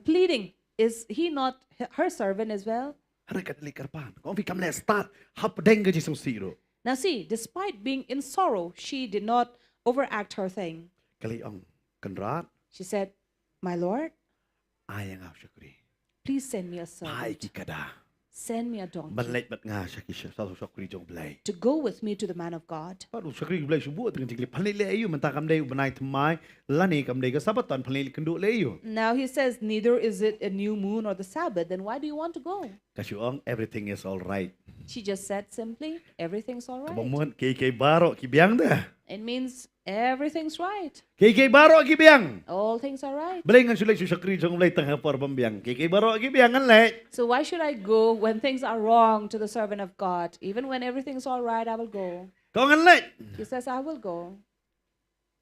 pleading, is he not her servant as well? อะไรกันลิกระปาดก็พี่กำเลสตาร์ฮับเด้งก็จะส่งสีโร Now see, despite being in sorrow, she did not overact her thing. กะลีองกันรัด She said, my Lord, อายังเอาชักรี please send me a พาย servant. กิกระดา Send me a บัน donkey เล็กบัดงาชักกิชสาวชักรีจงเบลย์ to go with me to the man of God. ป้าดูชักรีเบลย์ชูบัวถึงจริงๆพันเล่อยู่มันตากำเดยบันไดทำไมล้านนี่กำเดยก็ซับตันพันเล่กันดูเลยอยู่ Now he says, neither is it a new moon or the Sabbath. Then why do you want to go? กะชูอง everything is all right She just said simply, everything's all กะบอก right. มวนเกย์บาร์โรกิเบียงเด้อ It means everything's right. เกย์บาร์โรกิเบียง All things are right. เบลย์งันชุเล็กชูชักรีจงเบลย์ตั้งหาปอร์บัมเบียงเกย์บาร์โรกิเบียงงั้นแหละ So why should I go when things are wrong to the servant of God? Even when everything's all right, I will go. ก็งั้นแหละ He says, I will go.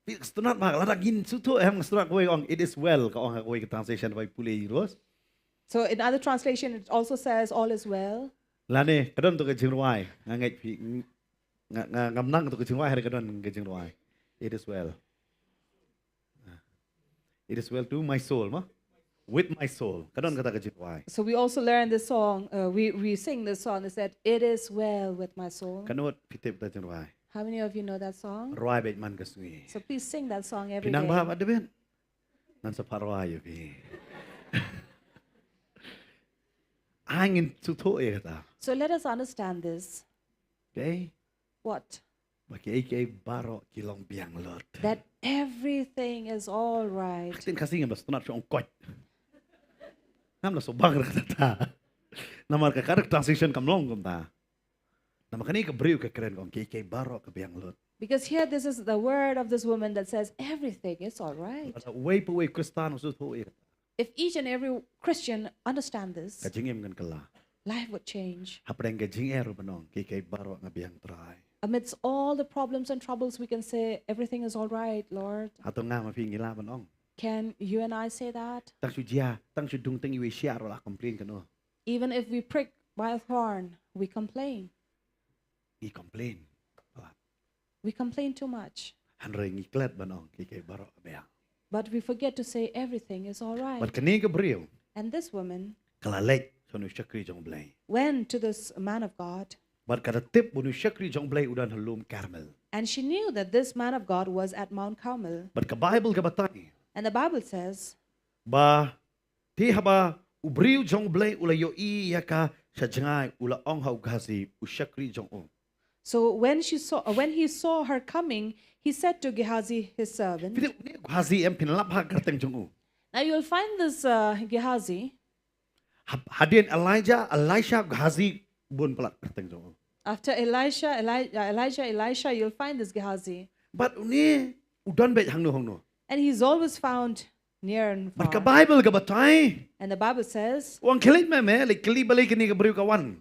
พี่สตุนัดมากแล้วนักยินสุดทั่วแห่งสตุนัดก็ว่าอง it is well ก็องหากว่า translation ไปพูดเลยรู้ So in other translation, it also says, all is well. แล้วนี่กระดอนตัวกระชิงรวายไงพี่งำนั่งตัวกระชิงรวายให้กระดอนกระชิงรวาย it is well it is well to my soul มั้ง with my soul กระดอนกระตากระชิงรวาย So we also learn this song. We sing this song. It said, it is well with my soul. กระโนดพี่เทพกระชิงรวาย How many of you know that song? รวายเบ็ดมันกระสุย So please sing that song every พี่นาง day. บ้าบัดเดบินนั่นสภาพรวายอยู่พี่อ้างเงินสุดทั่วเองตา So let us understand this. เฮ้ย What? ว่าเกย์บาร์โรกิลองเบียงลอด That everything is all right. สิ้นคาซิ่งแบบสตุนัดช่องกอดน้ำเราสบังรักตา Namar ka karak transition kamlong kumta. Nama kani ka brio ka keren kong kay baro ka biyang lot. Because here, this is the word of this woman that says everything is all right. Way pa way Kristano sa to If each and every Christian understand this, Kajingim kan kala. life would change. Hapreng kajing ero banong kay baro nga biyang try. Amidst all the problems and troubles, we can say everything is all right, Lord. Atong nga mapingila banong. Can you and I say that? Tang su dia, tang su dung tang iwe siya ro la complain kano. Even if we prick by a thorn, we complain. I complain. We complain too much. Hanre ngiklet banong kay baro ka biyang. But we forget to say everything is all right. But kani ka brio And this woman kalalek so no syakri jong blay. went to this man of God, But kada tip bunu syakri jong blay udan halum Carmel. and she knew that this man of God was at Mount Carmel. But ka Bible ka batay. And the Bible says, Ba ti haba ubriu jong blay ula yo i yaka sa jangay ula ong hau gazi usyakri jong o. so when he saw her coming, he said to Gehazi, his servant. Pili ni gazi em pinlap ha karteng jong o. Now you'll find this Gehazi, Hadin Elisha gazi bun pelat karteng jong o. after Elisha, you'll find this Gehazi. But ni udan bet hang no. And he's always found near and But ka far. Bible ka batay. And the Bible says Wang kelit me like keli balik ni ka briu kawan.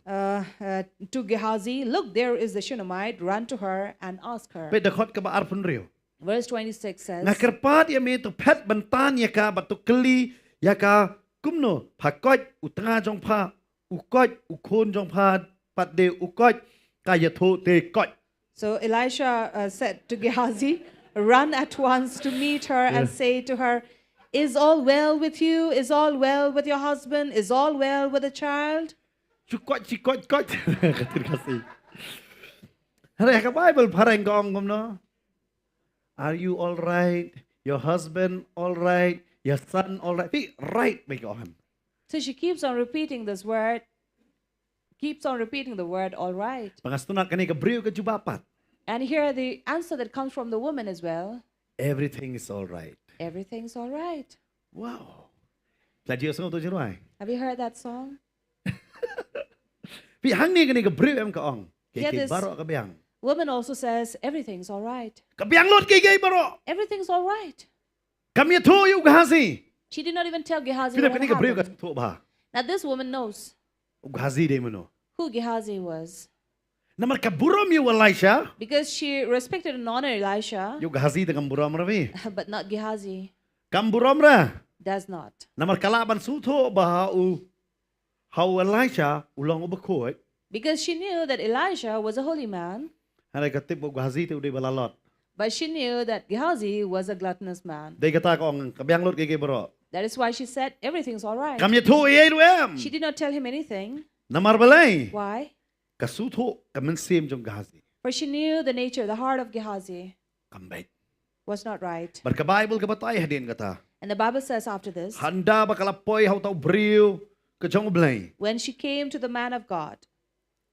to Gehazi, look, there is the Shunammite, run to her and ask her. Bet dakot ka ba arpun rio. Verse 26 says, Nga kerpat ya me to pet bantan ya ka batu keli ya ka kumno pakot utanga jong pa ukot ukon jong pa pat de ukot kaya to te kot. So Elisha said to Gehazi, run at once to meet her and say to her, is all well with you? Is all well with your husband? Is all well with the child? Kot. Katir kasi. Hare ka Bible parang gong kumno. Are you all right? Your husband all right? Your son all right? Be right make him. So she keeps on repeating this word, keeps on repeating the word, all right. Pangastunat kani ka briu ka jubapat. And here the answer that comes from the woman as well, Everything is all right. everything's all right. Wow. Lagi sa to jiruay. Have you heard that song? Pi hang ni kani ka briu em ka ong. Yeah, Kay this- baro ka biyang. Woman also says, everything's all right. Ka biyang lot kay baro. Everything's all right. Kami to yu gahasi. She did not even tell Gehazi Pila what kani ka briu ka happened. to ba. Now this woman knows Gahasi de mo no. who Gehazi was, Namar ka burom yu Elisha. because she respected and honored Elisha, Yu gahasi de kam burom rabi. but not Gehazi Kam burom ra. does not. Namar kalaban suto ba u how Elisha ulang ubakot. Because she knew that Elisha was a holy man, Hare ka tip og gahasi te uday balalot. but she knew that Gehazi was a gluttonous man. Day kata ko ang kabiyang lot kay baro. That is why she said, everything's all right. Kami to iay em. She did not tell him anything. Namar balay. Why? Kasuto kamen sim jong gahasi. For she knew the nature, the heart of Gehazi Kambay. was not right. Bar ka Bible ka batay hadin kata. And the Bible says after this, Handa ba kalapoy how tau briu ka jong blay. when she came to the man of God,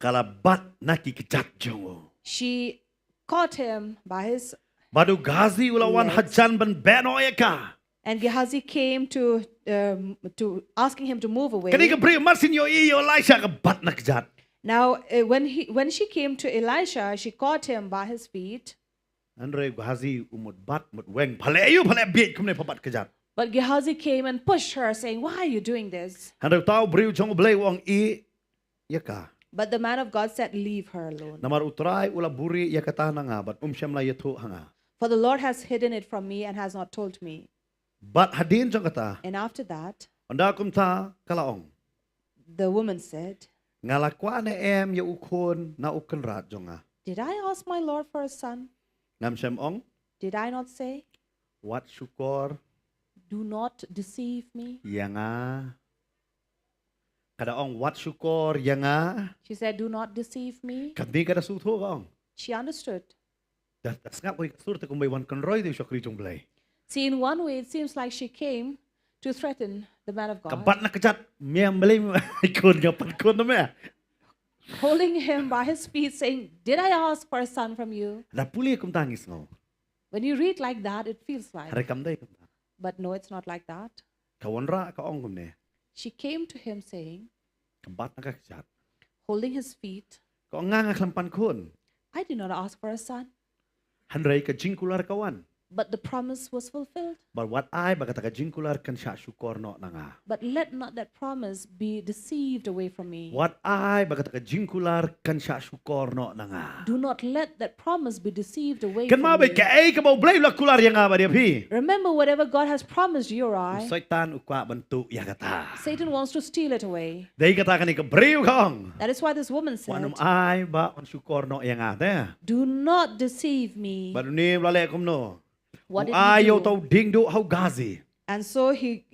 Kalabat nakikijat jong. she caught him by his, Badu gazi ulawan Legs. hajan ban beno ka. and Gehazi came to asking him to move away. Kani ka briu masin yo iyo Elisha ka bat nakijat. Now, when she came to Elisha, she caught him by his feet. Andre gazi umut bat mut weng palayu pala biet kumne pabat kejat. But Gehazi came and pushed her, saying, why are you doing this? Andre tau briu jong blay wong i yaka. But the man of God said, leave her alone. Namar utray ula buri yakata na nga bat syam la yato hanga. For the Lord has hidden it from me and has not told me. Bat hadin jong kata. And after that, Anda kumta kalaong. the woman said, Ngalakwa na em ya ukon na ukon rat jonga. did I ask my Lord for a son? Ngam syam ong Did I not say, wat syukor do not deceive me? yanga. Kada ong wat syukor yanga. She said, do not deceive me. Kami kada suto ong. She understood. Das nga koy surte kung may wan konroy de syokri jong blay. See, in one way, it seems like she came to threaten the man of God, Kabat na kejat miyam blay ikon nga pankon na me. holding him by his feet, saying, did I ask for a son from you? Na puli kum tangis ngo. When you read like that, it feels like. Hare kam day kum. But no, it's not like that. Kawan ra ka ong kum ne. She came to him saying, Kebat nak kejat. holding his feet. Kau ngang kelampan kun. I did not ask for a son, Handrai ke jingkular kawan. but the promise was fulfilled. But what I bagata ke jingkular kan syak syukur no nanga. But let not that promise be deceived away from me. What I bagata ke jingkular kan syak syukur no nanga. Do not let that promise be deceived away Kan from mabe me. ke ai ke bau blai la kular yang apa dia pi. Remember whatever God has promised you or I, Syaitan ukwa bentuk ya kata. Satan wants to steal it away. Dai kata kan ke briu kong. That is why this woman said, Wanum ai ba on syukur no yang ada. do not deceive me. Baru ni balik kum no. What did Ai he yo do? tau ding do hau gazi. And so he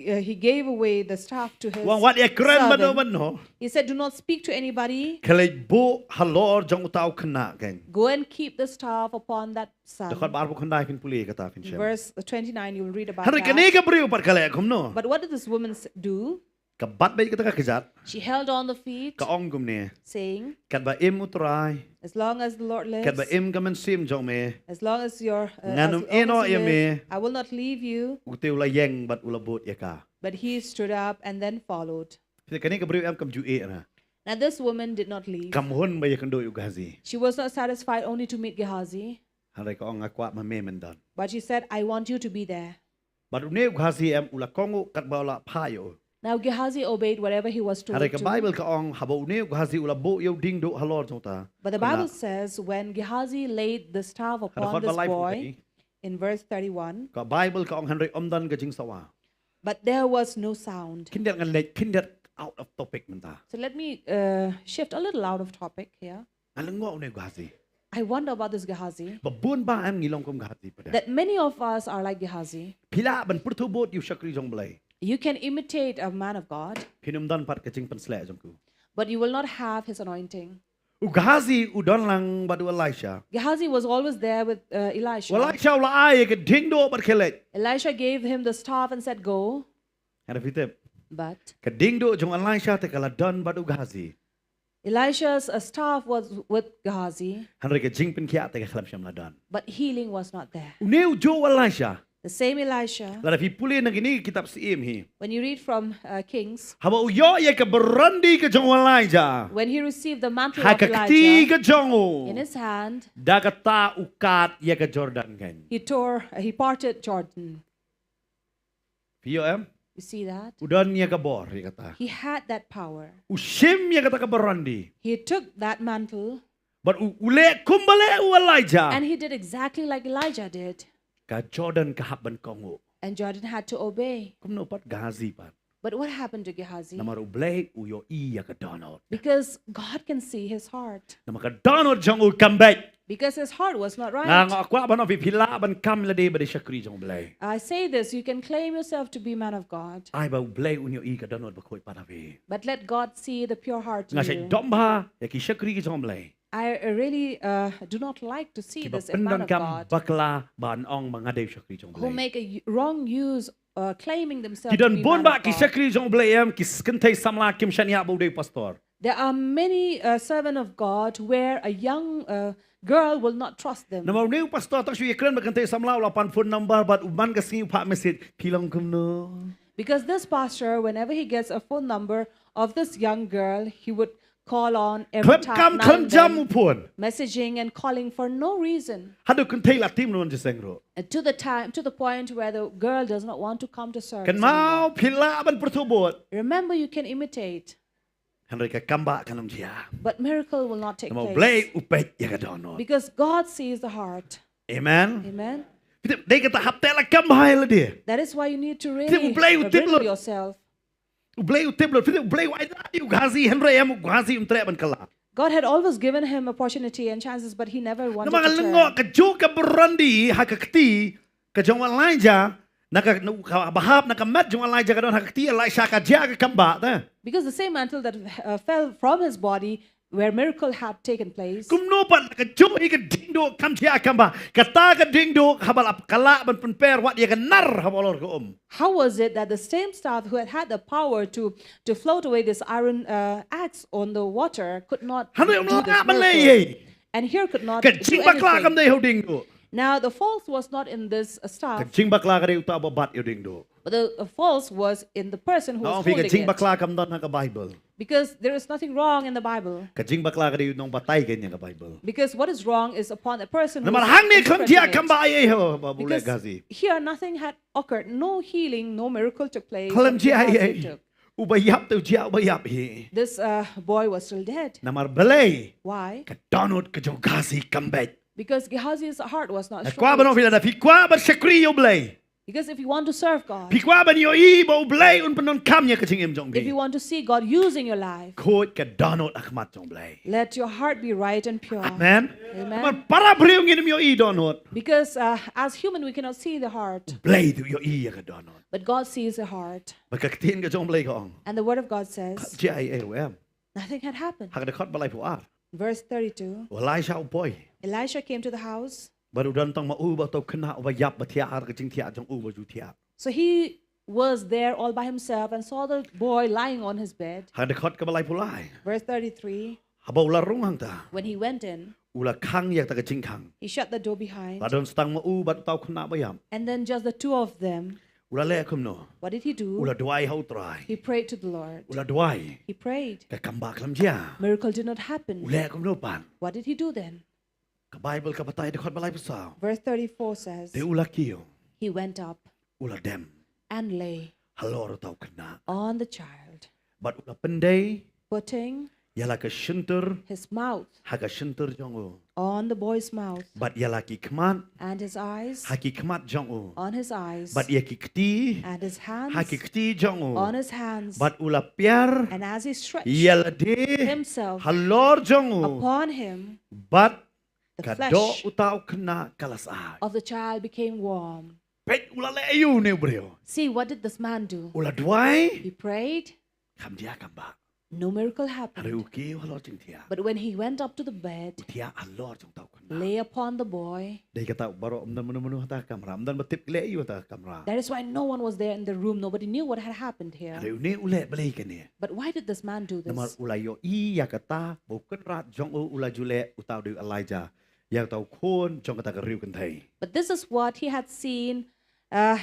gave away the staff to his Wang wat ya keren bano servant. bano. He said, do not speak to anybody. Kelai bu halor jong utau kena kan. Go and keep the staff upon that son. Dekat bar bu kandai fin puli kata fin syam. Verse 29, you will read about Hari kini that. ke briu par kalai kum no. But what did this woman do? Kebat baik kata kejat. She held on the feet, Ka ong gum ni. saying, Kat ba im utrai. as long as the Lord Kat ba lives, im gamen sim jong me. as long as you're, Nganum as long eno as you ya live, me. I will not leave you. Uti ula yeng bat ula bot ya ka. But he stood up and then followed. Kita kini ke briu am kam ju na. Now this woman did not leave. Kam hun ba ya kendo yu gazi. She was not satisfied only to meet Gehazi, Hari ka ong akwat ma me mendan. but she said, I want you to be there. Baru ni gazi am ula kongu kat ba ula payo. Now Gehazi obeyed whatever he was told Hari ka to. Bible ka ong habau ni gazi ula bo yo ding do halor jong ta. But the Bible says when Gehazi laid the staff Hari upon khot ba this life boy, ni. in verse 31, Ka Bible ka ong handai omdan ka jing sawa. but there was no sound. Kinder ngan lek kinder out of topic menta. So let me shift a little out of topic here. Alengo ni gazi. I wonder about this Gehazi. Babun ba am ngilong kum gazi pada. That many of us are like Gehazi. Pila ban pertubot yu syakri jong belai. You can imitate a man of God, Pinumdan pat ka jing penslek jong ku. but you will not have his anointing. U gazi udon lang badu Elisha. Gehazi was always there with Elisha. Elisha ula ai ke ding do bat kelek. Elisha gave him the staff and said, go. Ada fitep. But Ke ding do jong Elisha te kala don badu gazi. Elisha's staff was with Gehazi, Hanre ke jing pen kia te ka khalam syam ladan. but healing was not there. Uneu jo Elisha. The same Elisha, Lara fi puli nang ini kitab siim hi. when you read from Kings, Haba uyo ye ke berandi ke jong Elijah. when he received the mantle of Hakakti Elijah ke jongo. in his hand, Dagata ukat ye ke Jordan kan. he parted Jordan. Piyo em. You see that? Udan ye ke bor ye kata. He had that power. Usim ye kata ke berandi. He took that mantle But ule kumbale u Elijah. and he did exactly like Elijah did. Ka Jordan ka haban kongo. And Jordan had to obey. Kum no pat gazi pat. But what happened to Gehazi? Namar ublay uyo iya ka donot. Because God can see his heart. Namar ka donot jong u kambek. Because his heart was not Nang right. akwa ban fi pila ban kam lade ba de shakri jong blay. I say this, you can claim yourself to be man of God, Ai ba ublay unyo i ka donot ba koi panavi. but let God see the pure heart in Nga say you. domba ya ki shakri jong blay. I really do not like to see Ki this ba in man pendan of kam God bakla ban ong mga de shakri jong who blay. make a wrong use, claiming themselves Ki to don be bon man ba of ki God. shakri jong blay em ki skentay samla kim shania bo de pastor. There are many servants of God where a young girl will not trust them. Namau neu pastor tak syu ekran bakantay samla ula pan phone number bat uban ka singi pa message pilong kum no. Because this pastor, whenever he gets a phone number of this young girl, he would call on every Klem time, kam now klem and jam then, upon. messaging and calling for no reason. Hadu kentay la tim non jisengro. To the point where the girl does not want to come to service Kan mau anymore. pila ban pertubot. Remember, you can imitate, Henry ka kamba kanam jia. but miracle will not take Namau place. blay upet ya ka donot. Because God sees the heart. Amen. Amen. They kata hapte la kambay la dia. That is why you need to Kita really mulai utip bring lo. yourself. Ublay utip lo. Ublay wa ida yu gazi Henry em gazi umtre ban kala. God had always given him opportunity and chances, but he never wanted Namang to lengo turn. ka jo ka berandi hakakti ka jong Elijah naka bahap naka mat jong Elijah ka don hakakti Elisha ka ja ka kamba ta. Because the same mantle that fell from his body where miracle had taken place, Kumno pan ka jo i ka dingdo kam ja kamba kata ka dingdo habal ap kala ban penper wat ya ka nar habalor ko how was it that the same staff who had had the power to float away this iron axe on the water could not Henry do this umla miracle? malay. And here could not Ka do jing bakla kam anything. dai ho dingdo. Now the false was not in this Ka staff, jing bakla ka dai uta babat yo dingdo. but the false was in the person who Na was fi ka holding jing it. bakla kam don ka Bible. Because there is nothing wrong in the Bible. Kajing bakla ka di nong batay ganyan ka Bible. Because what is wrong is upon the person who Naman is hang ni kang dia interpreting kang it. ba ho babule Because gazi. here nothing had occurred. No healing, no miracle took place. Kalam but dia Gehazi took. ubayap tu dia ubayap he. This boy was still dead. Namar belay Why? ka donut ka jong gazi kambet. Because Gehazi's heart was not Kwa ba no strong. fila da fikwa ba sekri yo belay. Because if you want to serve God, Fikwa ba niyo i ba belay un panon kam niya kajing im jong if you bi. want to see God using your life, Kot ka donut akmat jong belay. let your heart be right and pure. Amen. Amen. Naman para briung inim yo i donut. Because as human, we cannot see the heart, Belay tu yo i ka donut. but God sees the heart. Magkakatiin ka jong belay ko. And the word of God says, Dia em. nothing had happened. Hak dekot balay puar. Verse 32, Elisha upoy. Elisha came to the house. Baru dantang mauba tau kena ubayap batiar kajing tia jong uba ju tia. So he was there all by himself and saw the boy lying on his bed. Hak dekot ka balay pulay. Verse 33, Habaw larung hang ta. when he went in, Ula kang yak ta kajing kang. he shut the door behind. Badon stang mauba tau kena bayam. And then just the two of them, Ula le kum no. what did he do? Ula duai hau try. He prayed to the Lord. Ula duai. He prayed. Ka kambak lam dia. Miracle did not happen. Ula kum no pan. What did he do then? Ka Bible ka patay dekot balay pusaw. Verse 34 says, Te ula kiyo. he went up Ula dem. and lay Halor tau kena. on the child, But ula penday. putting Yala ka shinter. his mouth Haka shinter jong u. on the boy's mouth But yala ki kmat. and his eyes Haki kmat jong u. on his eyes But yaki kti. and his hands Haki kti jong u. on his hands. But ula piar. And as he stretched Yala de. himself Halor jong u. upon him, But the kado flesh utaw kena kalasay. of the child became warm. Pet ula le ayu ne bro. See, what did this man do? Ula duai. He prayed, Kam dia kamba. no miracle Hari happened. uki halor jing tia. But when he went up to the bed, Tia halor jong tau kena. lay upon the boy. Dai kata baro amdan menu hata kamera. Amdan batip le ayu hata kamera. That is why no one was there in the room. Nobody knew what had happened here. Hari uni ule beli kene. But why did this man do Namar this? ula yo i ya kata bukan rat jong u ula jule utaw di Elijah. Yang tau kon jong kata keriu kentai. But this is what he had seen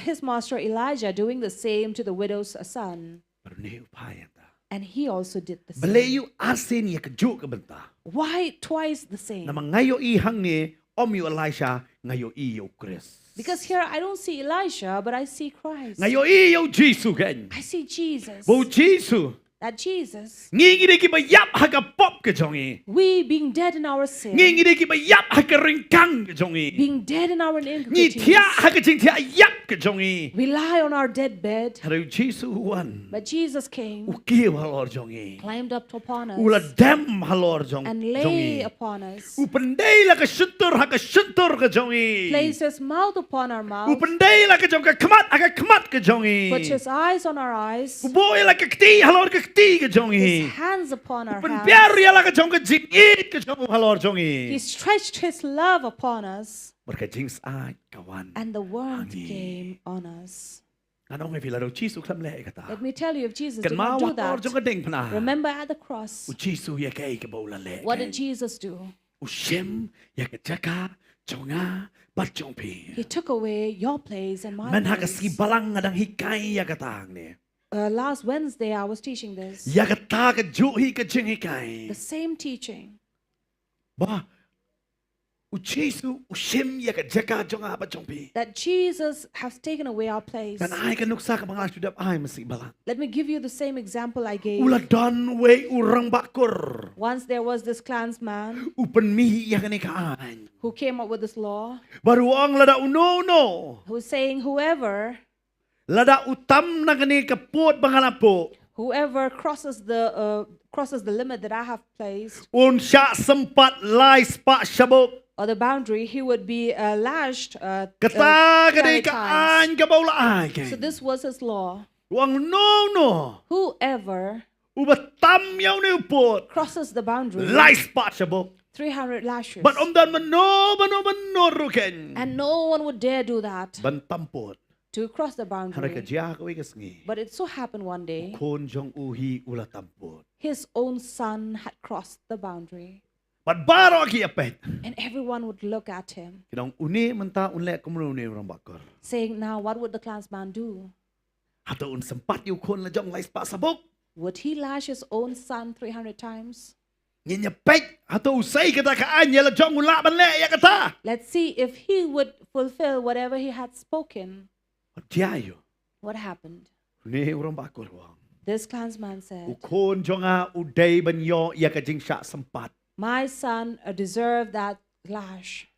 his master Elijah doing the same to the widow's son. Baru ni upaya ta. And he also did the same. Belayu asin ya kejuk ke benta. Why twice the same? Nama ngayo i hang ni om yu Elisha ngayo i yo Chris. Because here I don't see Elisha, but I see Christ. Ngayo i yo Jesus kan. I see Jesus. Bo Jesus. That Jesus, Ngi ngi ki ba yap ha ka pop ke jong i. we being dead in our sin, Ngi ngi ki ba yap ha ka ringkang ke jong i. being dead in our Ngi iniquities, tia ha ka jing tia yap ke jong i. we lie on our dead bed. Haru Jesus wan. But Jesus came, Uki halor jong i. climbed up upon Ula us, dem halor jong and jong lay i. upon us, Upandai la ka shuntur ha ka shuntur ke jong i. placed his mouth upon our mouth, Upandai la ka jong ka kmat ha ka kmat ke jong i. put his eyes on our eyes, Uboy la ka kti halor ka kti ke jong i. his hands upon our Upan hands. biar ya la ka jong ka jingit ke jong halor jong He i. stretched his love upon us, Berka jings ai kawan. and the warmth Amen. came on us. Ano ngai pila do Jesus klam le kata. Let me tell you, if Jesus Kan did not do mawat or jong ka that, ding pana. remember at the cross, U Jesus ya kai ka bola le. what did Jesus do? U shem ya ka jaka jonga bat jong pi. He took away your place and my Man ha ka si place. balang ngadang hikai ya ka tang ni. Last Wednesday, I was teaching this. Ya ka ta ka ju hi ka jing hikai. The same teaching. Ba. U Jesus u shem ya ka jaka jonga bat jong pi. That Jesus has taken away our place. Kan ai ka nuksa ka mga studap ai masi balang. Let me give you the same example I gave. Ula don we urang bakur. Once there was this clansman Upan mi ya ka ni kaan. who came up with this law, Baru ang lada uno. who was saying whoever Lada utam na gani kapot bangalapo. crosses the limit that I have placed, Un sya sempat lai spa syabuk. or the boundary, he would be lashed Kata 20 gani times. kaan ka baula ai. So this was his law. Wang no. Whoever Ubatam yaw ni upot. crosses the boundary, Lai spa syabuk. 300 lashes. But dan mano ruken. And no one would dare do that, Bantampot. to cross the Haraka boundary. jiya ka wikas ngi. But it so happened one day, Kon jong uhi ula tampot. his own son had crossed the boundary. But baro ki apet. And everyone would look at him, Kinang uni menta unle kumunu ni orang bakar. saying, now what would the clansman do? Hato un sempat yu kon la jong lai spa sabuk. Would he lash his own son 300 times? Nhìn nhập bách, tôi usay kata ka anya la jong ula ban le ya kata. Let's see if he would fulfill whatever he had spoken. Diayo. What happened? Ni orang bakul wang. This clansman said, Ukon jonga uday ban yo ya ka jing sya sempat. my son deserved that lash.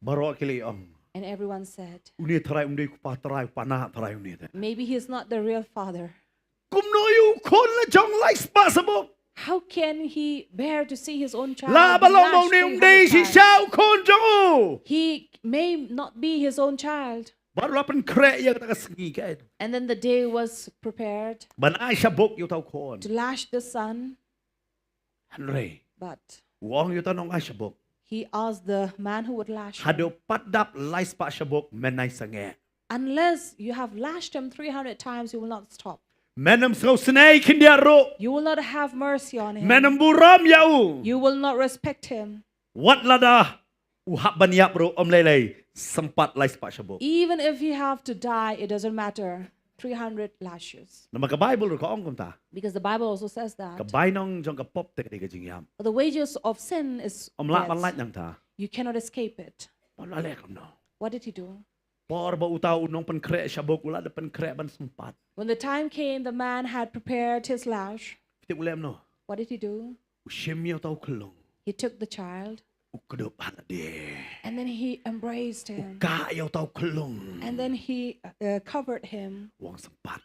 Baro kili ong. And everyone said, Uni tarai undi kupa tarai pana tarai uni ta. maybe he's not the real father. Kum no yu kon la jong life possible. How can he bear to see his own child La be balong mo lashed ni 300 undi si times? sya ukon jong. He may not be his own child. Baru lapan krek ya kata ka sengi kan. And then the day was prepared Ban ai sya bok yu tau kon. to lash the son, Henry. but Wang yu tanong ai sya bok. he asked the man who would lash him, Hado padap life pa sya bok menai sange. unless you have lashed him 300 times, you will not stop. Menam srau senai kindia ro. You will not have mercy on him. Menam buram yau. You will not respect him. Wat lada. Uhap banyak bro om lelei. Sempat life pa sya bok. Even if he have to die, it doesn't matter. 300 lashes. Nama ka Bible ro ka ong kum ta. Because the Bible also says Ka that. bainong jong ka pop te ka jing yam. The wages of sin is Om la ban light death. nang ta. You cannot escape it. Om la le kam no. What did he do? Por ba utau nong pen krek sya bok ula de pen krek ban sempat. When the time came, the man had prepared his lash. Kita ulem no. What did he do? Ushim yo tau kelong. He took the child Ukudup hana de. and then he embraced him. Ka yo tau kelong. And then he covered him. Wang sempat.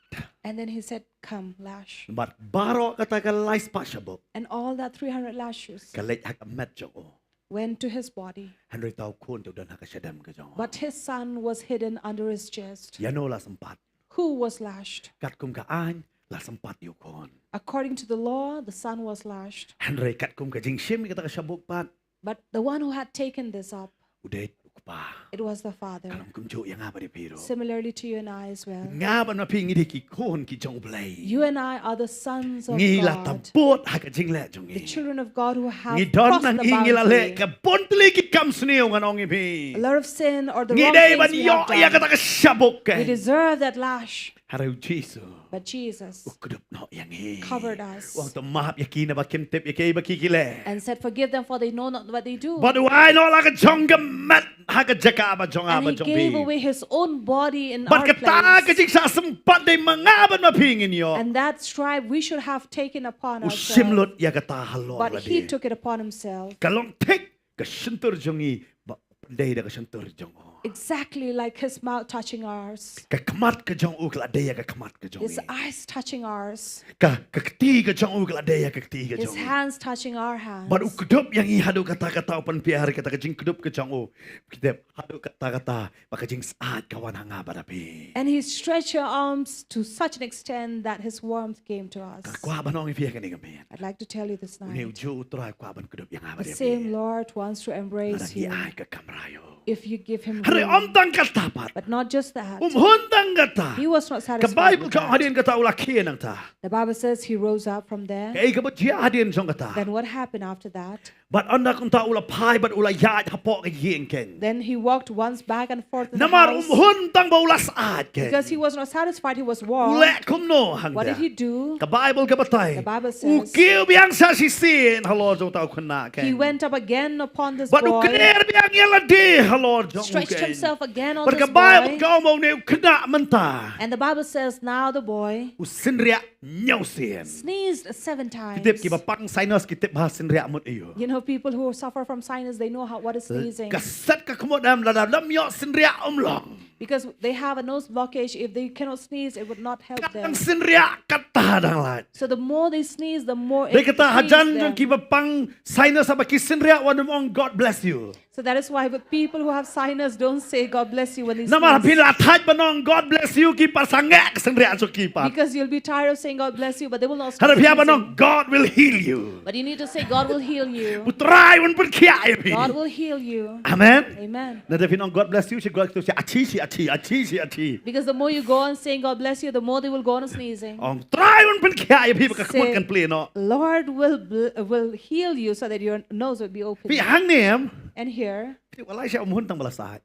And then he said, come, lash. But baro kata ka life pa sya bok. And all that 300 lashes Ka lek hak met jong o. went to his body. Henry tau kun tu dan hak syadam ka jong. But his son was hidden under his chest. Yano la sempat. Who was lashed? Kat kum ka an la sempat yu kon. According to the law, the son was lashed. Henry kat kum ka jing shim kata ka syabuk pat. But the one who had taken this up, Uday ukpa. it was the father. Kalam kum jo yang apa di piro. Similarly to you and I as well. Nga ban ma pi ngi ki kon ki jong blai. You and I are the sons of Ngi la God, tabot hak ka jing le jong the ngi. children of God who have Ngi don crossed nang the ingi la le boundary. ka bontli ki kam sneo ngan ong pi. A lot of sin or the Ngi wrong dai things ban we yo have ya done. kata ka syabuk ka. We deserve that lash. Harau Jesus. But Jesus Ukudup no yang hi. covered us Wang tu mahap yakina ba kintip yakai ba kikile. and said, forgive them for they know not what they do. But why no la ka jong ka mat hak ka jaka ba jong And ba he jong gave pi. away his own body in But our kata ka place. jing sa sempat day mangaban mapingin yo. And that stripe we should have taken upon ourselves. Usimlot ya kata halor But la he de. took it upon himself. Kalong tek ka sentur jongi ba day da ka sentur jong. Exactly like his mouth touching ours, Ka kamat ka jong u kala day ka kamat ka jong. his eyes touching ours, Ka kati ka jong u kala day ka kati ka his jong. hands touching our hands. But ukudup yang i hadu kata-kata upan piari kata ka jing kudup ka jong u. Kita hadu kata-kata ba ka jing saat kawan hanga ba dapi. And he stretched your arms to such an extent that his warmth came to us. Kwa ba nong ipiya ka ni gamin. I'd like to tell you this Ni night. ujo utray kwa ban kudup yang aba The dapi. same Lord wants to embrace Lagi you ay ka kamrayo. if you give him Hari room. omtang katapat. But not just that. Huntang kata. He was not Ka satisfied Bible with ka that. hadin kata ulaki nang ta. The Bible says he rose up from there. Kay ka ba jiya hadin jong kata. Then what happened after that? But anda kung ta ula pai but ula yaad hapo ka yin ken. Then he walked once back and forth in the Namar house. huntang ba ula saad ken. Because he was not satisfied, he was warm. Ule kum no hang What did he da. do? Ka Bible ka batay. The Bible says Ukiw biyang sa sisin halo jong tao kuna ken. he went up again upon this But boy, ukler biyang yala di halo jong stretched ken. himself again on But ka this Bible boy. ka mo ne kuna manta. And the Bible says now the boy Usinria nyaw sin. sneezed 7 times. Kitip kiba pang sinus kitip ba sinria mot iyo. You know, people who suffer from sinus, they know what is sneezing. Kaset ka kumodam ladam lam yo sinria umlong. Because they have a nose blockage. If they cannot sneeze, it would not help them. Kadang sinria katadang lat. So the more they sneeze, the more They it kata pains hajan them. jong kiba pang sinus apa ki sinria wadumong God bless you. So that is why with people who have sinus, don't say God bless you when they Namar sneeze. pila thaj banong God bless you ki pasangek sinria so kipa. Because you'll be tired of saying God bless you, but they will not stop Harap ya sneezing. banong God will heal you. But you need to say God will heal you. Putray un pun kia pi. God will heal you. Amen. Amen. Na definong God bless you si God tu si achi. Because the more you go on saying God bless you, the more they will go on sneezing. Ong try un pun kia pi ka kumot Say, kan play no. Lord will heal you so that your nose will be open. Pi hang nem. And here, Walay siya umuhuntang balasahit.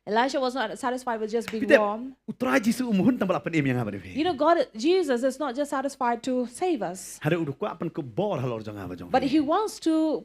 Elisha was not satisfied with just being Kita warm. utrai Jisu umuhun tambal apan yang apa You know, Jesus is not just satisfied to save us, Hari udah kuat apan ke bor halor jang apa jang. but He wants to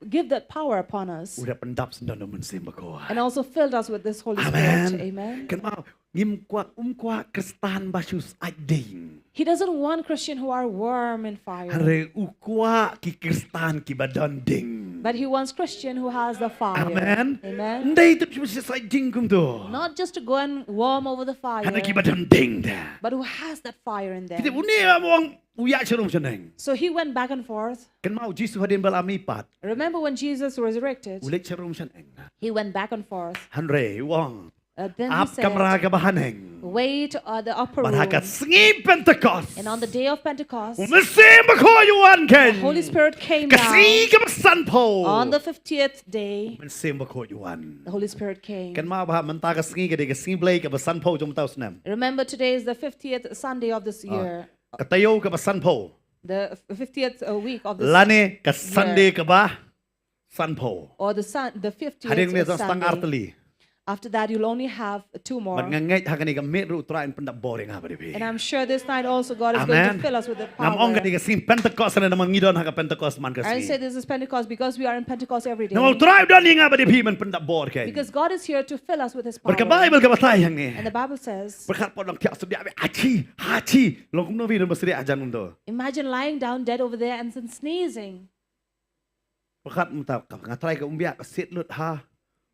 give that power upon us, Udah pendap sendan men sembako. and also filled us with this Holy Amen. Spirit. Amen. Kan mau ngim kuat Kristan basus ading. He doesn't want Christians who are warm in fire, Hari ukwa ki Kristan ki badan ding. but He wants Christian who has the fire. Amen. Amen. Ndai tu cuma sai ding kum tu. Not just to go and warm over the fire, Hari ki badan ding dah. but who has that fire in Kita them. uni among uyak cerum seneng. So He went back and forth. Kan mau Jisu hadin balami pat. Remember when Jesus resurrected, Ulik cerum seneng. He went back and forth. Hanre wong. Then He Ap kamera said, ka bahaneng. wait at the upper room. Barhakat sengi Pentecost. And on the day of Pentecost, Umesembako yuan the ken. Holy Spirit came down. Kasi ka sanpo. On the 50th day, Umesembako yuan. the Holy Spirit came. Kan mau bah menta ka sengi ka de ka sengi blay ka sanpo jom tau senam. Remember, today is the 50th Sunday of this year, Katayo ka sanpo. the 50th week of this, Lane ka Sunday ka ba sanpo. or the 50th Hadin ni stang Sunday. arteli. After that, you'll only have 2 more. Mangangait hakani ka metro train pendap boring ha bari. And I'm sure this night also God is going to Amen. fill us with the Namong ka power. de ka sing Pentecost na naman ngidon ha ka Pentecost man ka I say sengi. this is Pentecost because we are in Pentecost every day. Namong try don nga bari pi man pendap bor ken. Because God is here to fill us with His power. Berka Bible ka batay hang ni. And the Bible says, Berkat podong tiak sedia be hachi. Long kum no vi no masri ajan mundo. imagine lying down dead over there and then sneezing. Berkat muta ka ngatrai ka umbia ka sit lut ha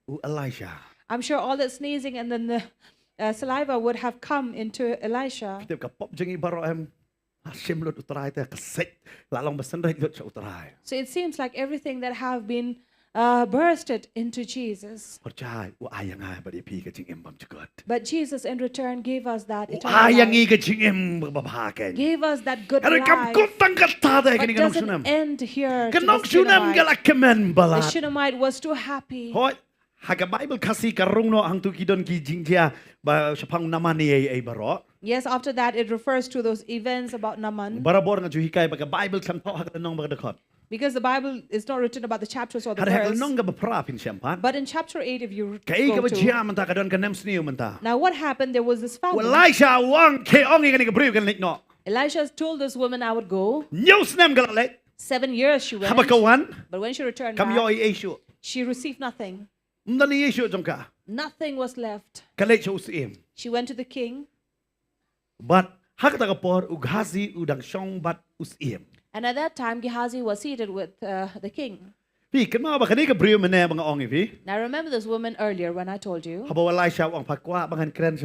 u Elisha. I'm sure all that sneezing and then the saliva would have come into Elisha. Kita ka pop jengi baro em. Hasim lut utrai te ka set la long besendai lut sa utrai. So it seems like everything that have been bursted into Jesus. Percaya u ayang ha bari pi ka jing em bam jugot. But Jesus in return gave us that U eternal ayang i life. ka jing em babha ken. Gave us that good Ada kam life. kutang ka ta de But kini kanong doesn't sunam. end here. to Kanong the sunam Shunammite. galak kemen The balat. Shunammite was too happy. Hoi, haga Bible kasih karung no hang tu kidon ki jingja ba sapang naman ni ay baro. Yes, after that it refers to those events about Naaman. Barabor nga juhikay baga Bible kan po haga nong baga dekot. Because the Bible is not written about the chapters or the Ada haga verse. nong ga beprapin siyampan. But in chapter 8, if you Kay ka go ba to, jiya man ta kadon ka nem sniu man ta. now what happened, there was this family. Elisha wang ke ongi ka ni ka brief kan no. Elisha told this woman, I would go. News nem galak. 7 years she went. Habakawan But when she returned kam yo back, i issue. she received nothing. Mdani issue jongka. Nothing was left. Kalek sa usim. She went to the king. But hak ta kapor ughazi udang syong bat usim. And at that time, Gehazi was seated with the king. Pi kan ma ba kani ka brief man mga ongi pi. Now remember this woman earlier when I told you. Habo Elisha wang pakwa bangan kren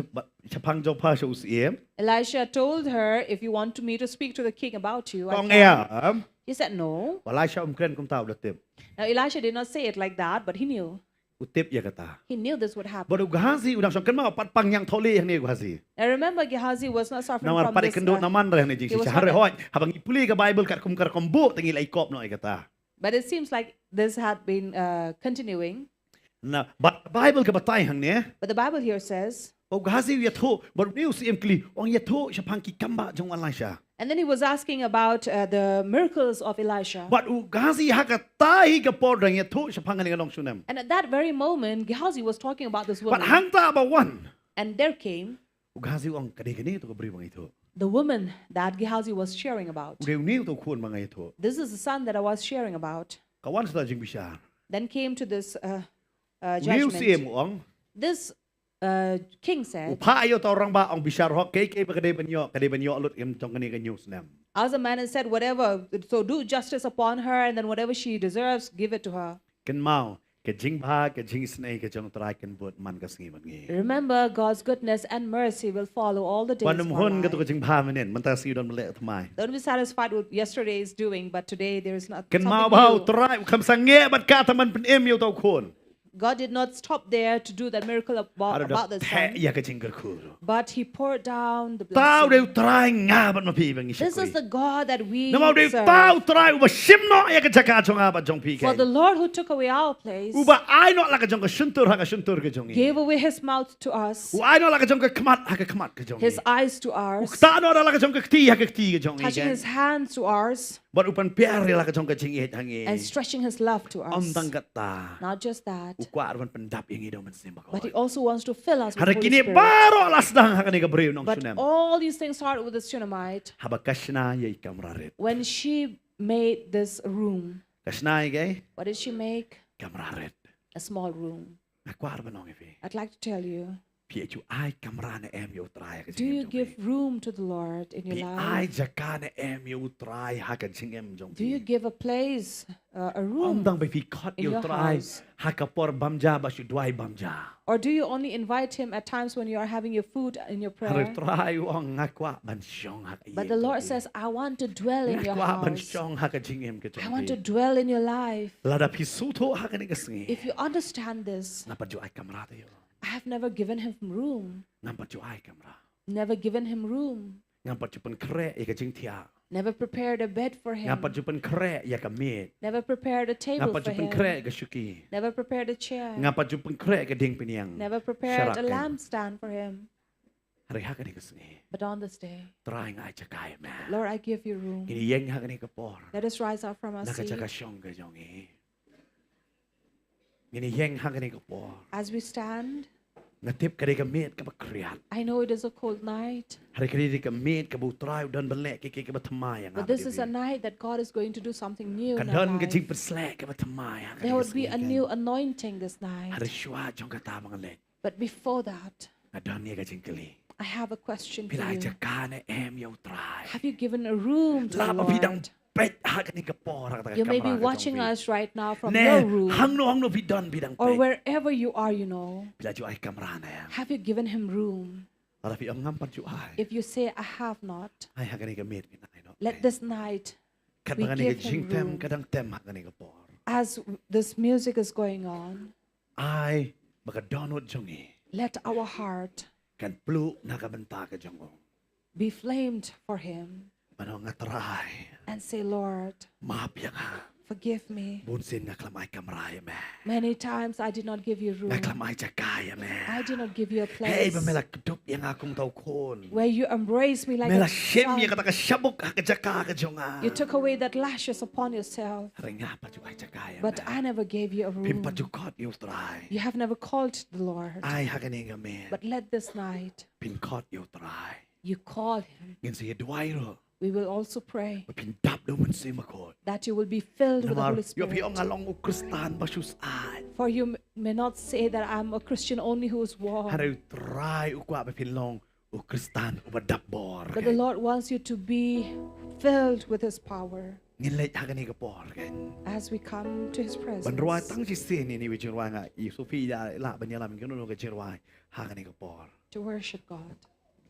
sapang jo pa sa usim. Elisha told her, if you want me to speak to the king about you, I Kong can. em. He said no. Elisha kren kum tau datip. Now Elisha did not say it like that, but he knew. Utip ya kata. He knew this would happen. Baru Gehazi udang syong kan ma pat pang yang tholi yang ni Gehazi. Now remember, Gehazi was not suffering Namar from pare this. kendo naman reh ni he jing was si hare not- hoy habang ipuli ka Bible kat kum bu tengi lai kop no ay kata. But it seems like this had been continuing. Na but Bible ka batay hang ni. But the Bible here says, O Gehazi ya tho baru ni usim kli ong ya tho sapang ki kamba jong Elisha. and then he was asking about the miracles of Elisha. But u Gehazi hakatai ka podang ya tho sapang ni kanong sunam. And at that very moment, Gehazi was talking about this But woman. hang ta ba one. And there came U Gehazi ong kani to ka bri bang ito. the woman that Gehazi was sharing about. U ni to kun mga ito. This is the son that I was sharing about. Kawan sa jing bisa. Then came to this Niu sim judgment. ong This king said, upa ayo ta orang ba ang bisar ho kay ba kadai banyo alut im tong kani ka news nam. as a man and said, whatever, so do justice upon her, and then whatever she deserves, give it to her. Kan mau ka jing snai ka jong try kan bot man ka sngi man ngi. Remember, God's goodness and mercy will follow all the days of Panum our hun ka to ka life. jing manen man ta si don male tmai. Don't be satisfied with yesterday's doing, but today there is not Kan something mau bau new. try kam sange bat ka taman pen em yo to kun. God did not stop there to do that miracle about this son, ya ka jing kur. but He poured down the Tau blessing. de try nga bat ma pi bang This is the God that we Na mau de serve. tau try uba simno ya ka jaka jong ba jong pi For the ka. Lord who took away our place Uba ai no la ka jong ka shuntur ha ka shuntur ka jong. gave away His mouth to us, U ai no la ka jong ka kmat ha ka kmat ka jong. His eyes to ours, Ta no la ka jong ka ti ha ka ti ka jong. touching His hands to ours, But upan piari la ka jong ka jing et hangi. and stretching His love to Om us. tangkat ta. Not just that, Ukwa arwan pendap yang ido mensimba But He kau. also wants to fill us with Hari Holy kini Spirit. baru alas dang hakani gabriel nong But Shunammite. all these things start with the Shunammite. Habakashna ye kamrarit. When she made this room, Kashna ye what did she make? kamrarit. A small room. Ukwa arwan nong ifi. I'd like to tell you, Piachu ai kamrana em yo try. do you give room to the Lord in Pi your ai life? jakana em yo try hakan em jong. Do you give a place, a room? Omdang by kot in yo your try. house? Hakapor bamja basu duai bamja. Or do you only invite Him at times when you are having your food in your Hari prayer? try wong ngakwa bansyong hak. But the Lord says, I want to dwell in your ngakwa house. bansyong hakan em ke I want to dwell in your life. Lada pisuto hakan kesengi. If you understand this, Napa jo ai kamra yo. I have never given Him room. Nampak jo ai kamra. Never given Him room. Nampak jo pen kre ya kajing tia. Never prepared a bed for Nampak Him. jo pen kre ya kamit. Never prepared a table Nampak for jo pen Him. kre ya syuki. Never prepared a chair. Nampak jo pen kre ya ding piniang. Never prepared a Syarakan. lampstand for Him. Hari hakan kesengi. But on this day, Try ngai cakai ma. Lord, I give you room. Ini yang hakan kapor. Let us rise up from our Naka seat. caka syong ke jongi. Ini yang hakan kapor. As we stand, Ngatip kade kamit ka bakriat. I know it is a cold night, Hari kade kamit ka butrai dan belek ke ke batamai yang. but this is a night that God is going to do something new in our Kadon kajing life. perslek ke batamai. There would be a new anointing this Hari night. syua jong kata mengelek. But before that, Kadon ni kajing keli. I have a question for Bila you. jakane em yo try. Have you given a room to the Lama bidang Lord? pet hakan ni kapor. You may be watching us right now from your room hang no bidon bidang or pet. wherever you are, you know. Bila jo ai kamera na. Have you given Him room? Ara fi ang ngampat jo ai. If you say, I have not, Ai hakan ni kamit ni no. let this night, kadang ni give kajing him tem room. kadang tem hakan ni kapor. as this music is going on, Ai baka donut jongi. let our heart Kan plu nakabenta ka jongo. be flamed for Him Manong ngatray. and say, Lord, Maap ya nga. forgive me. Bunsin nga klamay kamraya me. Many times I did not give you room. Nga klamay jakaya me. I did not give you a Hey, place ba mela kedup yang akong tau kon. where you embraced me like Mela a shim son. ya kata ka syabuk ka jaka ka jonga. You took away that lashes upon yourself, Ringa pa jo ay jakaya but me. I never gave you a room. Pimpa jo kot yo try. You have never called the Lord, Ay hakaning me. but let this night Pin kot yo try. you call Him. Ngin siya duwairo. We will also pray Pindap do man si makot. that you will be filled with the Namar, Holy yo pi Spirit. ang along o kristan basus ay. For you may not say that I'm a Christian only who is warm, Haraw try ukwa pa pinlong o kristan o badabor. but the Lord wants you to be filled with His power Ngilit hakaning kapor. Kan. as we come to His presence. Banruay tang si sin ni wijirway nga. Yusufi ya la banyalam gano'n ka jirway. Hakaning kapor. To worship God.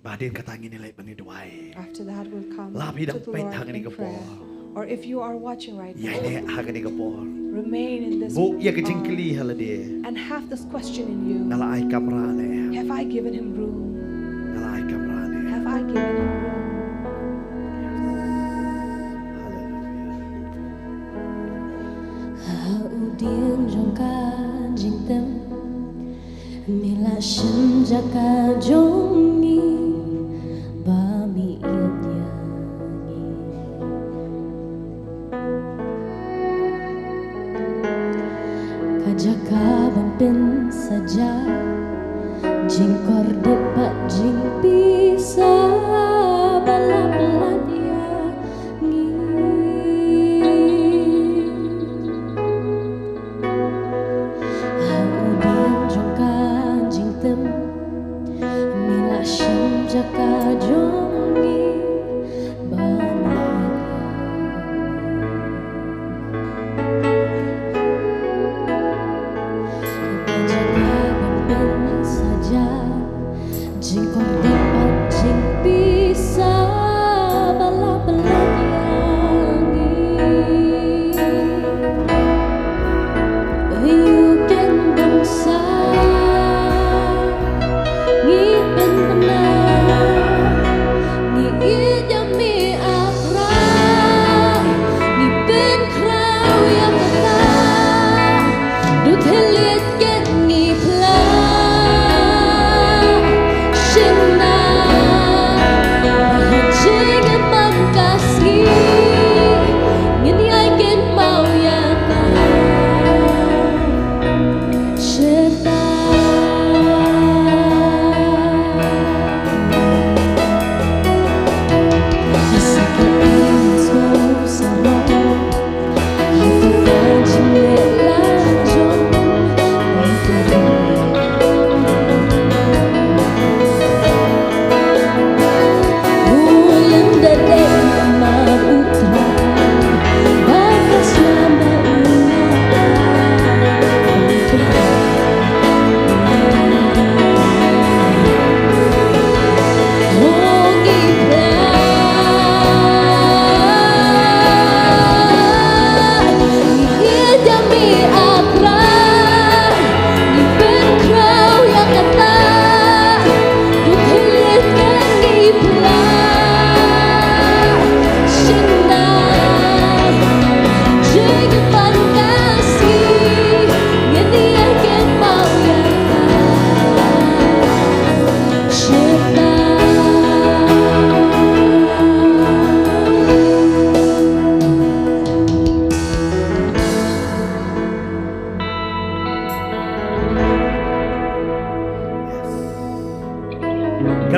Badin katangin nila banidway. After that, we'll come Labi to ng the pet Lord hanggang in ni prayer. kapor. Or if you are watching right Yay now, ne hakaning kapor. remain in this Bu ya kajingkili halade. and have this question in you. Nala ay kamrane. Have I given Him room? Nala ay kamrane. Have I given Him room? Haudian jongka jingtem Mila shem jaka jongi Bami idyangi Kajaka bampin saja Jingkor depat jing bisa Balap-balap yangi Haudian jongka jingtem Mila shem jaka jongi Bami Kajaka bampin saja Jingkor dapat jing bisa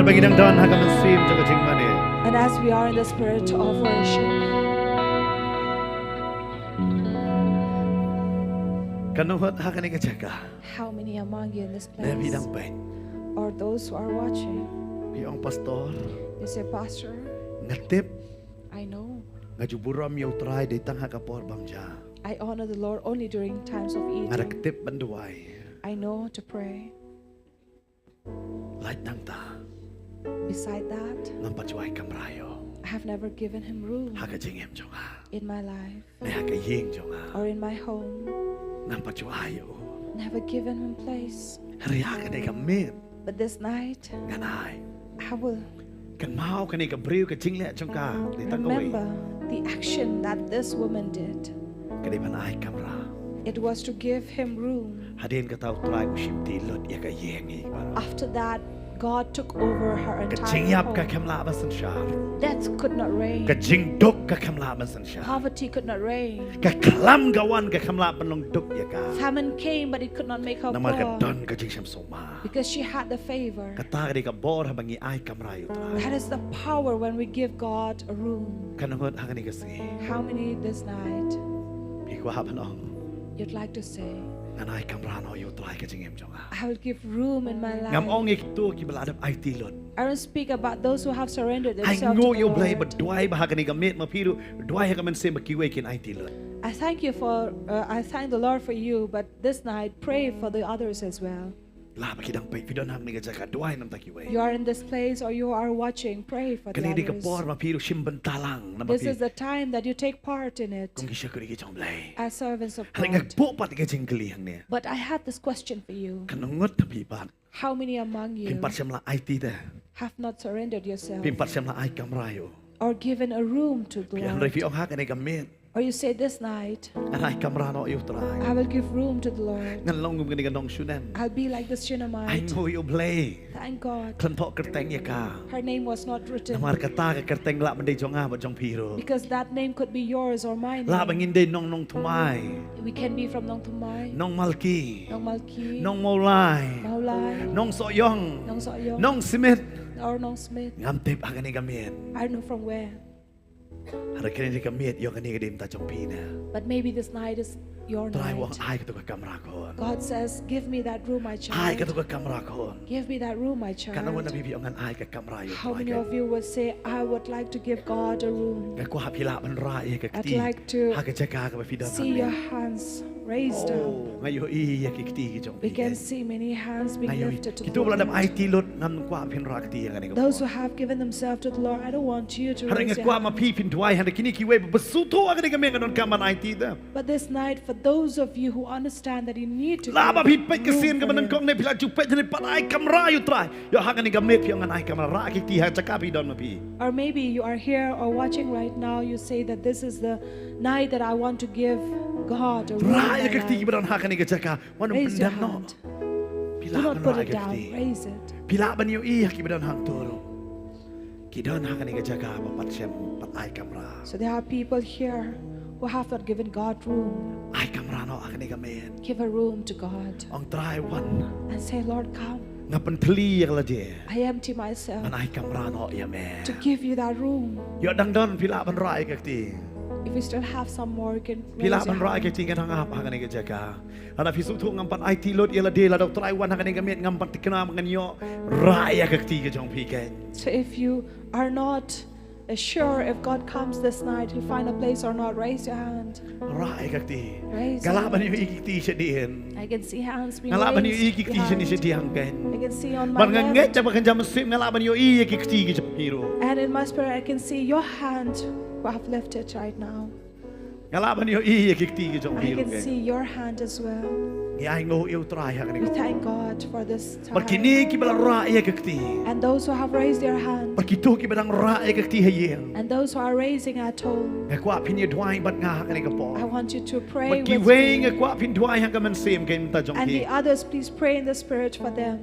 bagi dang don hakaman sim jaga jing mane. And as we are in the spirit of worship, Kanuhot hakani ka jaga. how many among you in this Nabi place, dang pen. or those who are watching, Piong pastor you say, Pastor, ngatip I know ngajuburam yaw try de tang hakapor bangja. I honor the Lord only during times of eating. Ngarakatip banduay. I know to pray. Light nang ta. Beside that, Ngampajuay kamrayo. I have never given him room Haka jingem jonga. in my life Ne haka ying jonga. or in my home. Ngampajuayo. Never given him place. Hari haka ne kamit. But this night, Ganay. I will Kan mau kan ka briu ka jingle jonga. De tang remember the action that this woman did. Kadi banay kamra. It was to give him room. Hadin ka tau try usim tilot ya ka yengi. After that, God took over her Ka entire jingyap ka home. kamla basan shar. Death could not reign. Ka jingdok ka kamla basan shar. Poverty could not reign. Ka kalam gawan ka kamla banong duk ya ka. Famine came, but it could not make her Namal ka poor don ka jing syam soma. because she had the favor. Kata ka bor habangi ay kamrayo try. That is the power when we give God a room. Kanungot haka ni kasi. How many this night Iko habanong. you'd like to say, Nanay kamrano yo try ka jingem jonga. I will give room in my Ngam life. ong ikto ki baladap ay tilot. I don't speak about those who have surrendered Ay themselves to ngo the yo blay Lord. but duay ba haka ni gamit mapiru. Duay haka man se makiwe kin ay tilot. I thank you for, I thank the Lord for you, but this night pray for the others as well. La bakidang pay pidon hang ni jaka duay nam takiwe. You are in this place or you are watching, pray for the Kani di ka others. por mapiru simban talang na This is mapiru. the time that you take part in it Kung kisya ko di jong blay. as servants of Hari God. ngagpo pat ka jingkali hang niya. But I have this question for you. Kanungot na pipat. How many among you Pimpat siyam la ay tida. have not surrendered yourself Pimpat siyam la ay kamrayo. or given a room to the Kaya ang Lord? refi ong haka ni gamit. Or you say this night, Anay kamrano yo try. I will give room to the Lord. Ngan longum ka ni ganong syunem. I'll be like the Ay Shunammite. ngo yo blay. Thank God. Klanpo kerteng ya ka. Her name was not written Namar kata ka kerteng la banday jong nga ba jong piro. because that name could be yours or mine. La bangin din Nongthymmai. We can be from Nongthymmai, Nong Malki. Nongmalki, Nong Mawlong. Maulai, Nong Soyong. Nongsoyong, Nong Smith. or Nong Smith. Ngam tip haka ni gamit. I don't know from where. Hari kini di gamit yo kani kadim ta jong pina. But maybe this night is your Try wong night. ay kato ka kamra ko. God says, give me that room, my Ay kato child. ka kamra ko. Give me that room, my Kanang na child. bibi ang ay ka kamra yo. How many of you would say, I would like to give God a room? Nga ko hapila man ra ka I'd kti. like to Haka jaka ka pidon. See your hands raised up. Oh, ngayo iya kikti jong We can pina. see many hands being Ngayon, lifted to the kito wala nam ay Lord. tilot ngam kwa pin rakti ang kanang Those who have given themselves to the Lord, I don't want you to Hari raise nga your kwa hand. mapipin duay handa kini kiwe basuto ang kanang gamen kanon kaman ay tida. But this night, for those of you who understand that you need to Laba give hipay room kasin for ka manan Him. kong ne pila chupet ni panay kamra yo try. Yo haka ni gamet yung anay kamra ra kiti ha chakapi don mapi. Or maybe you are here or watching right now, you say that this is the night that I want to give God a room in Ra my ya kiti life. kibaron haka ni chaka. Wano Raise your pendam no. hand. Do Pila not ban put ra it down. kiti. Raise it. Pila ban yo iya kibaron hang turo. Kidon haka ni chaka papat siyam patay kamra. So there are people here who have not given God room. Ay kamra no haka ni gamen. Give a room to God Ang try one. and say, Lord, come. Ngapan pli yang laje. I empty myself Anay kamra no ya me. to give you that room. Yo dang don pila ban ra kiti. If we still have some more, you can raise Pila your man ra hand. kiti kan hangap haka ni chaka. Ana fisutu ngampan ay tilot ila de la dok try one haka ni gamet ngampan tikna nganyo. Ra ya kiti ka jong piken. So if you are not sure if God comes this night, you'll find a place or not, raise your hand. Ra ya kiti. Raise your Galaban hand. yo ikiti siya diin. I can see hands being Ngalaban yo raised ikiti siya ni siya behind. dihang ken. I can see on my Barngan left, nget bakan jam sim ngalaban yo ikiti ka jong hero. and in my spirit, I can see your hand who have lifted right now. Ngalaban yo ikiti ka jong I hero. can see your hand as well. Ngay ngo yo try haka ni. We thank God for this time. Barkini ki bala ra ya kiti. And those who have raised their hand, Barkito ki balang ra ya kiti hayeng. and those who are raising at home, Ngakwa pinya duay bat nga haka ni kapo. I want you to pray with Magkiway me. nga kwa pinduay hanggang man sim kay mta jong And the hi. others, please pray in the spirit for them.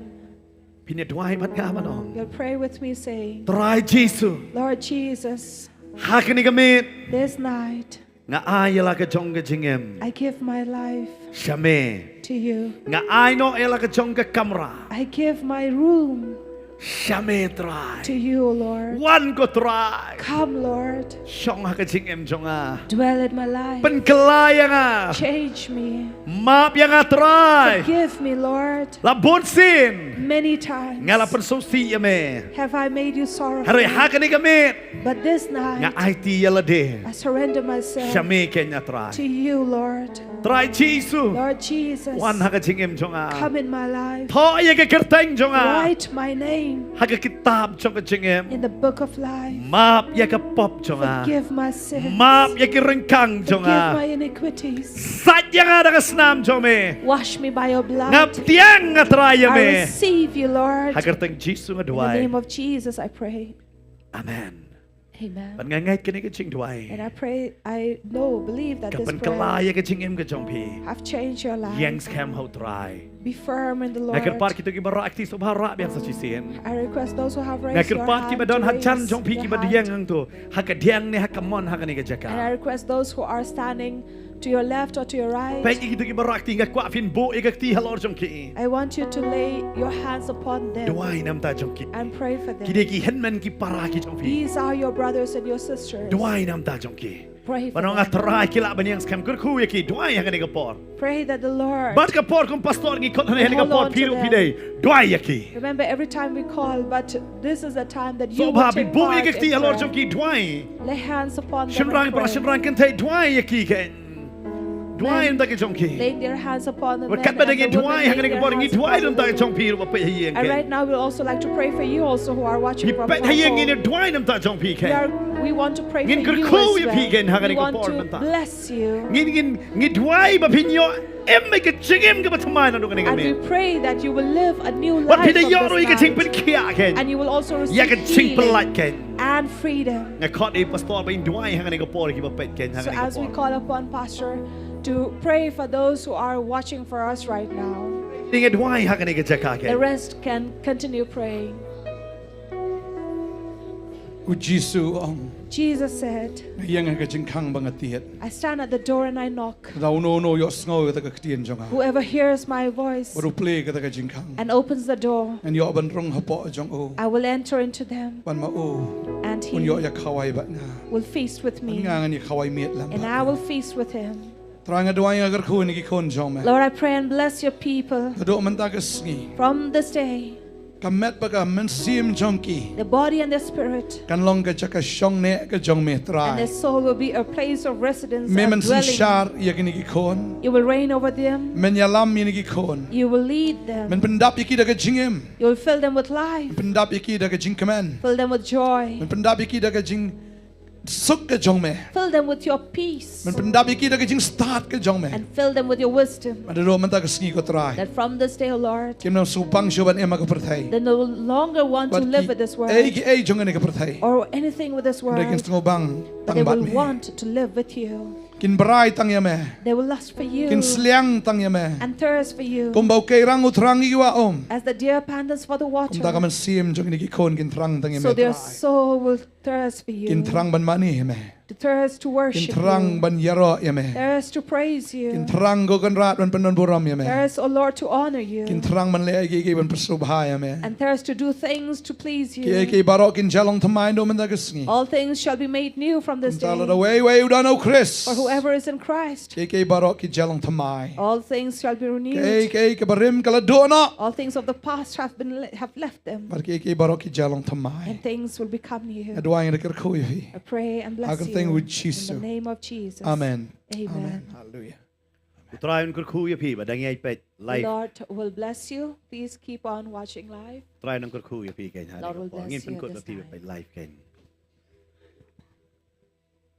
Pinyaduay bat nga manong. You'll pray with me saying, Try Jesus. Lord Jesus, Haka ni gamit. this night Nga ayala ka jong ka jingem. I give my life Shame. to you. Nga ay no ayala ka jong ka kamra. I give my room Shame try. to you, Lord. One go try. Come, Lord. Shong ha ka jing em jong a. Dwell in my life. Pen kelai yang a. Change me. Map yang a try. Forgive me, Lord. Labon sin. Many times Ngala pen so si ya me. have I made you sorrowful. Hari ha ka ni gamit. But this Nga night, IT yala de. I surrender myself Shame kenya try. to you, Lord. Try Jesus. Lord Jesus, Wan ha ka jing em jong a. come in my life. Tho ya ka kerteng jong a. Write my name Ha ka kitab jong ka jing em. in the book of life. Map ya ka pop jong a. Forgive my sins. Map ya ki rengkang jong Forgive a. my iniquities. Sat yang ada ka snam jong me. Wash me by your blood. Ngap tiang nga try ya I me. receive you, Lord. Ha kerteng Jesus nga In the duai. name of Jesus, I pray. Amen. Amen. Pan ngay ka ni ka jing duai. And I pray, I know, believe that this Kapan prayer kalaya ka jing em ka jong pi. have changed your life. Yang scam how try. Be firm in the Lord. Nakirpar kita ki bara akti subhara biang sa chisin. I request those who have raised your Nakirpar ki hand badon to hachan raise jong pi ki their badiyang hand. ang tu. Haka diang ni haka mon haka ni ka And I jaka. request those who are standing to your left or to your right. Pagi kita ki bara akti nga kwa fin bo ikak ti halor jong ki. I want you to lay your hands upon them Duai nam ta jong ki. and pray for them. Kide ki henman ki para ki jong pi. These are your brothers and your sisters. Duai nam ta jong ki. Pray for Panong them. atrai kila baniang scam kur ku ki duai haka ni ka por. Pray that the Lord. Bat ka por kung pastor ngi kot ni ka Hold por on to piru them. pidei. Duai ki. Remember, every time we call, but this is the time that you So will ba bi take bo part ikak ti in halor prayer. jong ki duai. Lay hands upon them Shinrang and para pray. shinrang kan tai duai ki ken. Duai nam ta ki jong ki. Laying their hands upon the men Kat ba and ngi the duai women haka ni laying ka their por ngi hands duai upon dum the ta men. jong pi ru pa hieng And ken. right now, we'd also like to pray for you also who are watching Gi from pet home. hieng ngi duai nam ta jong pi ken. We want to pray for Ngin you kur as ku ya pi ken haka well. ni We ka want por to man ta. bless you. Ngi duai ba pinyo em me ka chingem ka ba thamai na do ka ni And we me. pray that you will live a new Wat life pi de from yoro i ka this ching pen night. kia ken. And you will also Ya receive ka ching healing pelat ken. and freedom. Nga kot i pastor ba in duai haka ni ka por ki ba pet ken So haka ni ka as we por. call upon Pastor to pray for those who are watching for us right now, Ngi duai haka ni ka jaka the ken. rest can continue praying. U Jesu Jesus said, yang ka jingkang bangatiet. I stand at the door and I knock. Daw no yo sngo ka ktien jonga. Whoever hears my voice Baru play ka jingkang. and opens the door, And yo ban rong hapo jong o. I will enter into them, Ban ma o. and Un yo he ya kawai ba na. will feast with me, Nga ni kawai miet lam. and I will feast with him. Tranga doa yang agar ko ni ki kon jong me. Lord, I pray and bless your people Do man ta ka sngi. from this day, Kamet ba ka men sim jongki. the body and the spirit, Kan long ka chaka shong ne ka jong me and try. their soul will be a place of residence Me men and sin dwelling. shar ya ki ni ki kon. You will reign over them. Men ya lam ni ki kon. You will lead them. Men pendap iki da ka jingem. You will fill them with life. Pendap iki da ka jingkamen. Fill them with joy. Men pendap iki da ka jing suk ka jong me. Fill them with your peace. Men pendap iki da ka jing start ka jong me. And fill them with your wisdom. Ada do man ta ka sngi ko try. That from this day, O Lord, Kim no supang shuban ema ka perthai. they no longer want to live with this world Ei jong ni ka perthai. or anything with this Ada kin world, sngo bang but they tang bat will me. want to live with you. Kin brai tang ya me. They will lust for you Kin sliang tang ya me. and thirst for you. Kum bau kay rang utrang iwa om. As the deer panteth for the Kum ta ka water, man sim jong ni ki kon kin trang tang ya so me. their try. soul will thirst for Kin you. trang ban mani me. To thirst to Kin worship trang you. ban yaro ya me. Thirst to praise Kin you. trang go kan rat ban panon buram ya me. Thirst, O Lord, to honor Kin you. trang ban le gi ban persubha ya me. And thirst to do things to please Ki you. ki barok kin jalong thamai do man ta ka sngi. All things shall be made new from this Tala da day. way udan o Chris. For whoever is in Christ, Ki barok ki jalong thamai. all things shall be renewed. Ki barim kala do na. All things of the past have left them, Par ki barok ki jalong thamai. and things will become new. Adwa yang dekat ko yi. I pray and bless Agar you teng with in Jesus. the name of Jesus. Amen. Amen. Hallelujah. Try un kur ku ya pi ba dang ai pet The life. Lord will bless you. Please keep on watching live. Try un kur ku ya pi ken ha. Lord will bless Ngin pen you kot this ba pi ba time. pet life ken.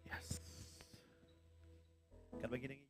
Yes. Kan bagi